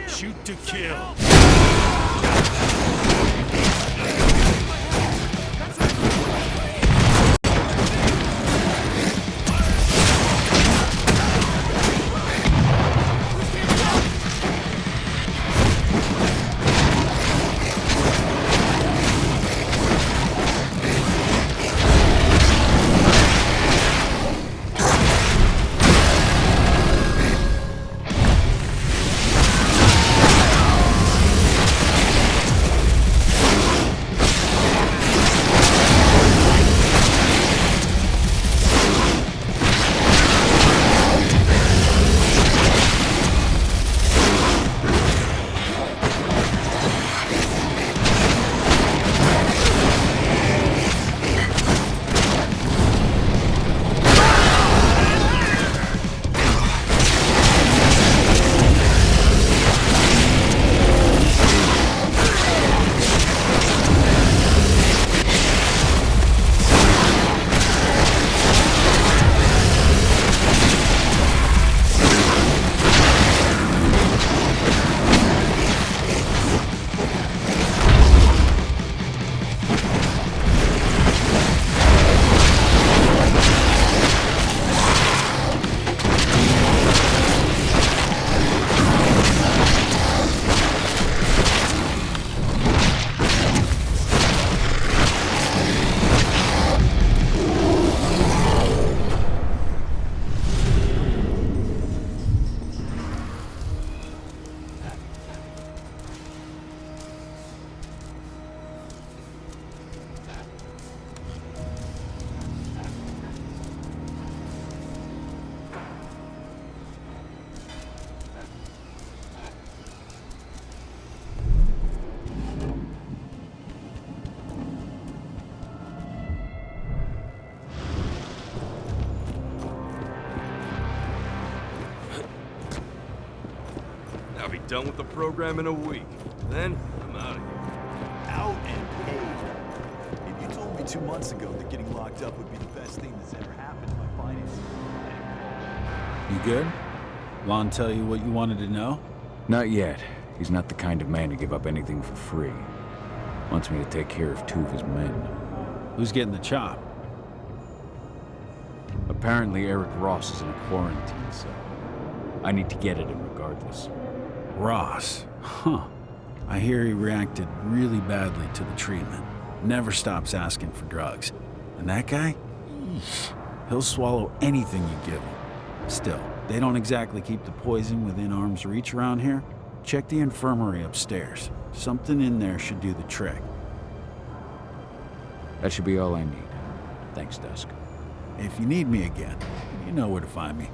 Shoot to kill. I'll be done with the program in a week. Then, I'm out of here. Out and paid. If you told me 2 months ago that getting locked up would be the best thing that's ever happened to my finances. You good? Lon tell you what you wanted to know? Not yet. He's not the kind of man to give up anything for free. Wants me to take care of 2 of his men. Who's getting the chop? Apparently Eric Ross is in a quarantine cell. I need to get at him regardless. Ross? Huh. I hear he reacted really badly to the treatment. Never stops asking for drugs. And that guy? Eesh. He'll swallow anything you give him. Still, they don't exactly keep the poison within arm's reach around here. Check the infirmary upstairs. Something in there should do the trick. That should be all I need. Thanks, Dusk. If you need me again, you know where to find me.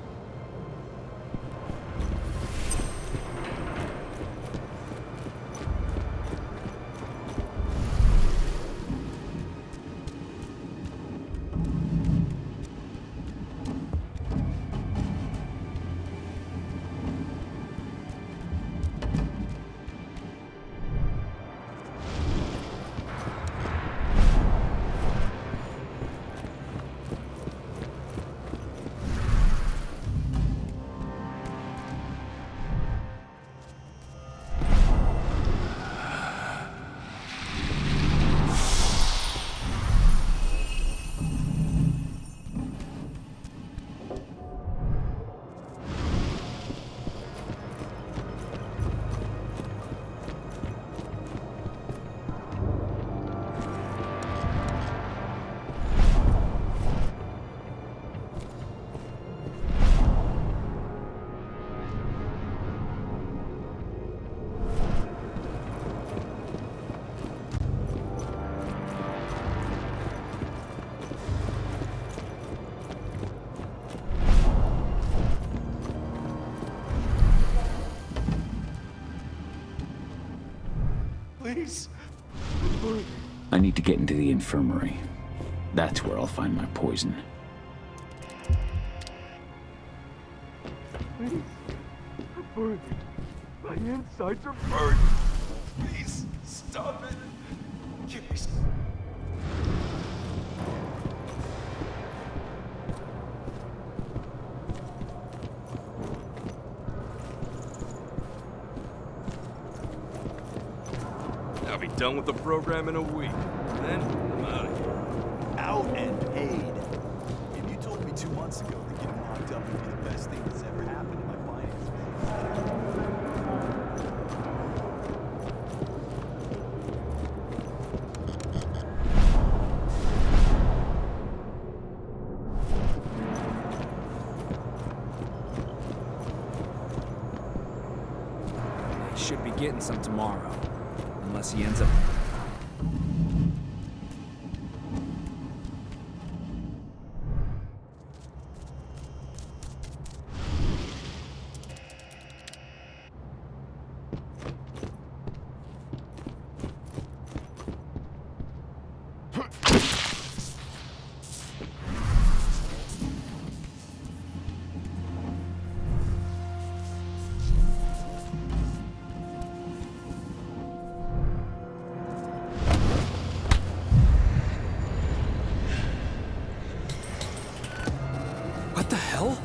Please. I need to get into the infirmary. That's where I'll find my poison. Please. I'm burning. My insides are burning. Please, stop it. Give me some. I'll be done with the program in a week. Then I'm out of here. Out and paid. If you told me 2 months ago that getting locked up would be the best thing that's ever happened to my finances. Should be getting some tomorrow. Unless he ends up... What the hell?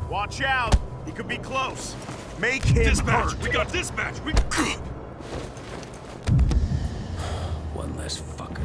Watch out! He could be close. Make him Dispatch! hurt. We got dispatch! We... One less fucker.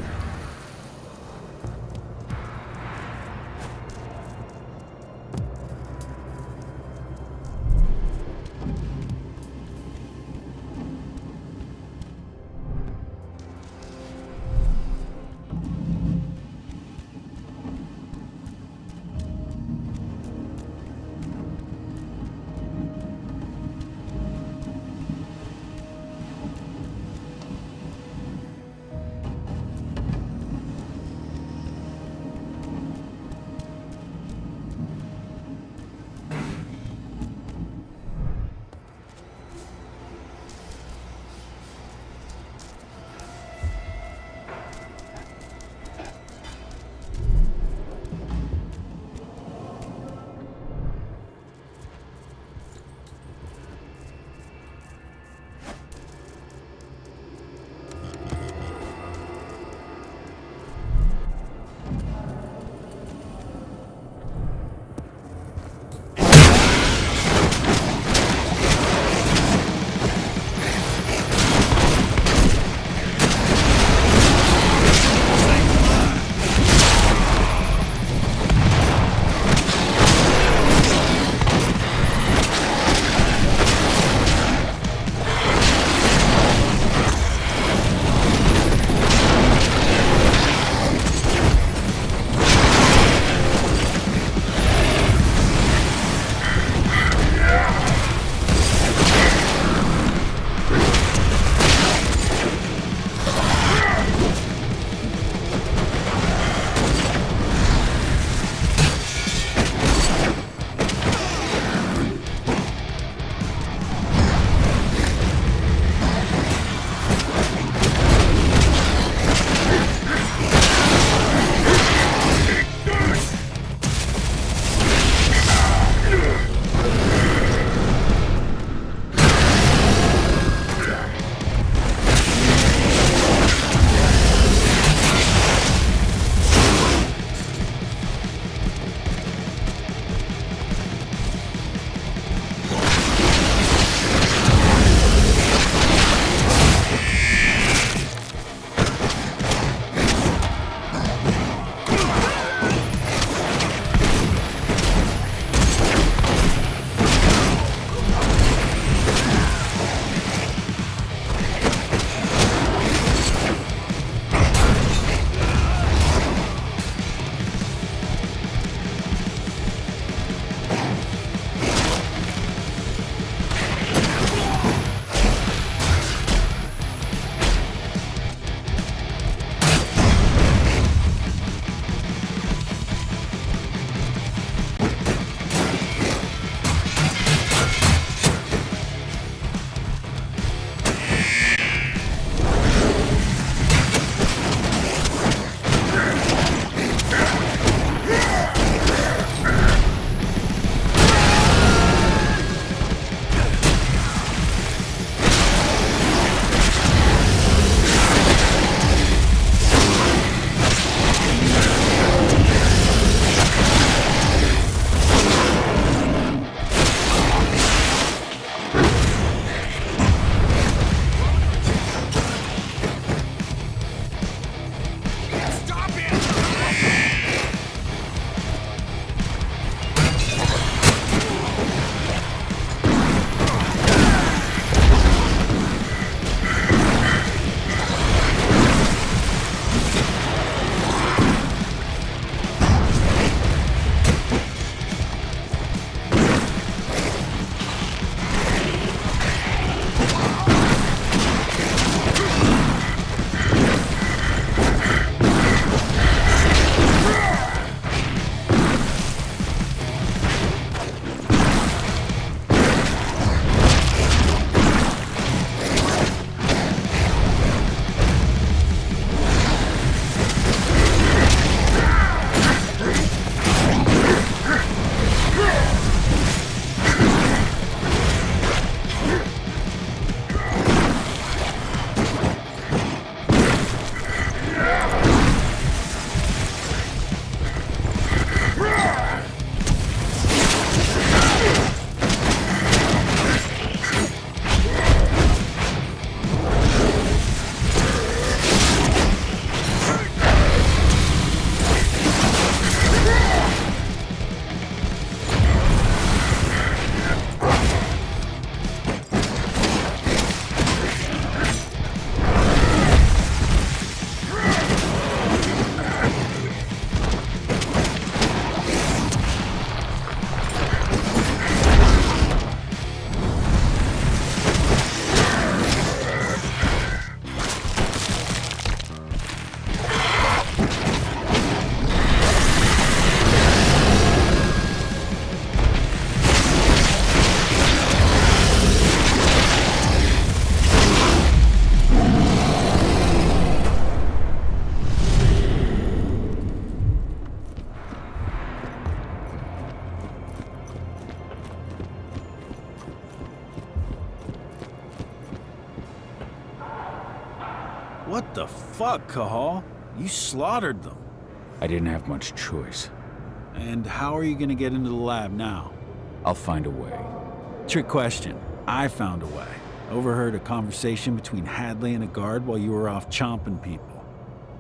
What the fuck, Cahal? You slaughtered them. I didn't have much choice. And how are you gonna get into the lab now? I'll find a way. Trick question. I found a way. Overheard a conversation between Hadley and a guard while you were off chomping people.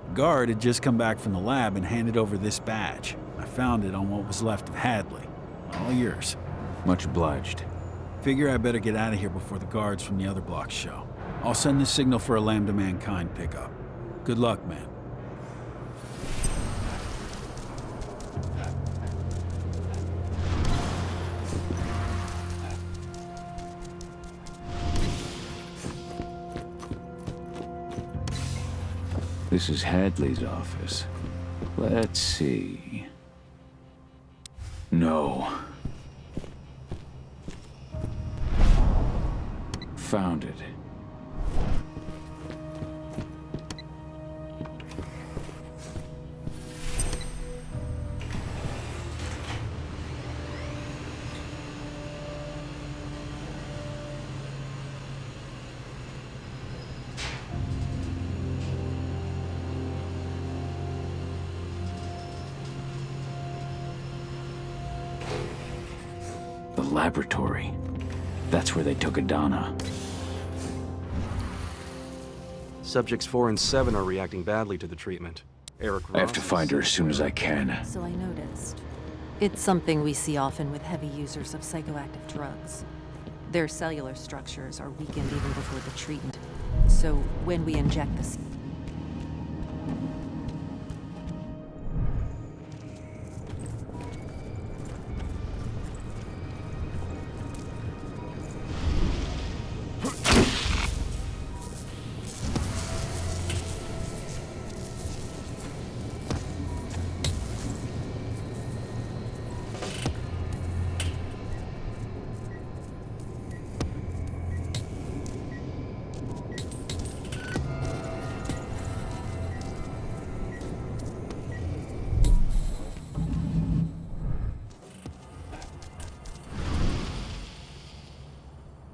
The guard had just come back from the lab and handed over this badge. I found it on what was left of Hadley. All yours. Much obliged. Figure I better get out of here before the guards from the other blocks show. I'll send the signal for a Lambda Mankind pickup. Good luck, man. This is Hadley's office. Let's see. No. Found it. The laboratory. That's where they took Adana. Subjects 4 and 7 are reacting badly to the treatment. Eric Ross I have to find her as soon as I can. So I noticed. It's something we see often with heavy users of psychoactive drugs. Their cellular structures are weakened even before the treatment. So when we inject the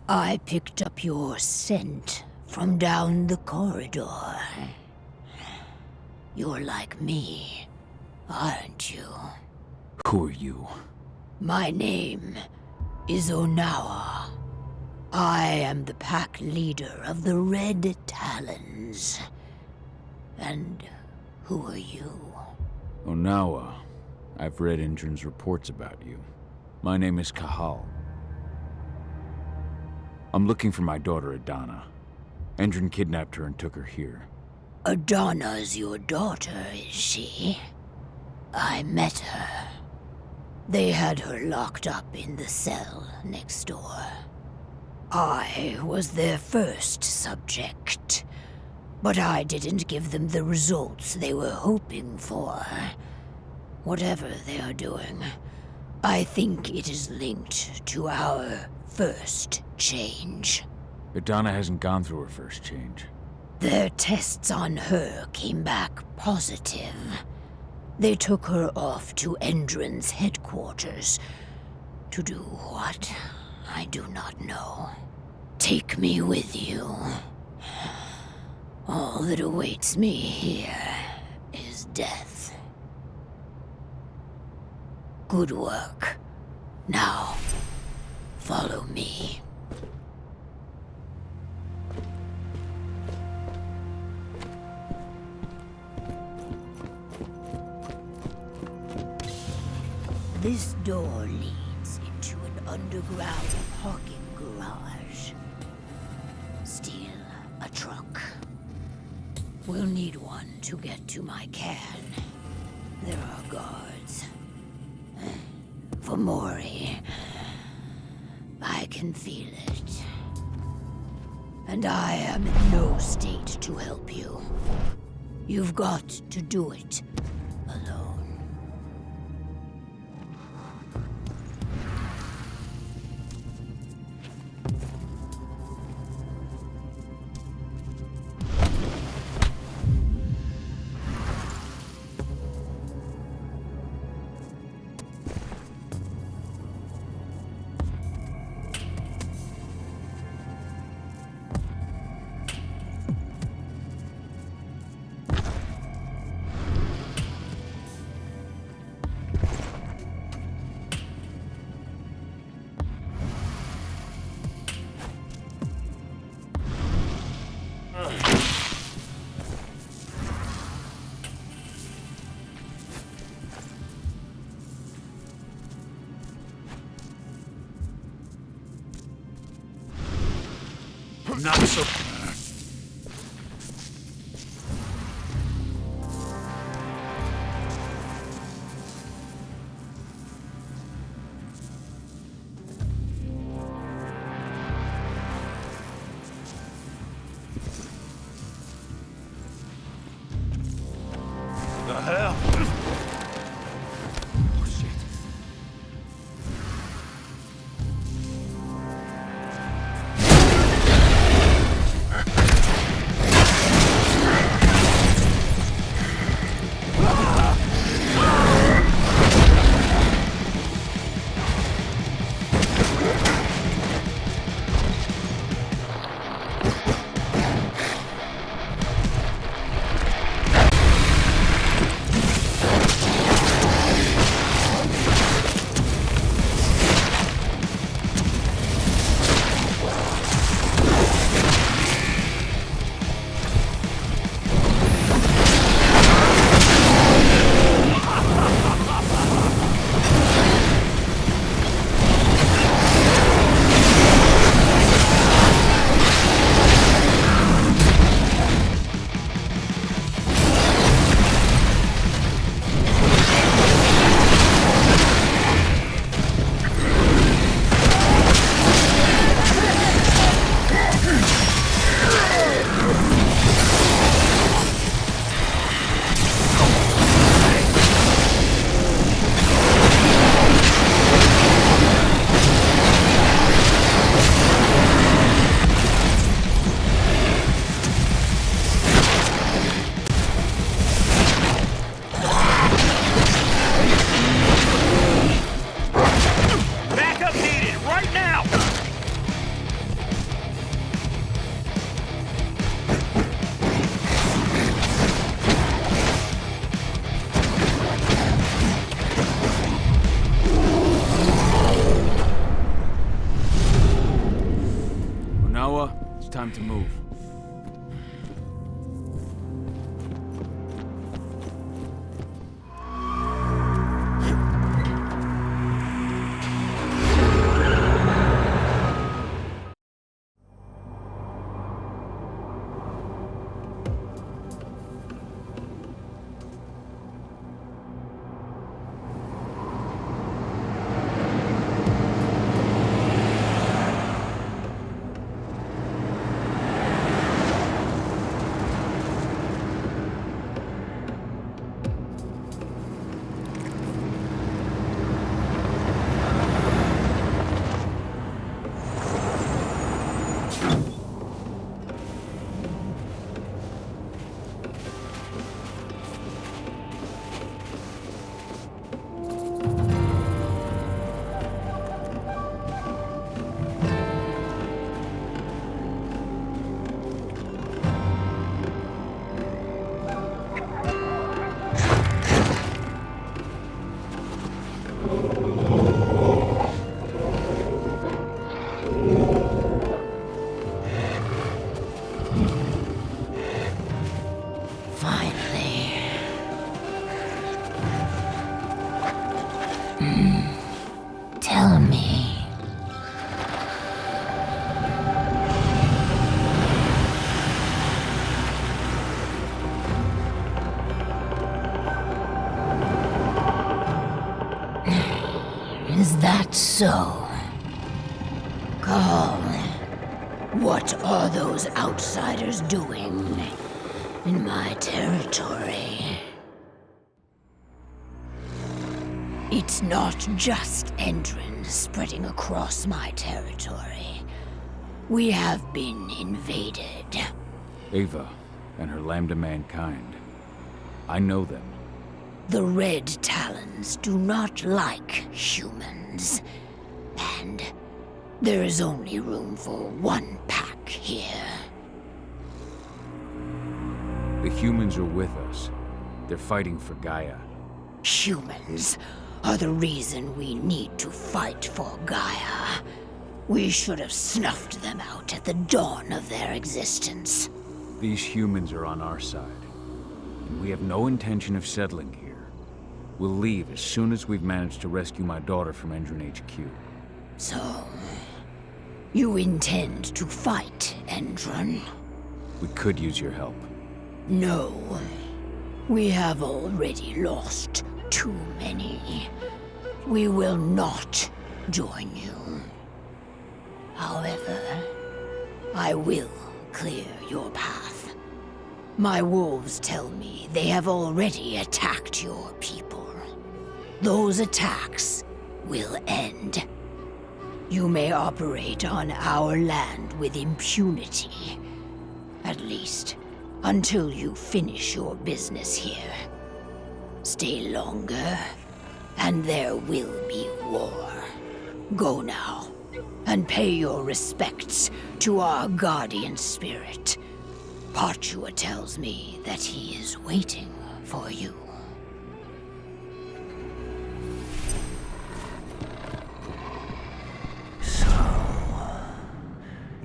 I picked up your scent from down the corridor. You're like me, aren't you? Who are you? My name is Onawa. I am the pack leader of the Red Talons. And who are you? Onawa. I've read Indran's reports about you. My name is Cahal. I'm looking for my daughter Adana. Endrin kidnapped her and took her here. Adana's your daughter, is she? I met her. They had her locked up in the cell next door. I was their first subject, but I didn't give them the results they were hoping for. Whatever they are doing, I think it is linked to our first change. Adana hasn't gone through her first change. Their tests on her came back positive. They took her off to Endrin's headquarters. To do what? I do not know. Take me with you. All that awaits me here is death. Good work. Now, follow me. This door leads into an underground parking garage. Steal a truck. We'll need one to get to my can. There are guards. For Mori, I can feel it. And I am in no state to help you. You've got to do it alone. Not so... The hell? Oh, shit. Time to move. Tell me. Is that so? Carl, what are those outsiders doing in my territory? It's not just Endrin spreading across my territory. We have been invaded. Ava and her Lambda mankind. I know them. The Red Talons do not like humans. And there is only room for one pack here. The humans are with us. They're fighting for Gaia. Humans are the reason we need to fight for Gaia. We should have snuffed them out at the dawn of their existence. These humans are on our side, and we have no intention of settling here. We'll leave as soon as we've managed to rescue my daughter from Endrin HQ. So, You intend to fight, Endron? We could use your help. No. We have already lost too many. We will not join you. However, I will clear your path. My wolves tell me they have already attacked your people. Those attacks will end. You may operate on our land with impunity. At least, until you finish your business here. Stay longer, and there will be war. Go now, and pay your respects to our guardian spirit. Parchua tells me that he is waiting for you.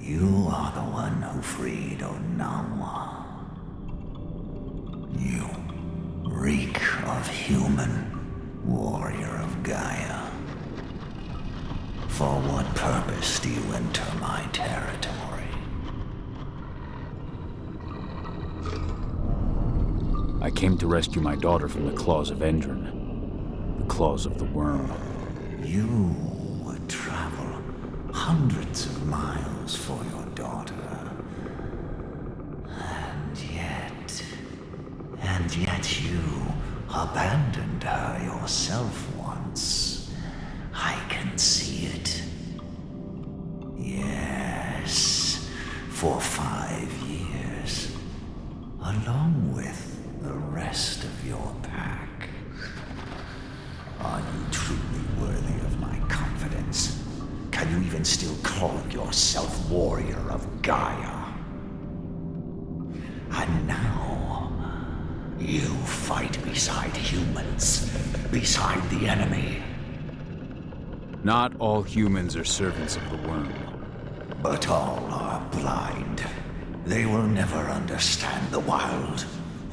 You are the one who freed Onawa. You reek of human, warrior of Gaia. For what purpose do you enter my territory? I came to rescue my daughter from the claws of Endron. The claws of the worm. You would travel hundreds of miles for your daughter. And yet you abandoned her yourself once. I can see it. Yes, for 5 years, along with the rest of your pack. Are you truly worthy of my confidence? Can you even still call yourself warrior of Gaia? And now, you fight beside humans, beside the enemy. Not all humans are servants of the worm. But all are blind. They will never understand the wild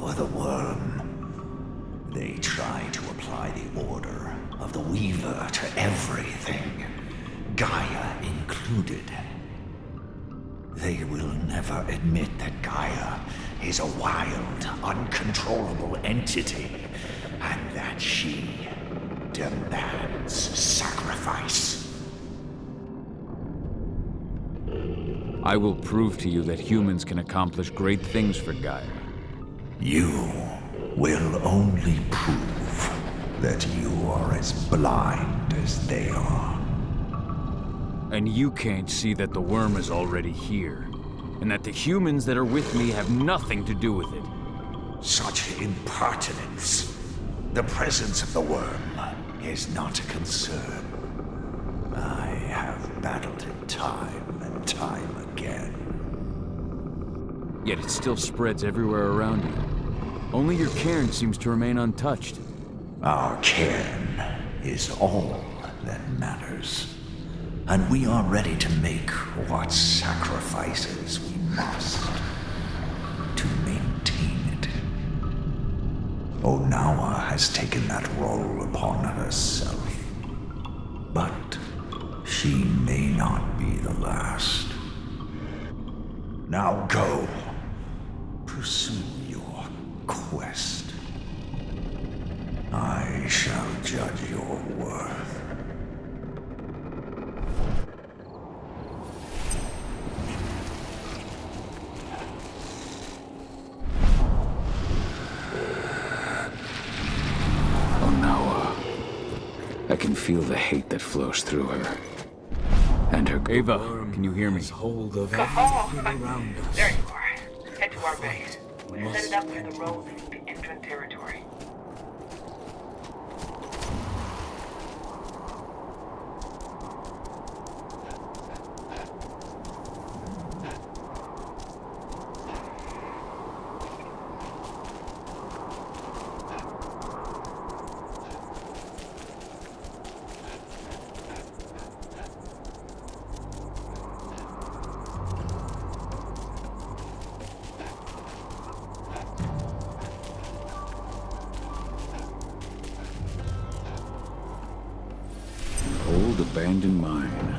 or the worm. They try to apply the order of the Weaver to everything, Gaia included. They will never admit that Gaia is a wild, uncontrollable entity, and that she demands sacrifice. I will prove to you that humans can accomplish great things for Gaia. You will only prove that you are as blind as they are. And you can't see that the worm is already here, and that the humans that are with me have nothing to do with it. Such impertinence. The presence of the worm is not a concern. I have battled it time and time again. Yet it still spreads everywhere around you. Only your cairn seems to remain untouched. Our cairn is all that matters. And we are ready to make what sacrifices we must to maintain it. Onawa has taken that role upon herself. But she may not be the last. Now go. Pursue your quest. I shall judge your worth. I can feel the hate that flows through her. And her... Ava, can you hear me? Hold of everything around us. There you are. Head to our base. We're set it up for the road through the entrance territory. Old abandoned mine.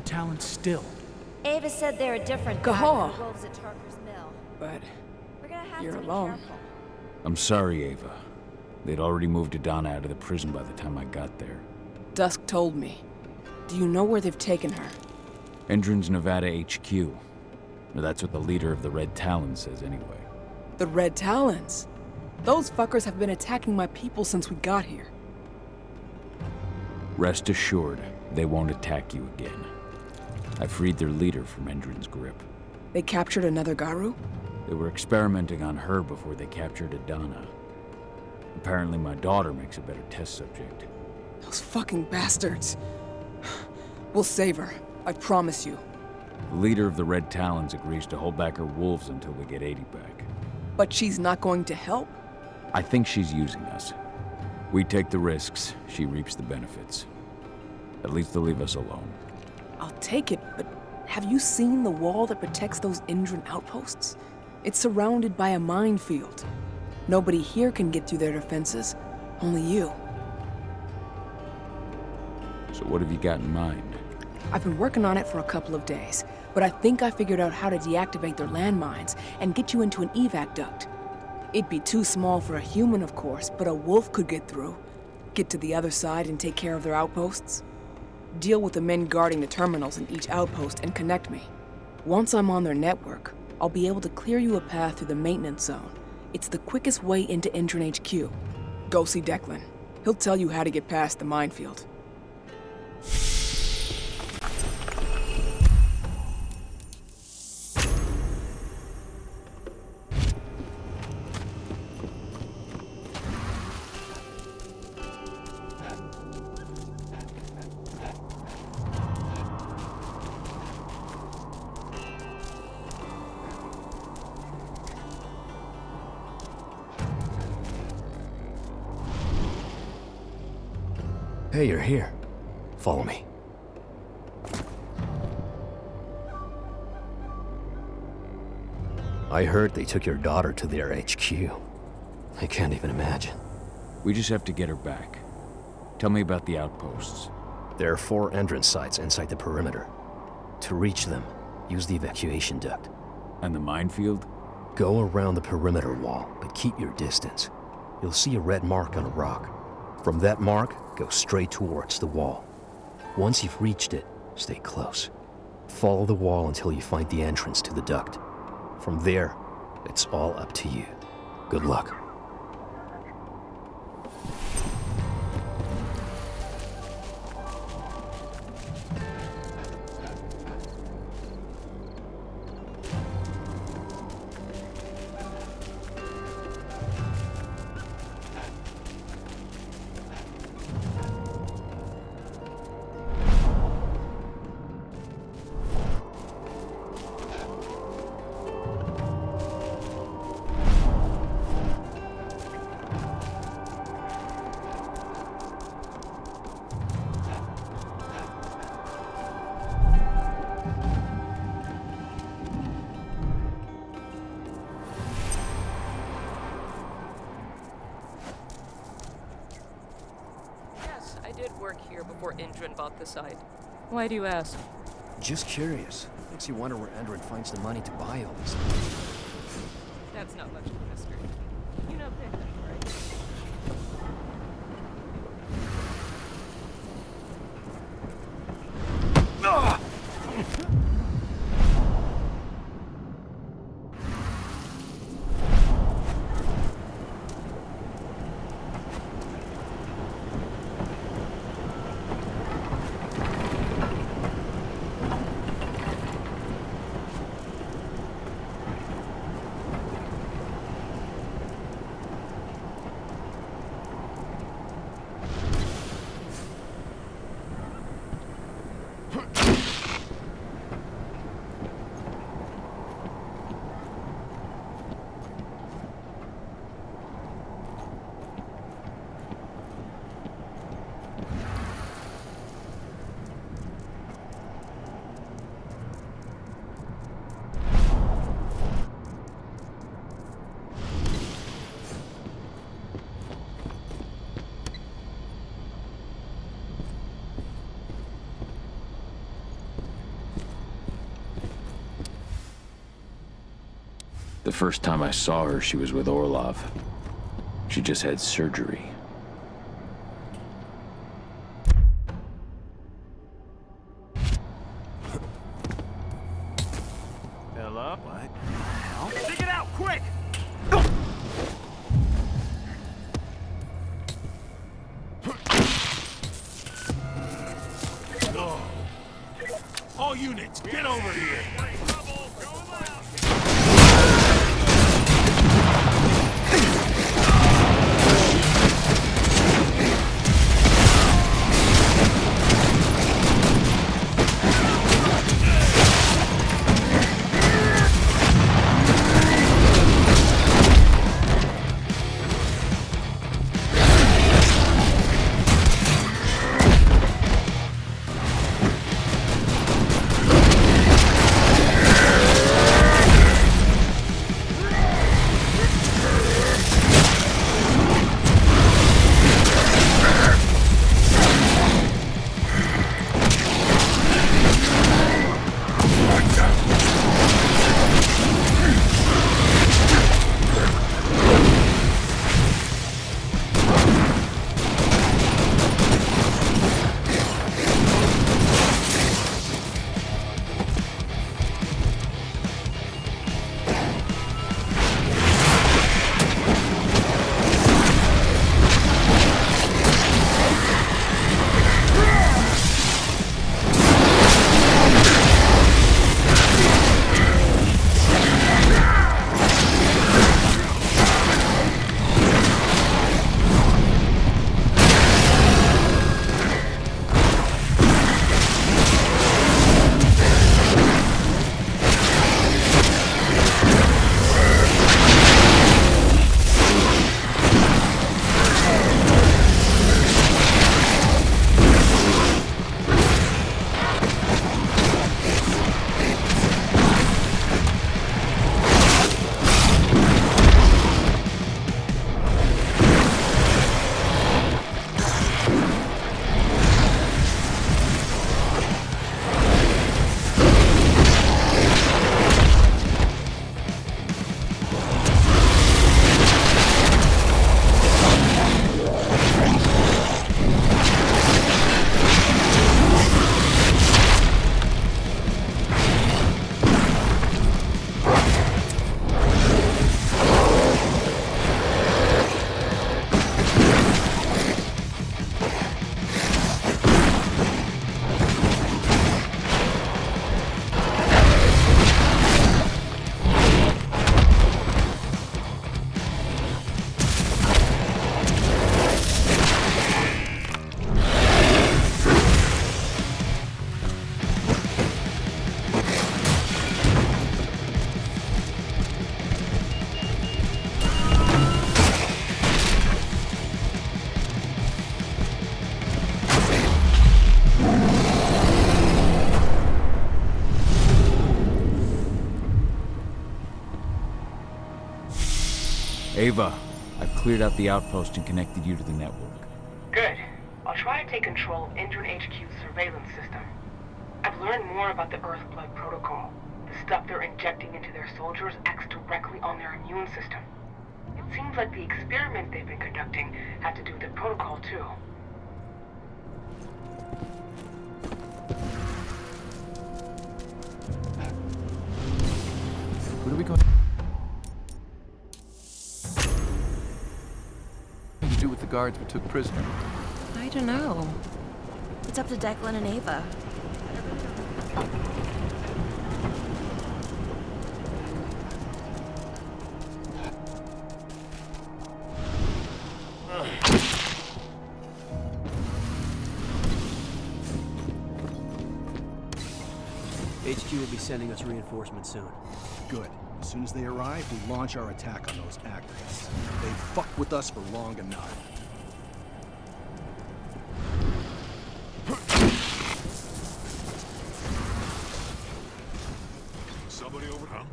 Talon still? Ava said they're a different Gahal. than the wolves at Tarker's Mill. But We're gonna have you're to be alone. careful. I'm sorry, Ava. They'd already moved Adana out of the prison by the time I got there. Dusk told me. Do you know where they've taken her? Endron's Nevada HQ. Or that's what the leader of the Red Talons says anyway. The Red Talons? Those fuckers have been attacking my people since we got here. Rest assured, they won't attack you again. I freed their leader from Endron's grip. They captured another Garu? They were experimenting on her before they captured Adana. Apparently my daughter makes a better test subject. Those fucking bastards. We'll save her, I promise you. The leader of the Red Talons agrees to hold back her wolves until we get 80 back. But she's not going to help? I think she's using us. We take the risks, she reaps the benefits. At least they'll leave us alone. I'll take it, but have you seen the wall that protects those Endron outposts? It's surrounded by a minefield. Nobody here can get through their defenses. Only you. So what have you got in mind? I've been working on it for a couple of days, but I think I figured out how to deactivate their landmines and get you into an evac duct. It'd be too small for a human, of course, but a wolf could get through. Get to the other side and take care of their outposts. Deal with the men guarding the terminals in each outpost and connect me. Once I'm on their network, I'll be able to clear you a path through the maintenance zone. It's the quickest way into Endron HQ. Go see Declan. He'll tell you how to get past the minefield. Hey, you're here. Follow me. I heard they took your daughter to their HQ. I can't even imagine. We just have to get her back. Tell me about the outposts. There are 4 entrance sites inside the perimeter. To reach them, use the evacuation duct. And the minefield? Go around the perimeter wall, but keep your distance. You'll see a red mark on a rock. From that mark, go straight towards the wall. Once you've reached it, stay close. Follow the wall until you find the entrance to the duct. From there, it's all up to you. Good luck. Before Endron bought the site. Why do you ask? Just curious. Makes you wonder where Endron finds the money to buy all this. That's not much of a mystery. You know Pickett, right? The first time I saw her, she was with Orlov. She just had surgery. Hello? What? Hell? Dig it out, quick! Go. All units, get over here! Ava, I've cleared out the outpost and connected you to the network. Good. I'll try to take control of Endron HQ's surveillance system. I've learned more about the Earthblood protocol. The stuff they're injecting into their soldiers acts directly on their immune system. It seems like the experiment they've been conducting had to do with the protocol, too. What are we going to do with the guards we took prisoner? I don't know. It's up to Declan and Ava. HQ will be sending us reinforcements soon. Good. As soon as they arrive, we launch our attack on those activists. They've fucked with us for long enough. Somebody over, huh?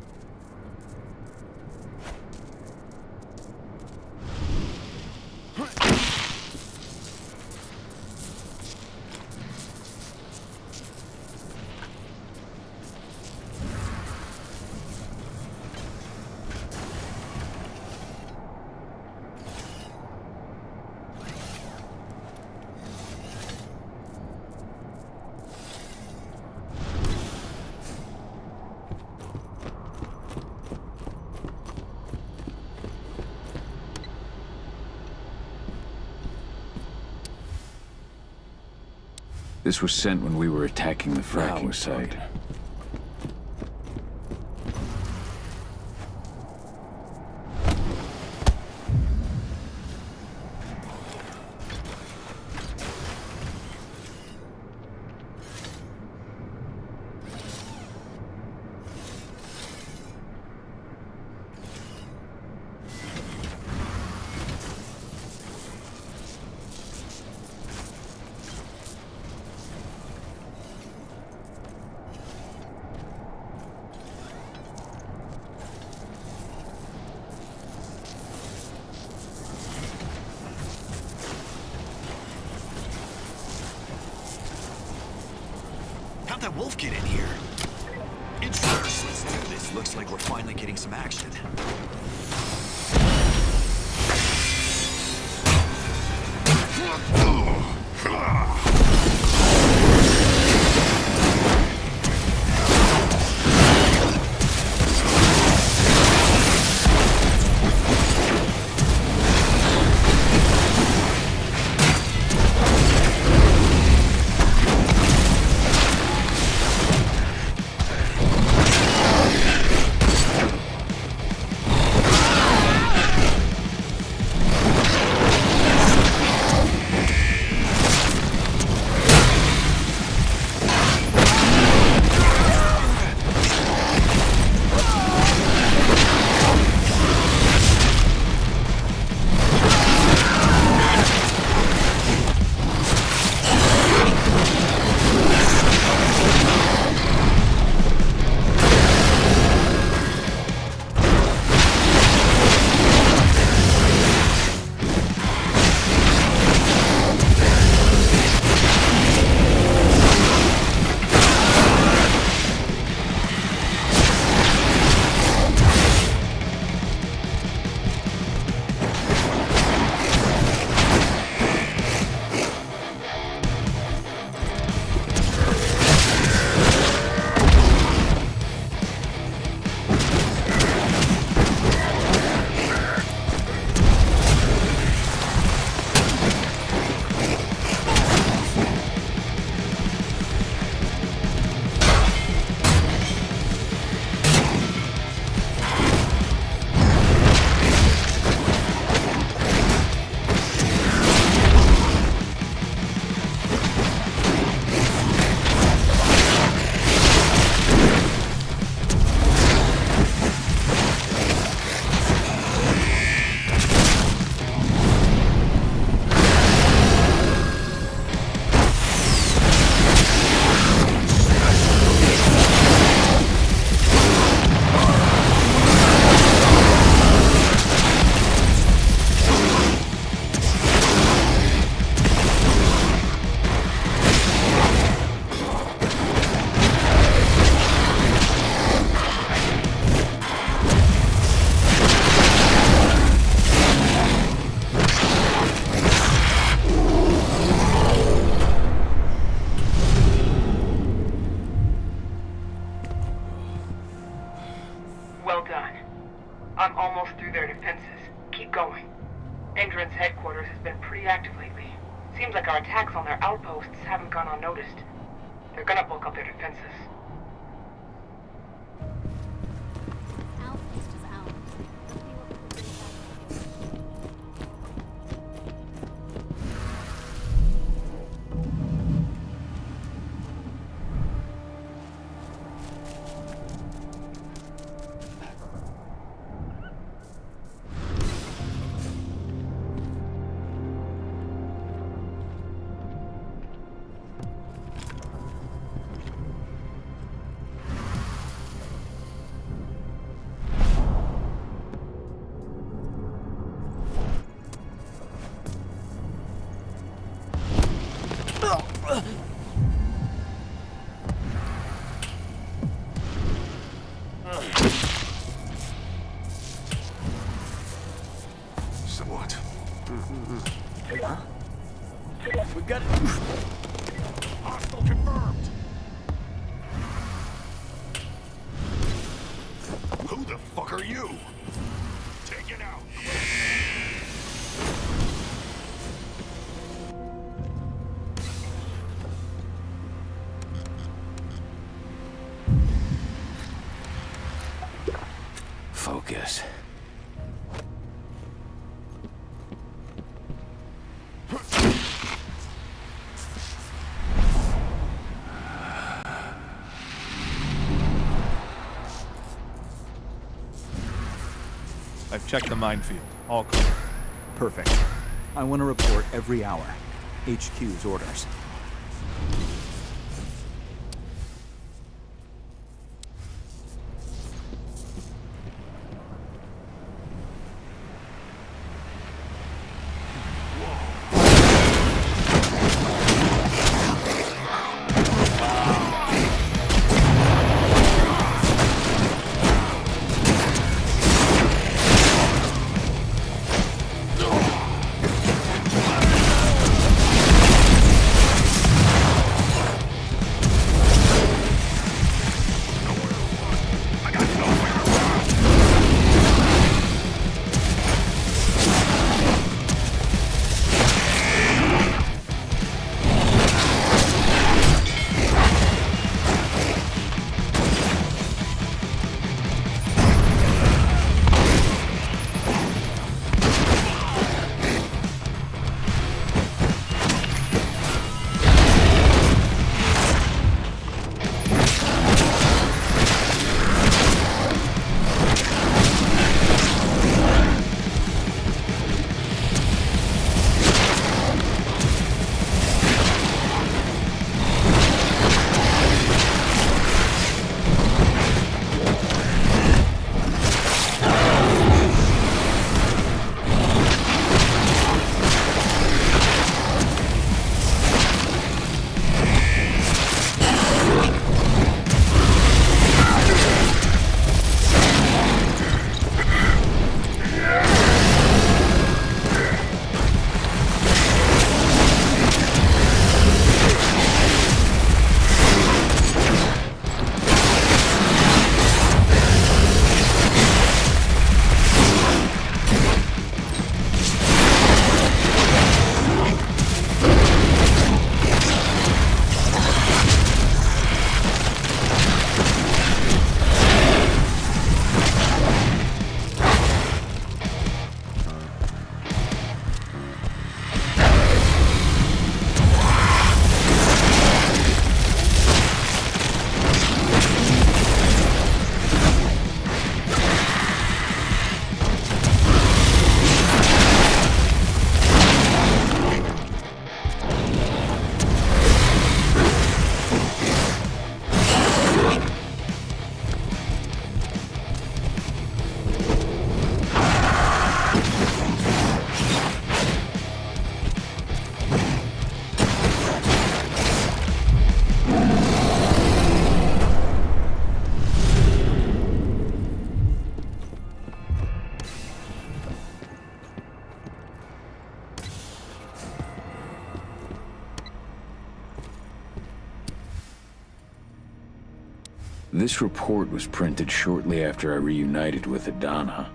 This was sent when we were attacking the fracking site. How'd that wolf get in here? Intruders, let's do this. Looks like we're finally getting some action. Well done. I'm almost through their defenses. Keep going. Endron's headquarters has been pretty active lately. Seems like our attacks on their outposts haven't gone unnoticed. They're gonna bulk up their defenses. Somewhat. Huh? We've got it. Hostile confirmed. Who the fuck are you? Take it out. this. I've checked the minefield. All clear. Perfect. I want to report every hour. HQ's orders. This report was printed shortly after I reunited with Adana.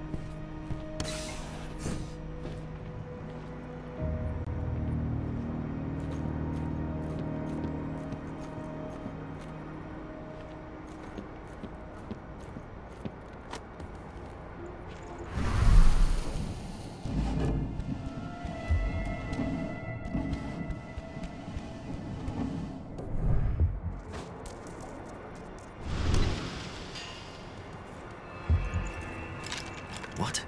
What?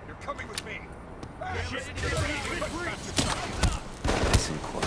You're coming with me. Listen, Quark.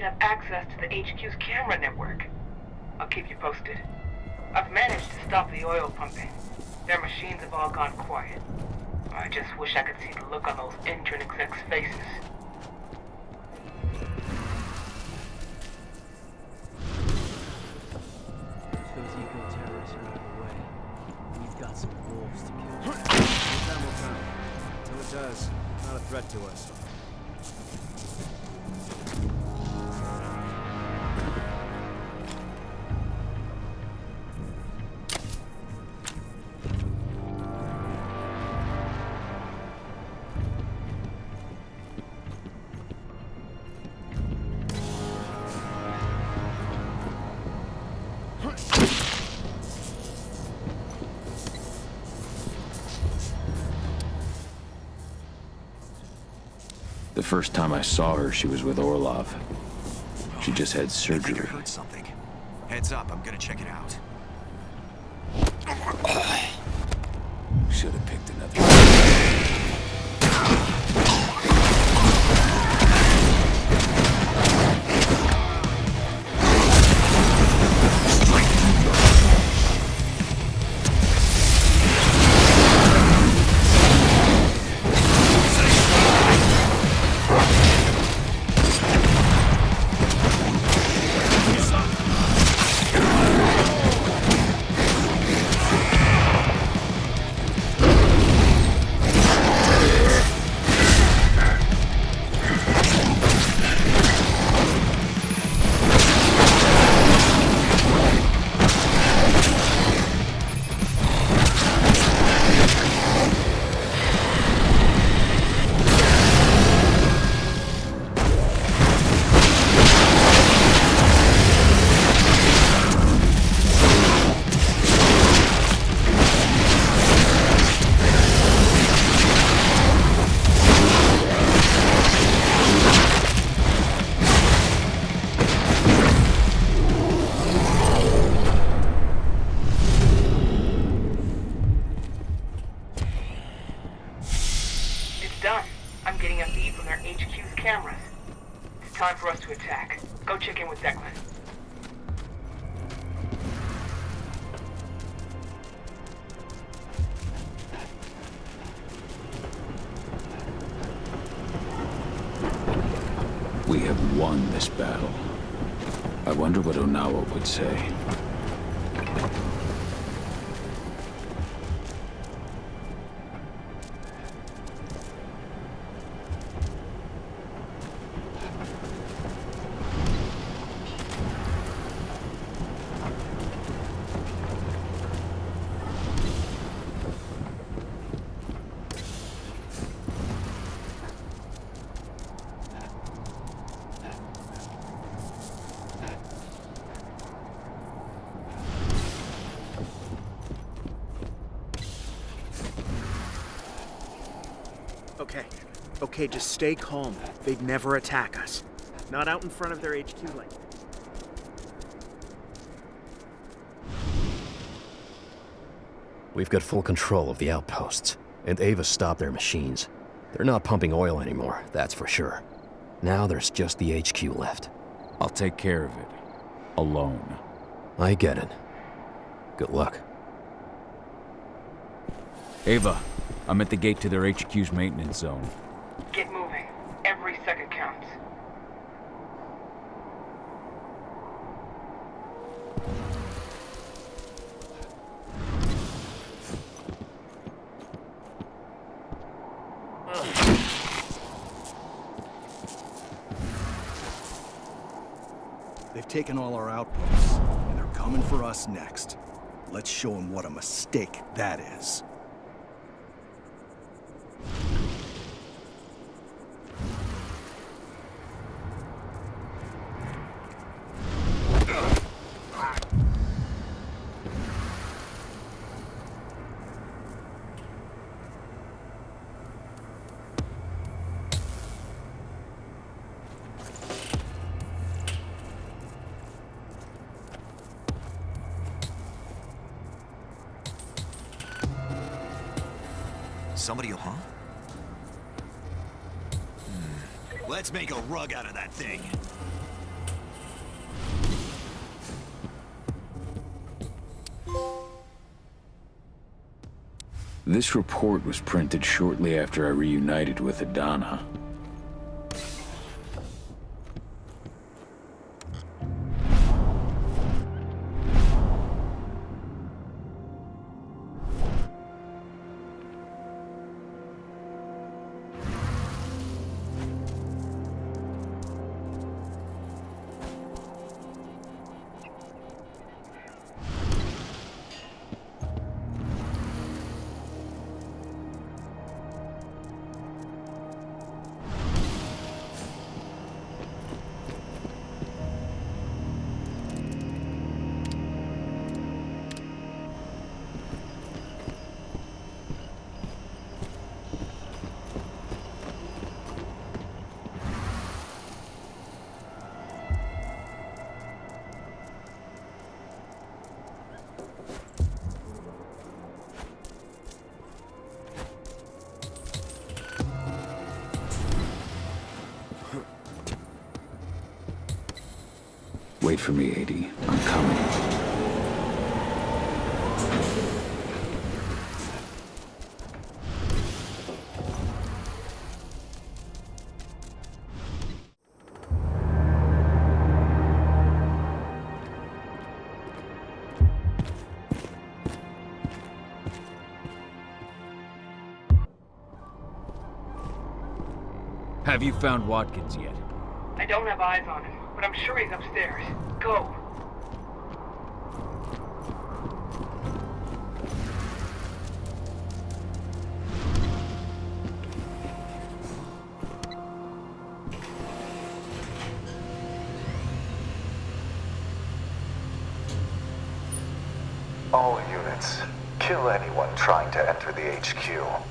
have access to the HQ's camera network. I'll keep you posted. I've managed to stop the oil pumping. Their machines have all gone quiet. I just wish I could see the look on those Endron execs' faces. Those eco-terrorists are out of the way. We've got some wolves to kill. Time will come. No, it does. Not a threat to us. The first time I saw her, she was with Orlov. She just had I surgery. heard something. Heads up, I'm gonna check it out. Should have picked another. Time for us to attack. Go check in with Declan. We have won this battle. I wonder what Onawa would say. Okay, just stay calm. They'd never attack us. Not out in front of their HQ like that. We've got full control of the outposts, and Ava stopped their machines. They're not pumping oil anymore, that's for sure. Now there's just the HQ left. I'll take care of it. Alone. I get it. Good luck. Ava, I'm at the gate to their HQ's maintenance zone. Get moving. Every second counts. They've taken all our outposts, and they're coming for us next. Let's show them what a mistake that is. Somebody, huh? Let's make a rug out of that thing. This report was printed shortly after I reunited with Adana. Wait for me, 80. I'm coming. Have you found Watkins yet? I don't have eyes on him, but I'm sure he's upstairs. Go. All units, kill anyone trying to enter the HQ.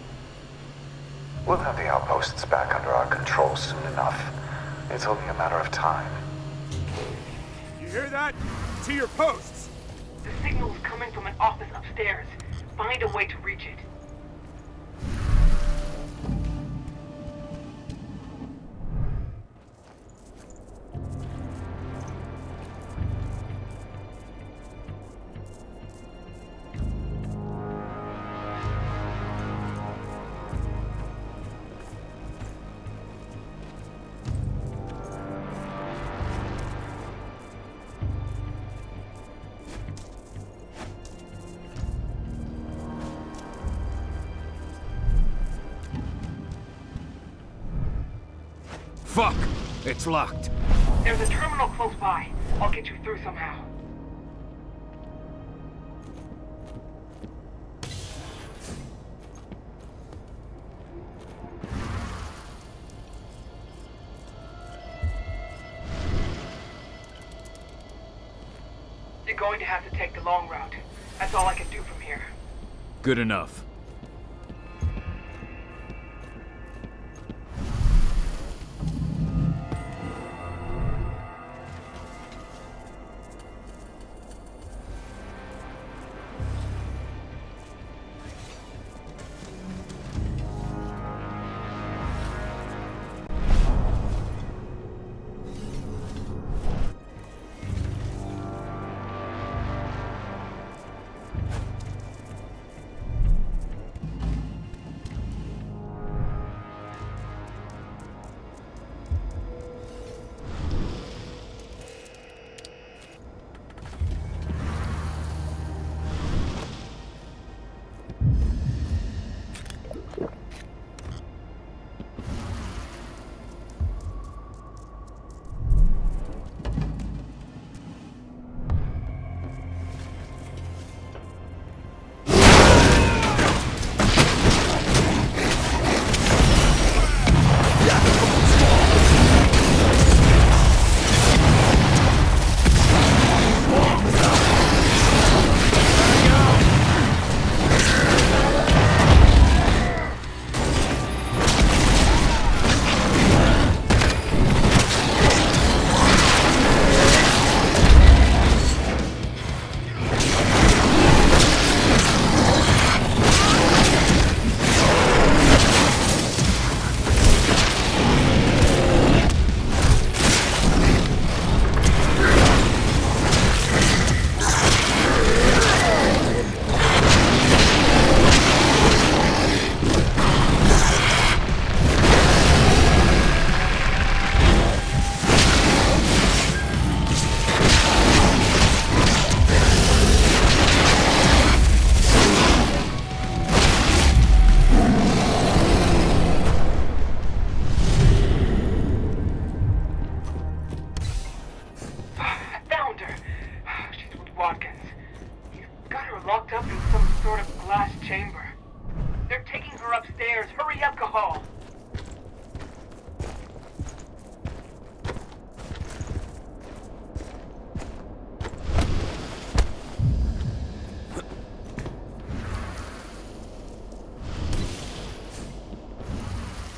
We'll have the outposts back under our control soon enough. It's only a matter of time. You hear that? To your posts! The signal's coming from an office upstairs. Find a way to reach it. Fuck! It's locked. There's a terminal close by. I'll get you through somehow. You're going to have to take the long route. That's all I can do from here. Good enough.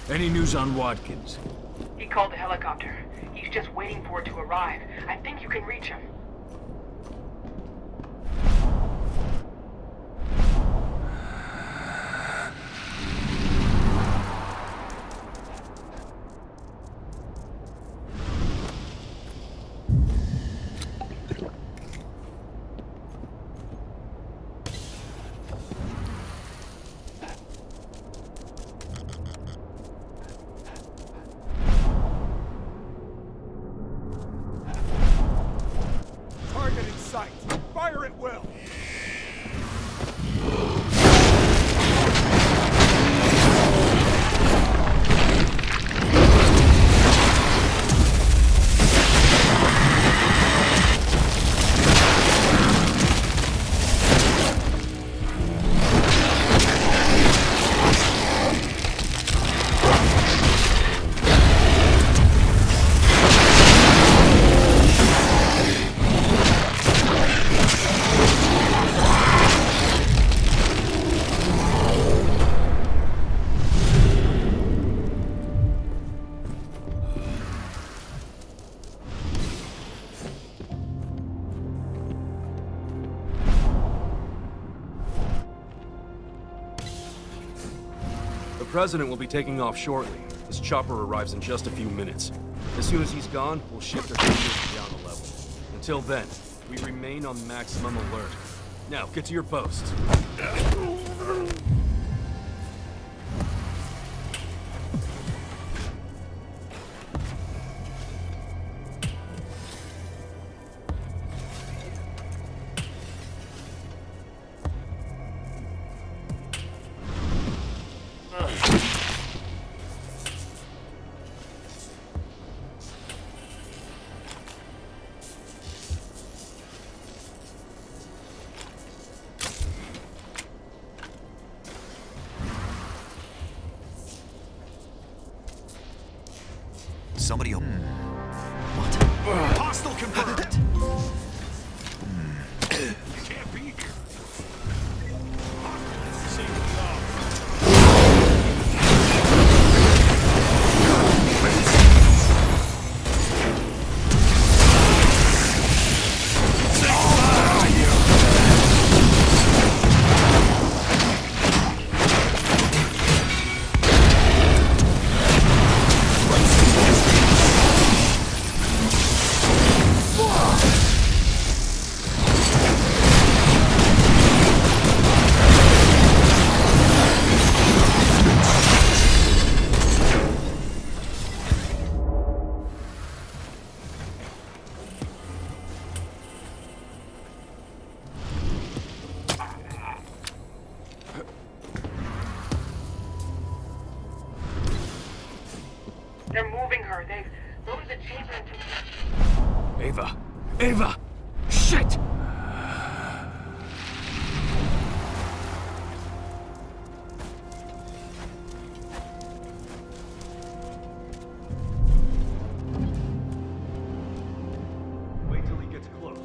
Any news on Watkins? He called the helicopter. He's just waiting for it to arrive. I think you can reach him. Target in sight. Fire at will. The President will be taking off shortly. His chopper arrives in just a few minutes. As soon as he's gone, we'll shift our position down a level. Until then, we remain on maximum alert. Now, get to your posts. Somebody. What? Hostile confirmed. You can't be here. They're moving her. They've loaded the chamber into... Ava! Ava! Shit! Wait till he gets close.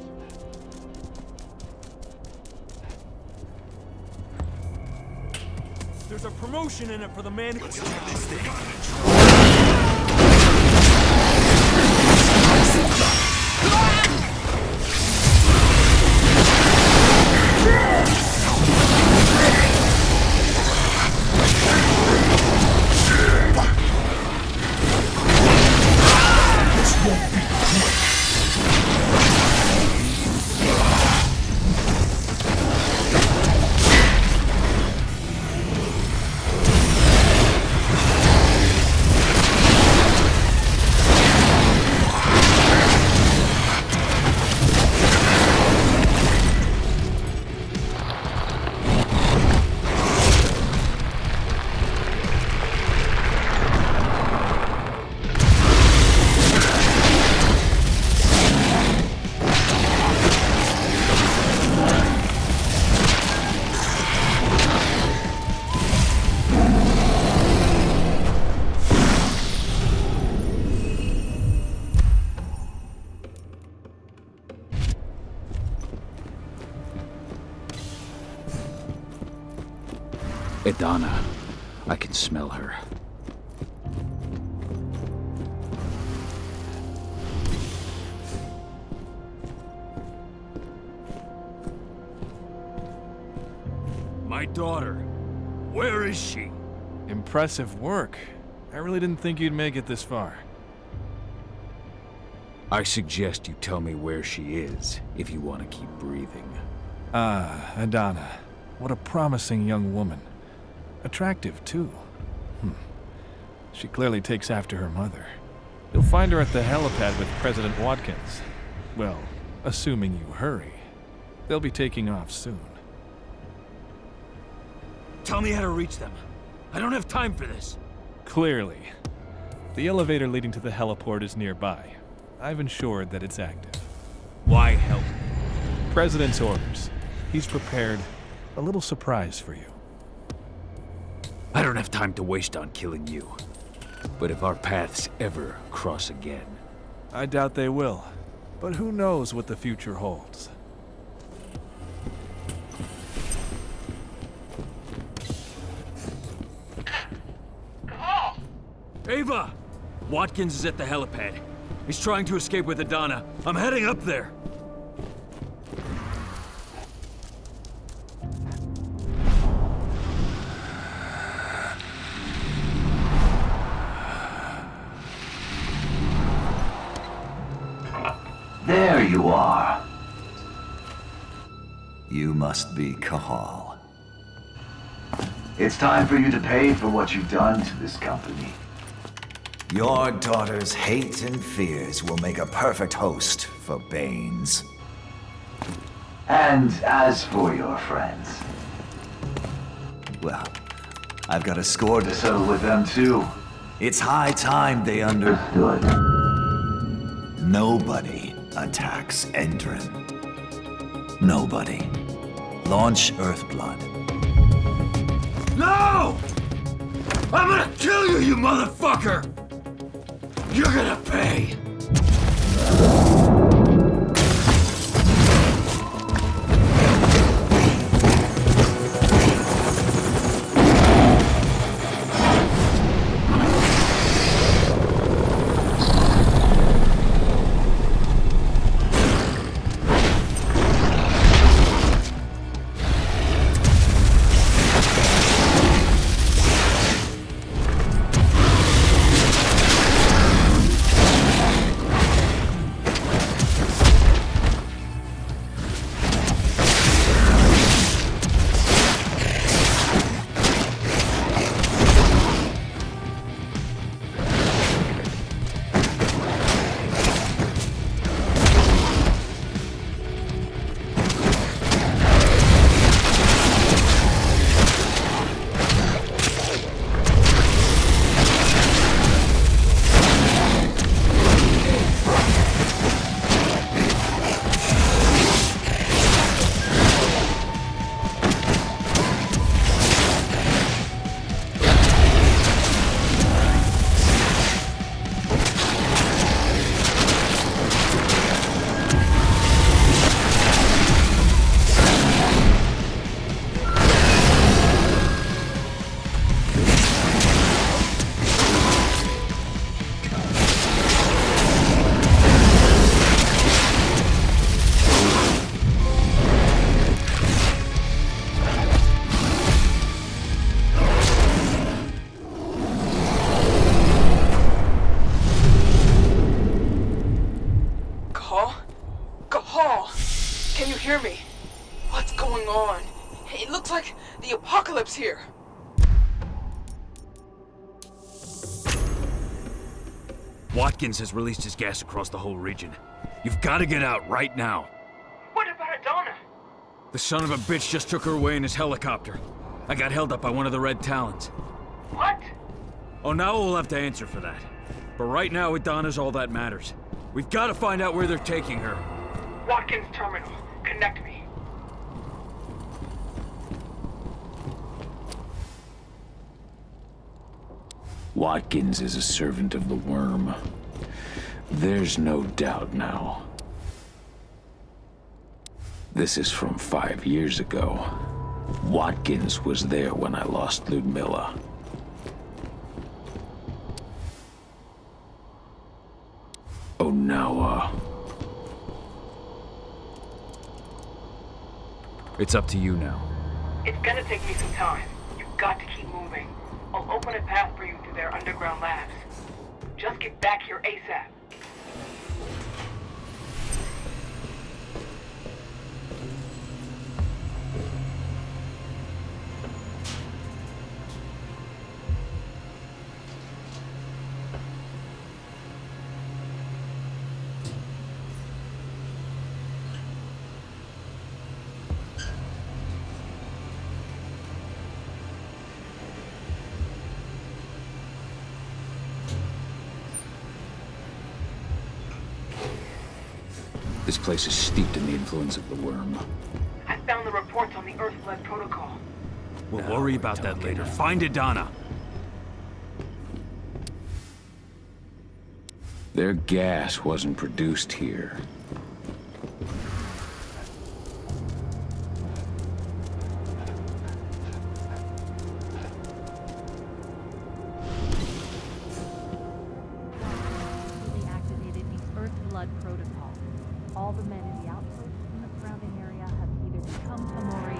There's a promotion in it for the man who... Idana. I can smell her. my daughter. Where is she? Impressive work. I really didn't think you'd make it this far. I suggest you tell me where she is, if you want to keep breathing. Ah, Adana. What a promising young woman. Attractive, too. She clearly takes after her mother. You'll find her at the helipad with President Watkins. Well, assuming you hurry. They'll be taking off soon. Tell me how to reach them. I don't have time for this. Clearly. The elevator leading to the heliport is nearby. I've ensured that it's active. Why help? President's orders. He's prepared a little surprise for you. I don't have time to waste on killing you. But if our paths ever cross again... I doubt they will. But who knows what the future holds. Ava! Watkins is at the helipad. He's trying to escape with Adana. I'm heading up there. There you are. You must be Kahal. It's time for you to pay for what you've done to this company. Your daughter's hate and fears will make a perfect host for Banes. And as for your friends, well, I've got a score to settle with them too. It's high time they understood. Nobody attacks Endrin. Nobody. Launch Earthblood. No! I'm gonna kill you, you motherfucker! You're gonna pay! Can you hear me? What's going on? It looks like the apocalypse here. Watkins has released his gas across the whole region. You've got to get out right now. What about Adana? The son of a bitch just took her away in his helicopter. I got held up by one of the Red Talons. What? Oh, now we'll have to answer for that. But right now, Adana's all that matters. We've got to find out where they're taking her. Watkins Terminal. Connect me. Watkins is a servant of the worm. There's no doubt now. This is from 5 years ago. Watkins was there when I lost Ludmilla. Oh, now, It's up to you now. It's gonna take me some time. You've got to keep moving. I'll open a path for you through their underground labs. Just get back here ASAP. This place is steeped in the influence of the worm. I found the reports on the Earthblood protocol. We'll worry about that later. Find Adana. Their gas wasn't produced here. Activated the Earthblood protocol. All the men in the outpost in the surrounding area have either become Tamori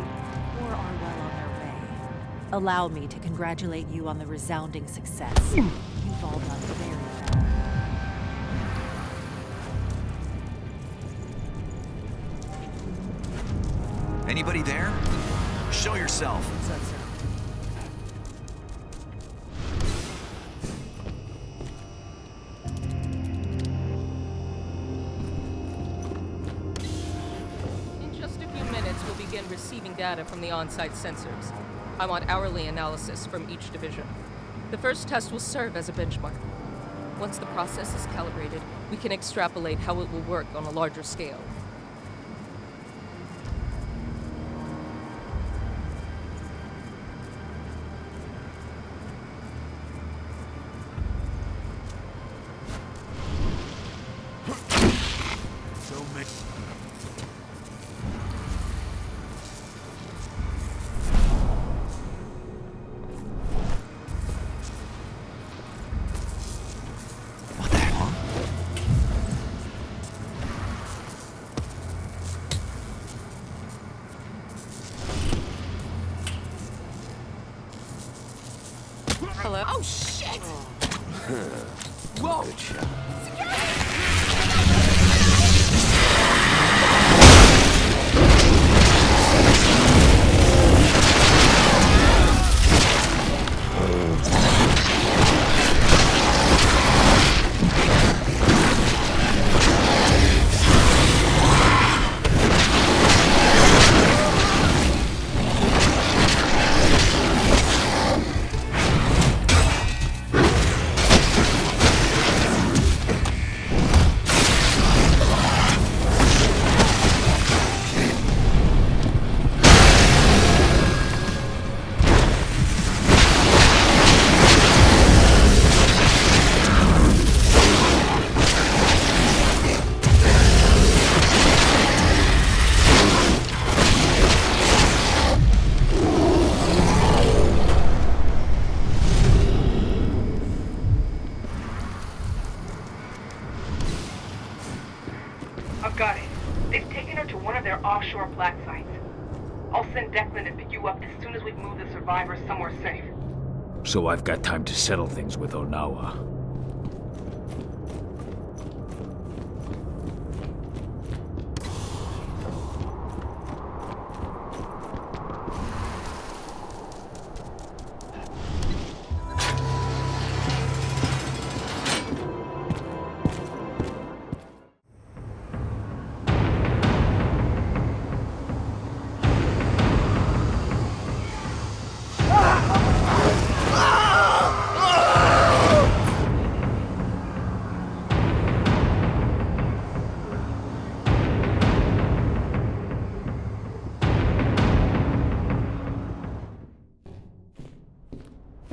or are well on their way. Allow me to congratulate you on the resounding success. You've all done very well. Anybody there? Show yourself. In just a few minutes, we'll begin receiving data from the on-site sensors. I want hourly analysis from each division. The first test will serve as a benchmark. Once the process is calibrated, we can extrapolate how it will work on a larger scale. Hello? Oh, shit! Whoa! Good shot. I've got it. They've taken her to one of their offshore black sites. I'll send Declan to pick you up as soon as we've moved the survivors somewhere safe. So I've got time to settle things with Onawa.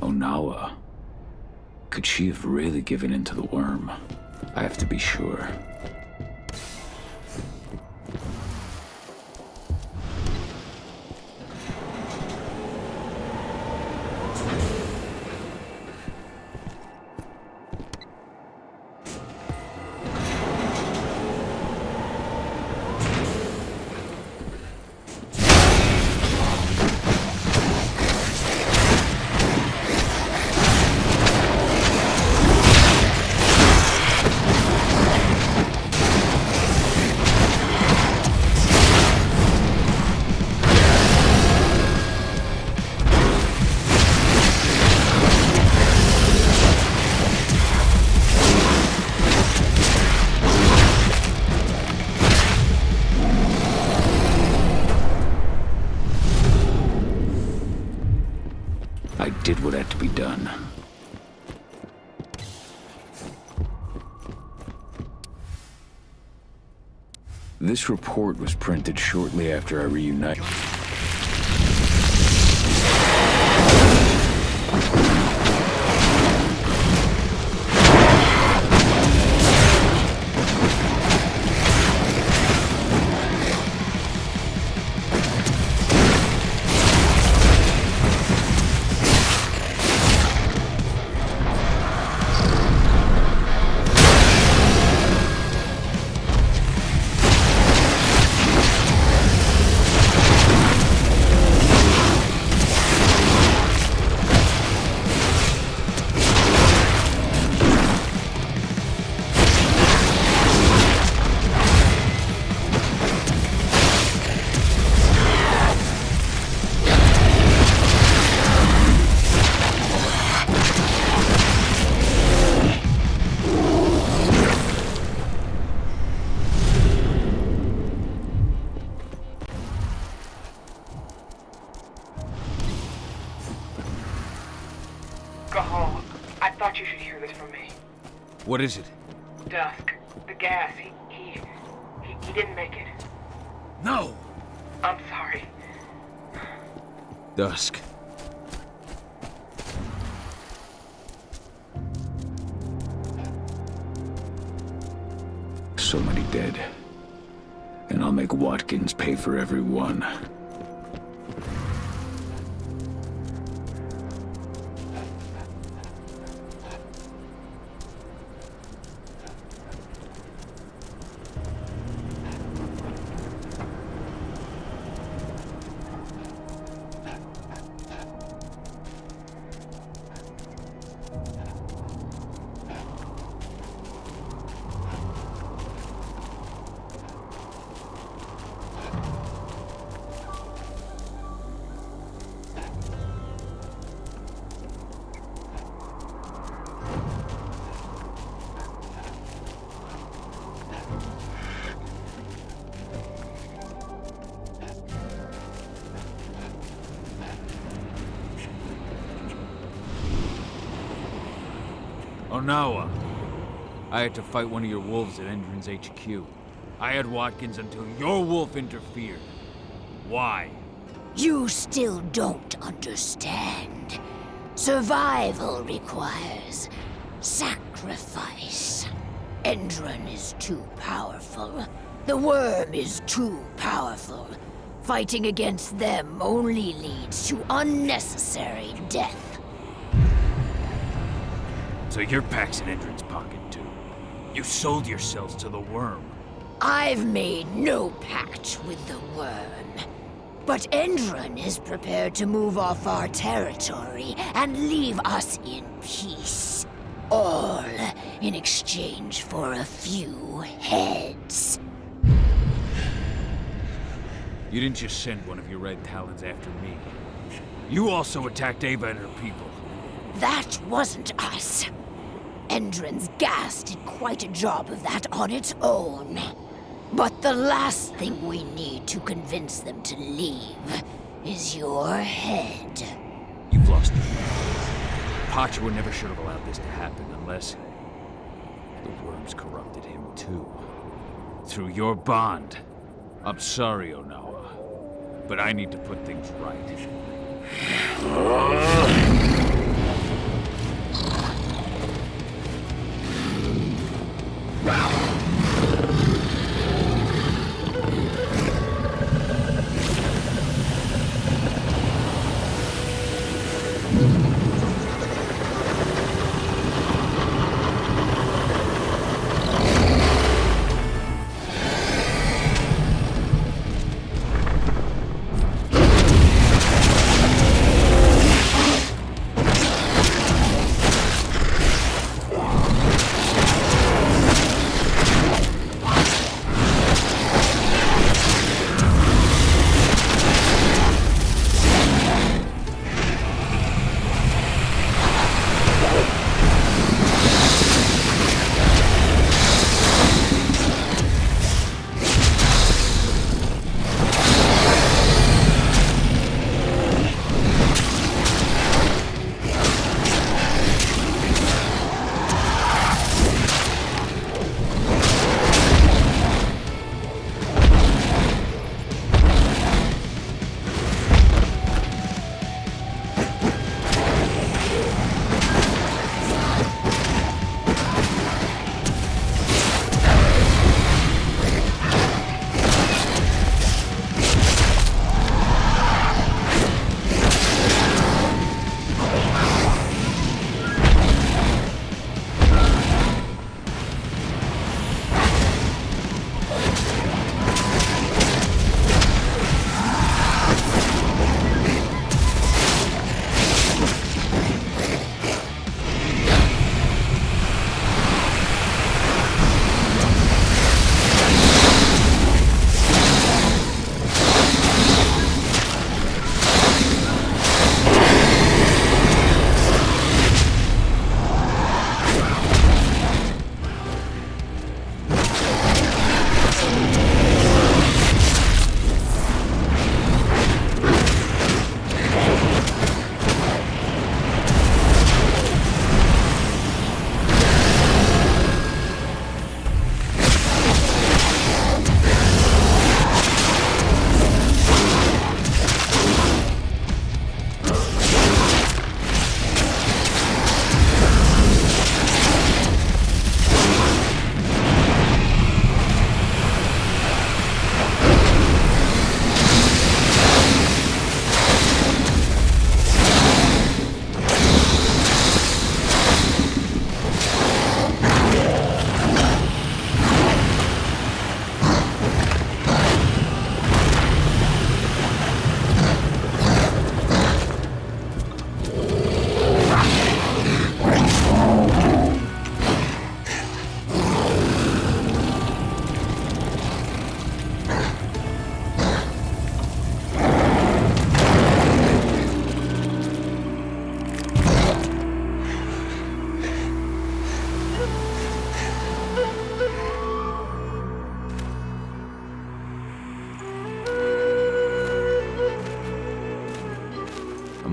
Onawa. Could she have really given in to the worm? I have to be sure. This report was printed shortly after I reunited. What is it? Dusk. The gas. He didn't make it. No! I'm sorry. Dusk. So many dead. And I'll make Watkins pay for every one. Onawa. I had to fight one of your wolves at Endron's HQ. I had Watkins until your wolf interfered. Why? You still don't understand. Survival requires sacrifice. Endron is too powerful. The worm is too powerful. Fighting against them only leads to unnecessary death. So your pack's in Endron's pocket, too. You sold yourselves to the worm. I've made no pact with the worm. But Endron is prepared to move off our territory and leave us in peace. All in exchange for a few heads. You didn't just send one of your red talons after me. You also attacked Ava and her people. That wasn't us. Endron's gas did quite a job of that on its own. But the last thing we need to convince them to leave is your head. You've lost your mind. Pachwa never should have allowed this to happen unless the worms corrupted him too. Through your bond. I'm sorry, Onawa, but I need to put things right.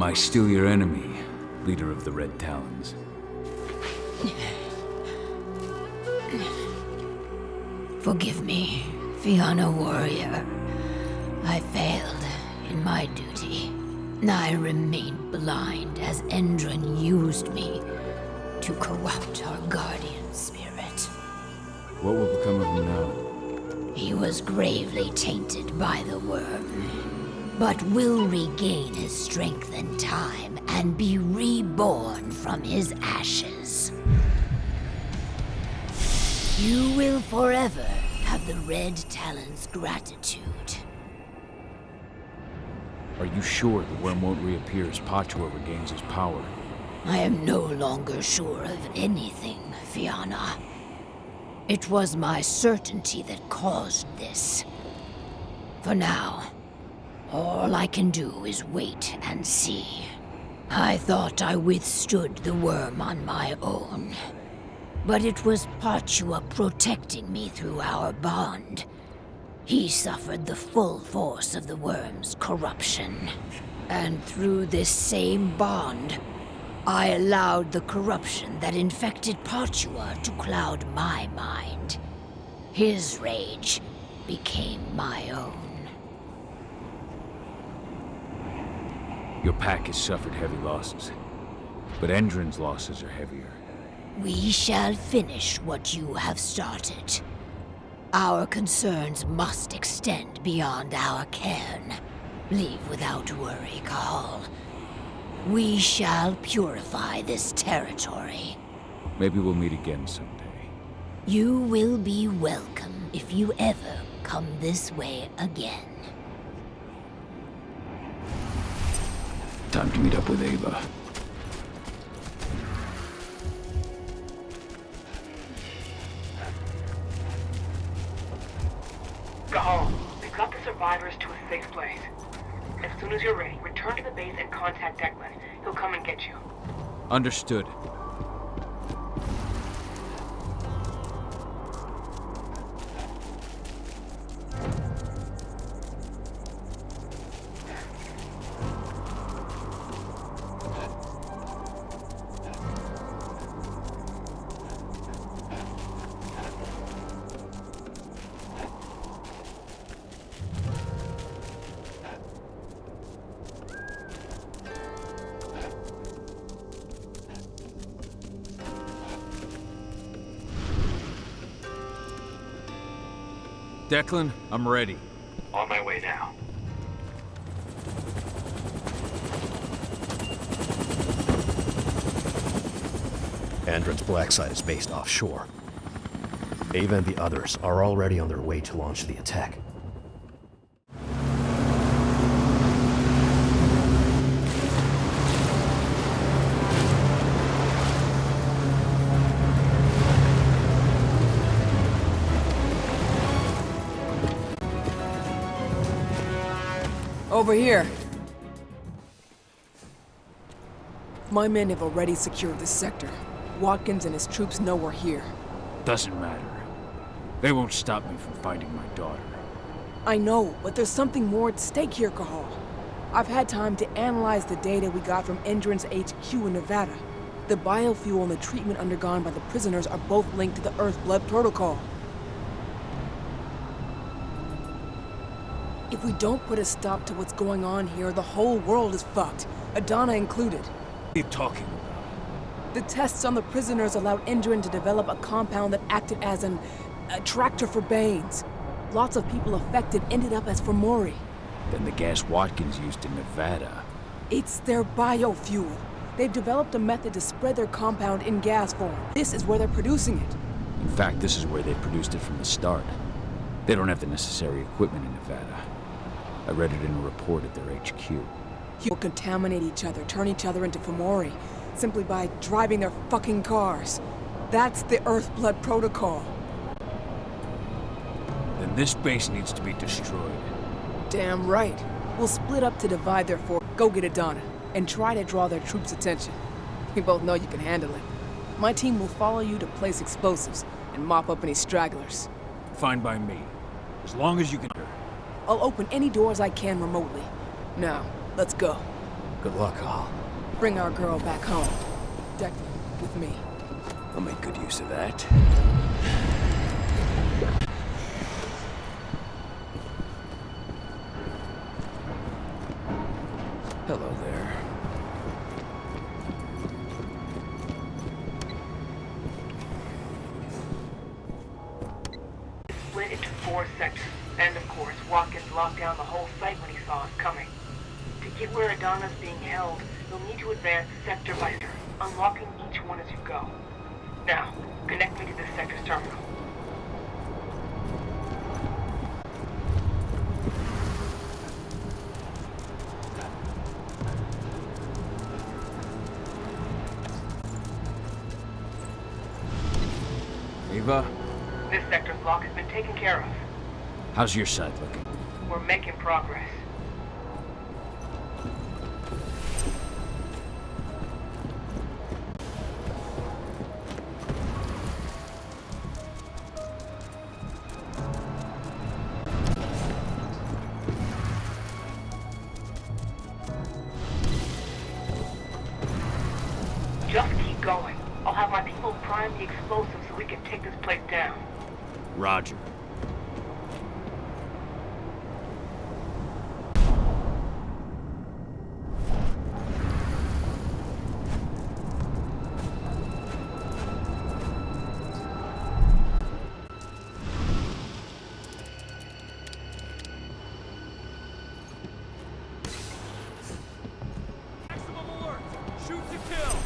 Am I still your enemy, leader of the Red Talons? Forgive me, Fianna warrior. I failed in my duty. I remained blind as Endron used me to corrupt our guardian spirit. What will become of him now? He was gravely tainted by the worm, but will regain his strength in time and be reborn from his ashes. You will forever have the Red Talon's gratitude. Are you sure the worm won't reappear as Pachua regains his power? I am no longer sure of anything, Fianna. It was my certainty that caused this. For now, all I can do is wait and see. I thought I withstood the worm on my own. But it was Pachua protecting me through our bond. He suffered the full force of the worm's corruption. And through this same bond, I allowed the corruption that infected Pachua to cloud my mind. His rage became my own. Your pack has suffered heavy losses, but Endron's losses are heavier. We shall finish what you have started. Our concerns must extend beyond our cairn. Leave without worry, Cahal. We shall purify this territory. Maybe we'll meet again someday. You will be welcome if you ever come this way again. Time to meet up with Ava. Cahal, we've got the survivors to a safe place. As soon as you're ready, return to the base and contact Declan. He'll come and get you. Understood. Declan, I'm ready. On my way now. Andron's black site is based offshore. Ava and the others are already on their way to launch the attack. Over here. My men have already secured this sector. Watkins and his troops know we're here. Doesn't matter. They won't stop me from finding my daughter. I know, but there's something more at stake here, Cahal. I've had time to analyze the data we got from Endron's HQ in Nevada. The biofuel and the treatment undergone by the prisoners are both linked to the Earthblood protocol. If we don't put a stop to what's going on here, the whole world is fucked, Adana included. What are you talking about? The tests on the prisoners allowed Endron to develop a compound that acted as an attractor for Banes. Lots of people affected ended up as Fomori. Then the gas Watkins used in Nevada. It's their biofuel. They've developed a method to spread their compound in gas form. This is where they're producing it. In fact, this is where they produced it from the start. They don't have the necessary equipment in Nevada. I read it in a report at their HQ. You'll contaminate each other, turn each other into Fomori, simply by driving their fucking cars. That's the Earthblood protocol. Then this base needs to be destroyed. Damn right. We'll split up to divide their force. Go get Adana, and try to draw their troops' attention. We both know you can handle it. My team will follow you to place explosives and mop up any stragglers. Fine by me. As long as you can... I'll open any doors I can remotely. Now, let's go. Good luck, all. Bring our girl back home. Declan, with me. I'll make good use of that. Hello there. Split into 4 sectors, and of course, Watkins locked down the whole site when he saw us coming. To get where Adana's being held, you'll need to advance sector by sector, unlocking each one as you go. Now, connect me to this sector's terminal. Ava, This sector's lock has been taken care of. how's your side looking? We're making progress. Just keep going. I'll have my people prime the explosives so we can take this place down. Roger. Shoot to kill!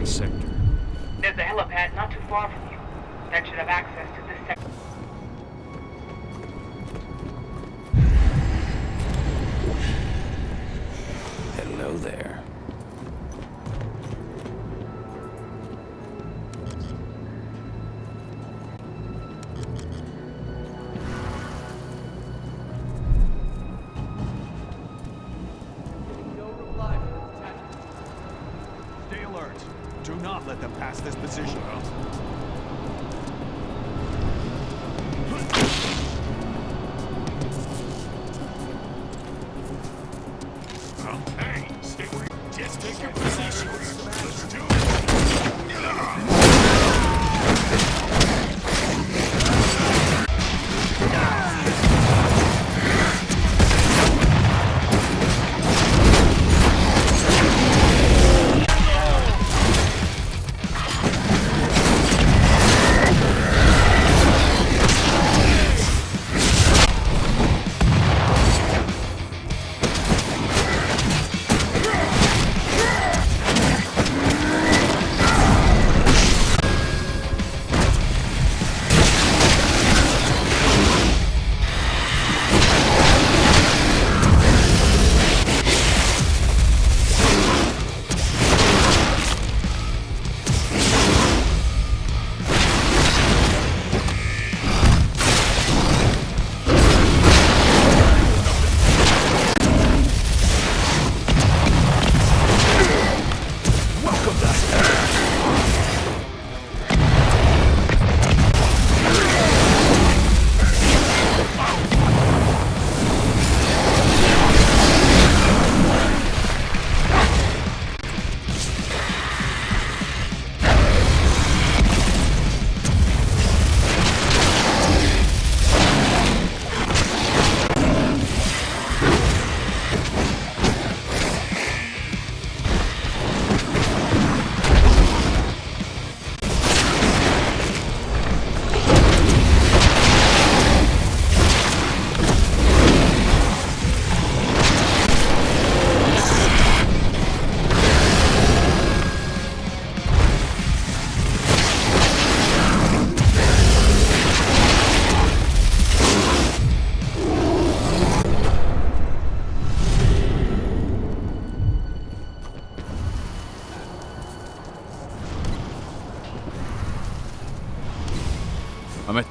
sector. There's a helipad not too far from you. That should have access to this sector. Hello there. Stay alert. Do not let them pass this position. Hey, stay where you just take your position. Let's do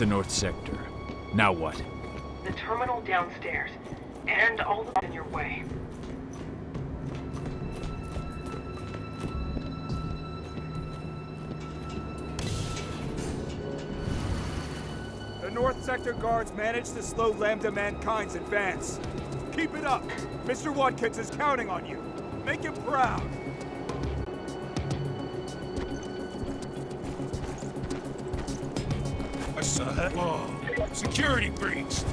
the North Sector. Now what? The terminal downstairs, and all the in your way. The North Sector guards managed to slow Lambda Mankind's advance. Keep it up. Mr. Watkins is counting on you. Make him proud. I saw that. Whoa. Security breached.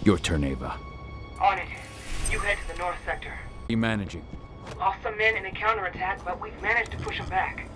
Your turn, Ava. On it. You head to the North Sector. You managing? Lost some men in a counterattack, but we've managed to push them back.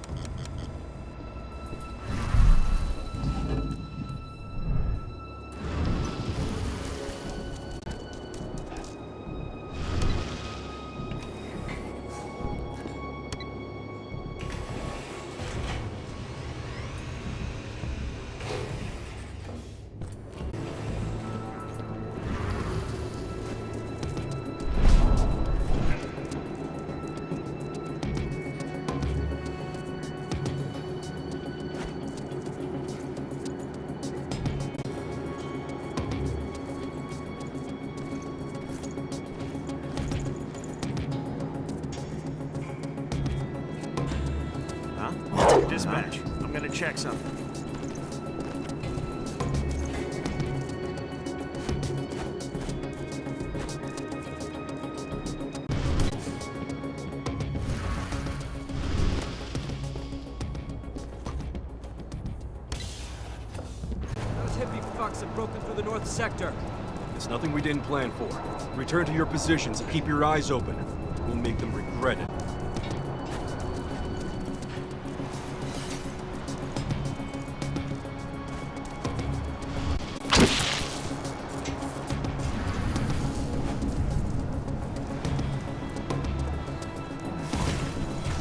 Dispatch, I'm gonna check something. Those hippie fucks have broken through the North Sector. It's nothing we didn't plan for. Return to your positions and keep your eyes open. We'll make them regret it.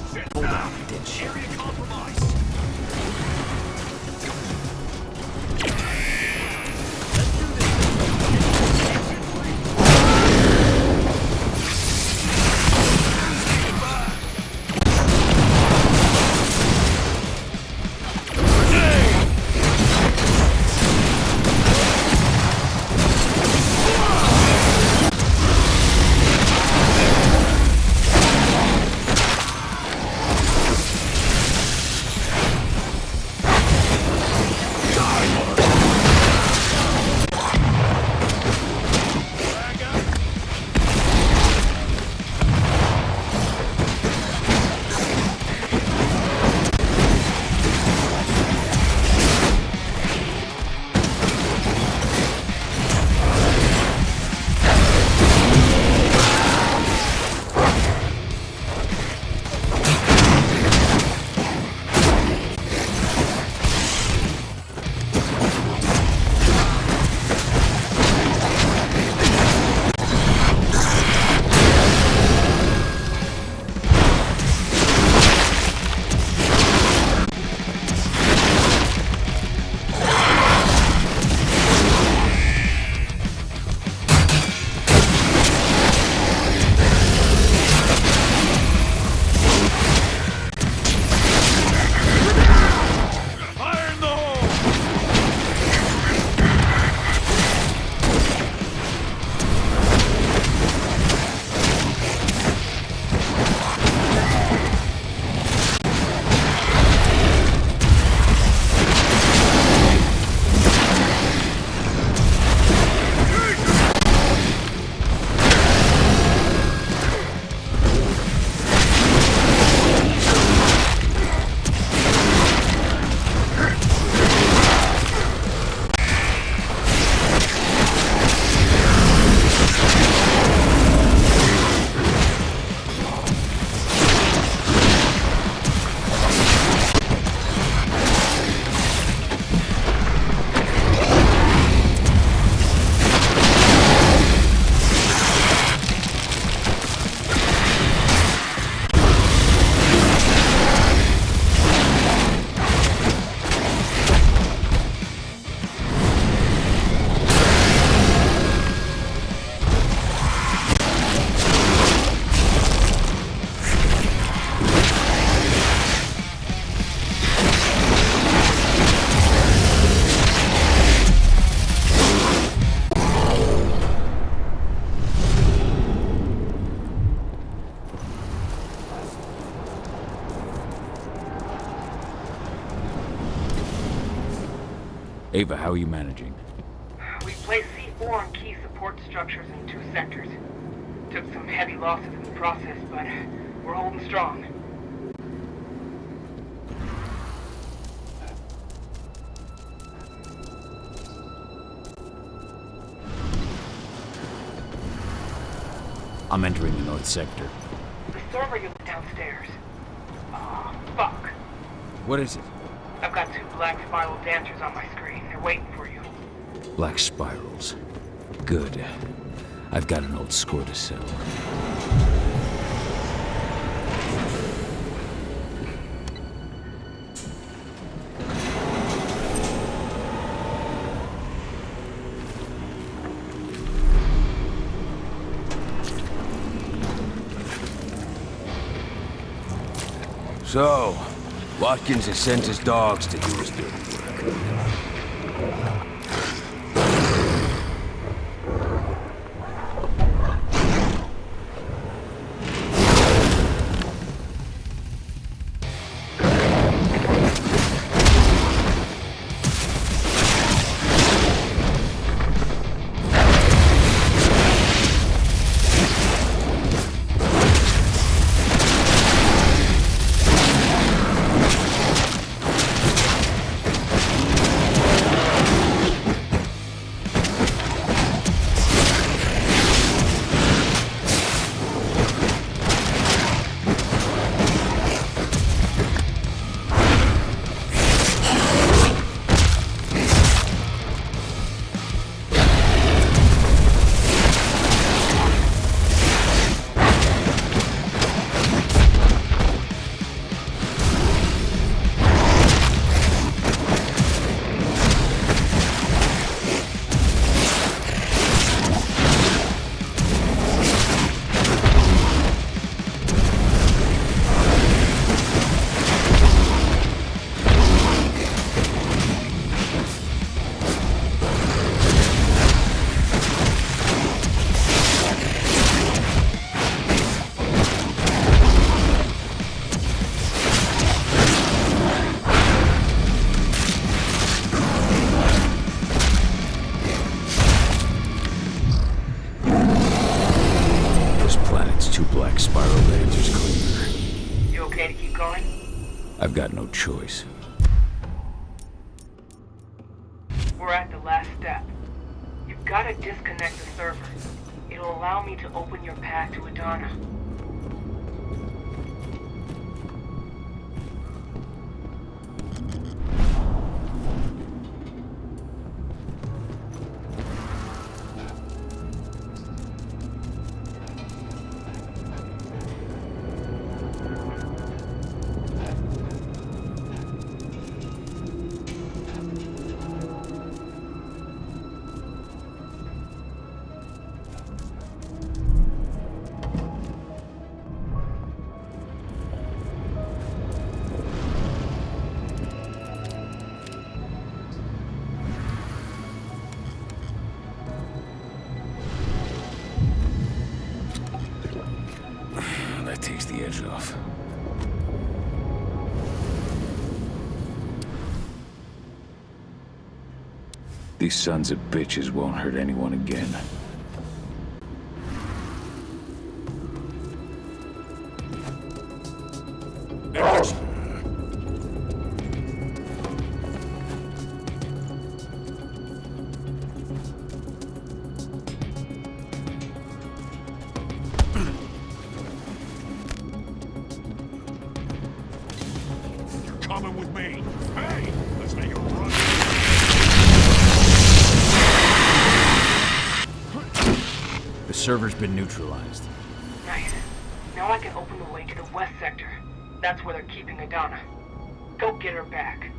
Stand by! Ava, how are you managing? We placed C4 on key support structures in 2 sectors. Took some heavy losses in the process, but we're holding strong. I'm entering the north sector. The server unit's downstairs. Oh, fuck. What is it? I've got 2 black spiral dancers on my screen. They're waiting for you. Black spirals. Good. I've got an old score to settle. So, Watkins has sent his dogs to do his dirty work. I've got no choice. We're at the last step. You've got to disconnect the server. It'll allow me to open your path to Adana. That takes the edge off. These sons of bitches won't hurt anyone again. Coming with me. Hey, let's make it run. The server's been neutralized. Nice. Now I can open the way to the west sector. That's where they're keeping Adana. Go get her back.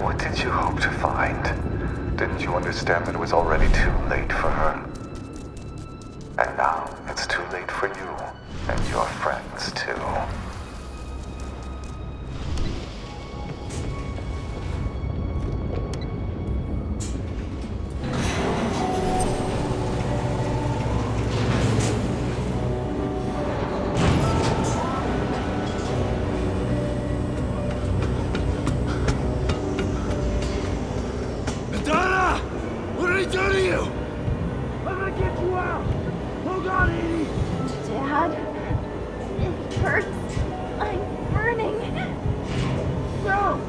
What did you hope to find? Didn't you understand that it was already too late for her? And now it's too late for you and your friends too. Madonna! What did he do to you? I'm gonna get you out! Hold on, Edie! Dad, it hurts. I'm burning. No!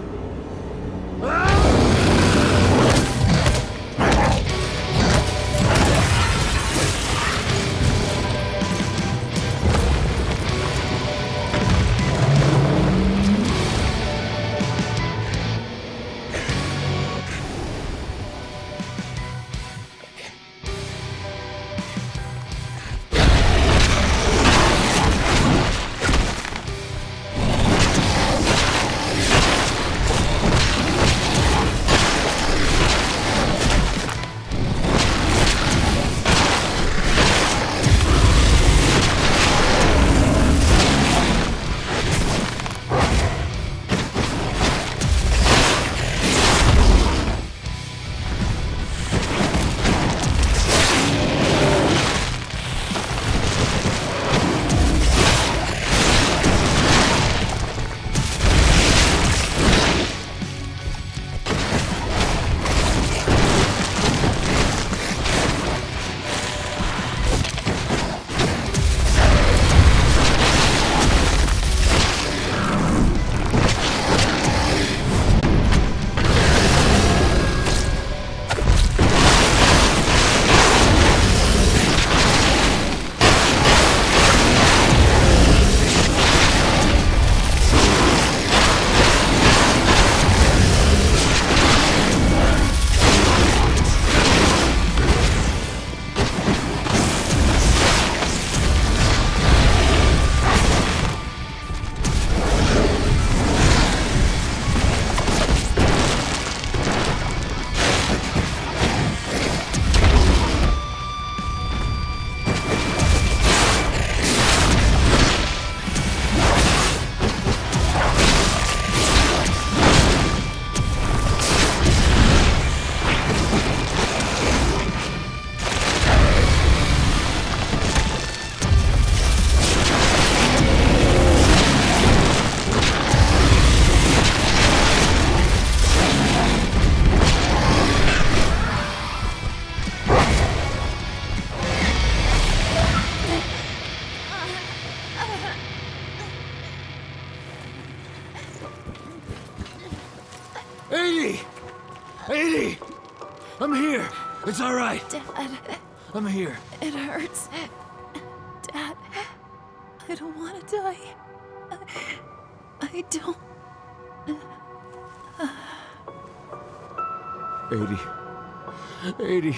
Edie! Edie! I'm here! It's alright! Dad. I'm here. It hurts. Dad, I don't want to die. I don't. Edie. Edie.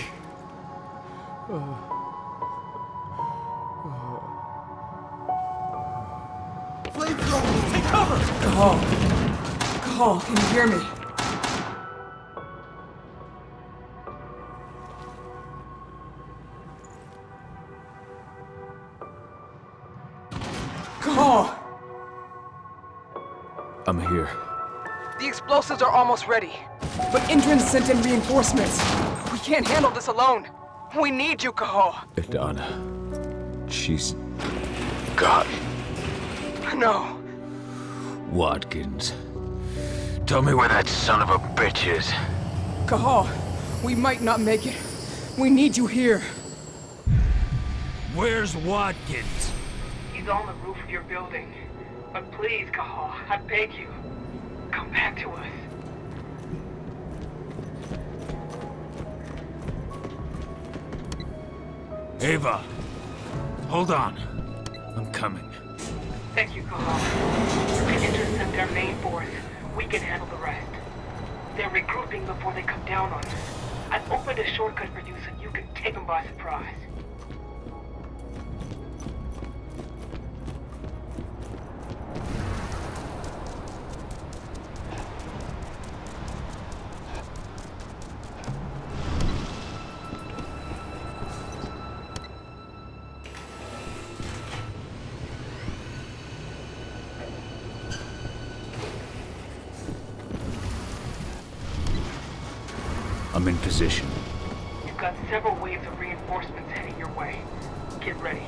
Flamethrower! Take cover! Cahal. Cahal, can you hear me? Cahal! I'm here. The explosives are almost ready. But Indran sent in reinforcements. We can't handle this alone. We need you, Cahal. Adana. She's gone. No. Watkins. Tell me where that son of a bitch is. Cahal, we might not make it. We need you here. Where's Watkins? He's on the roof of your building. But please, Cahal, I beg you, come back to us. Ava, hold on. I'm coming. Thank you, Cahal. You can intercept their main force. We can handle the rest. They're regrouping before they come down on us. I've opened a shortcut for you so you can take them by surprise. I'm in position. You've got several waves of reinforcements heading your way. Get ready.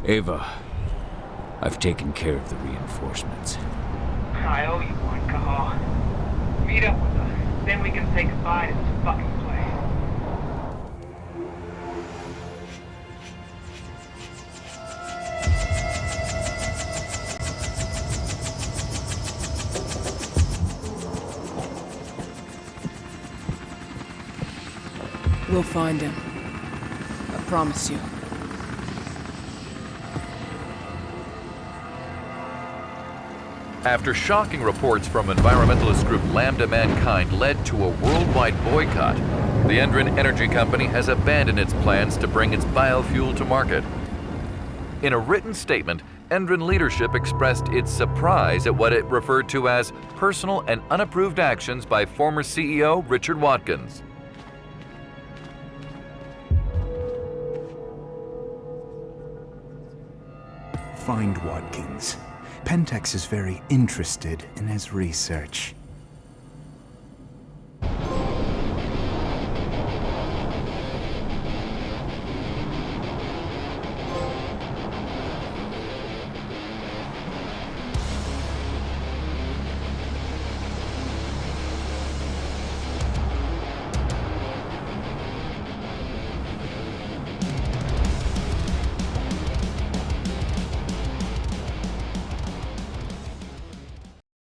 Ava, I've taken care of the reinforcements. I owe you one, Cahal. Meet up with us, then we can say goodbye to this fucking place. We'll find him. I promise you. After shocking reports from environmentalist group Lambda Mankind led to a worldwide boycott, the Endron Energy Company has abandoned its plans to bring its biofuel to market. In a written statement, Endron leadership expressed its surprise at what it referred to as personal and unapproved actions by former CEO Richard Watkins. Find Watkins. Pentex is very interested in his research.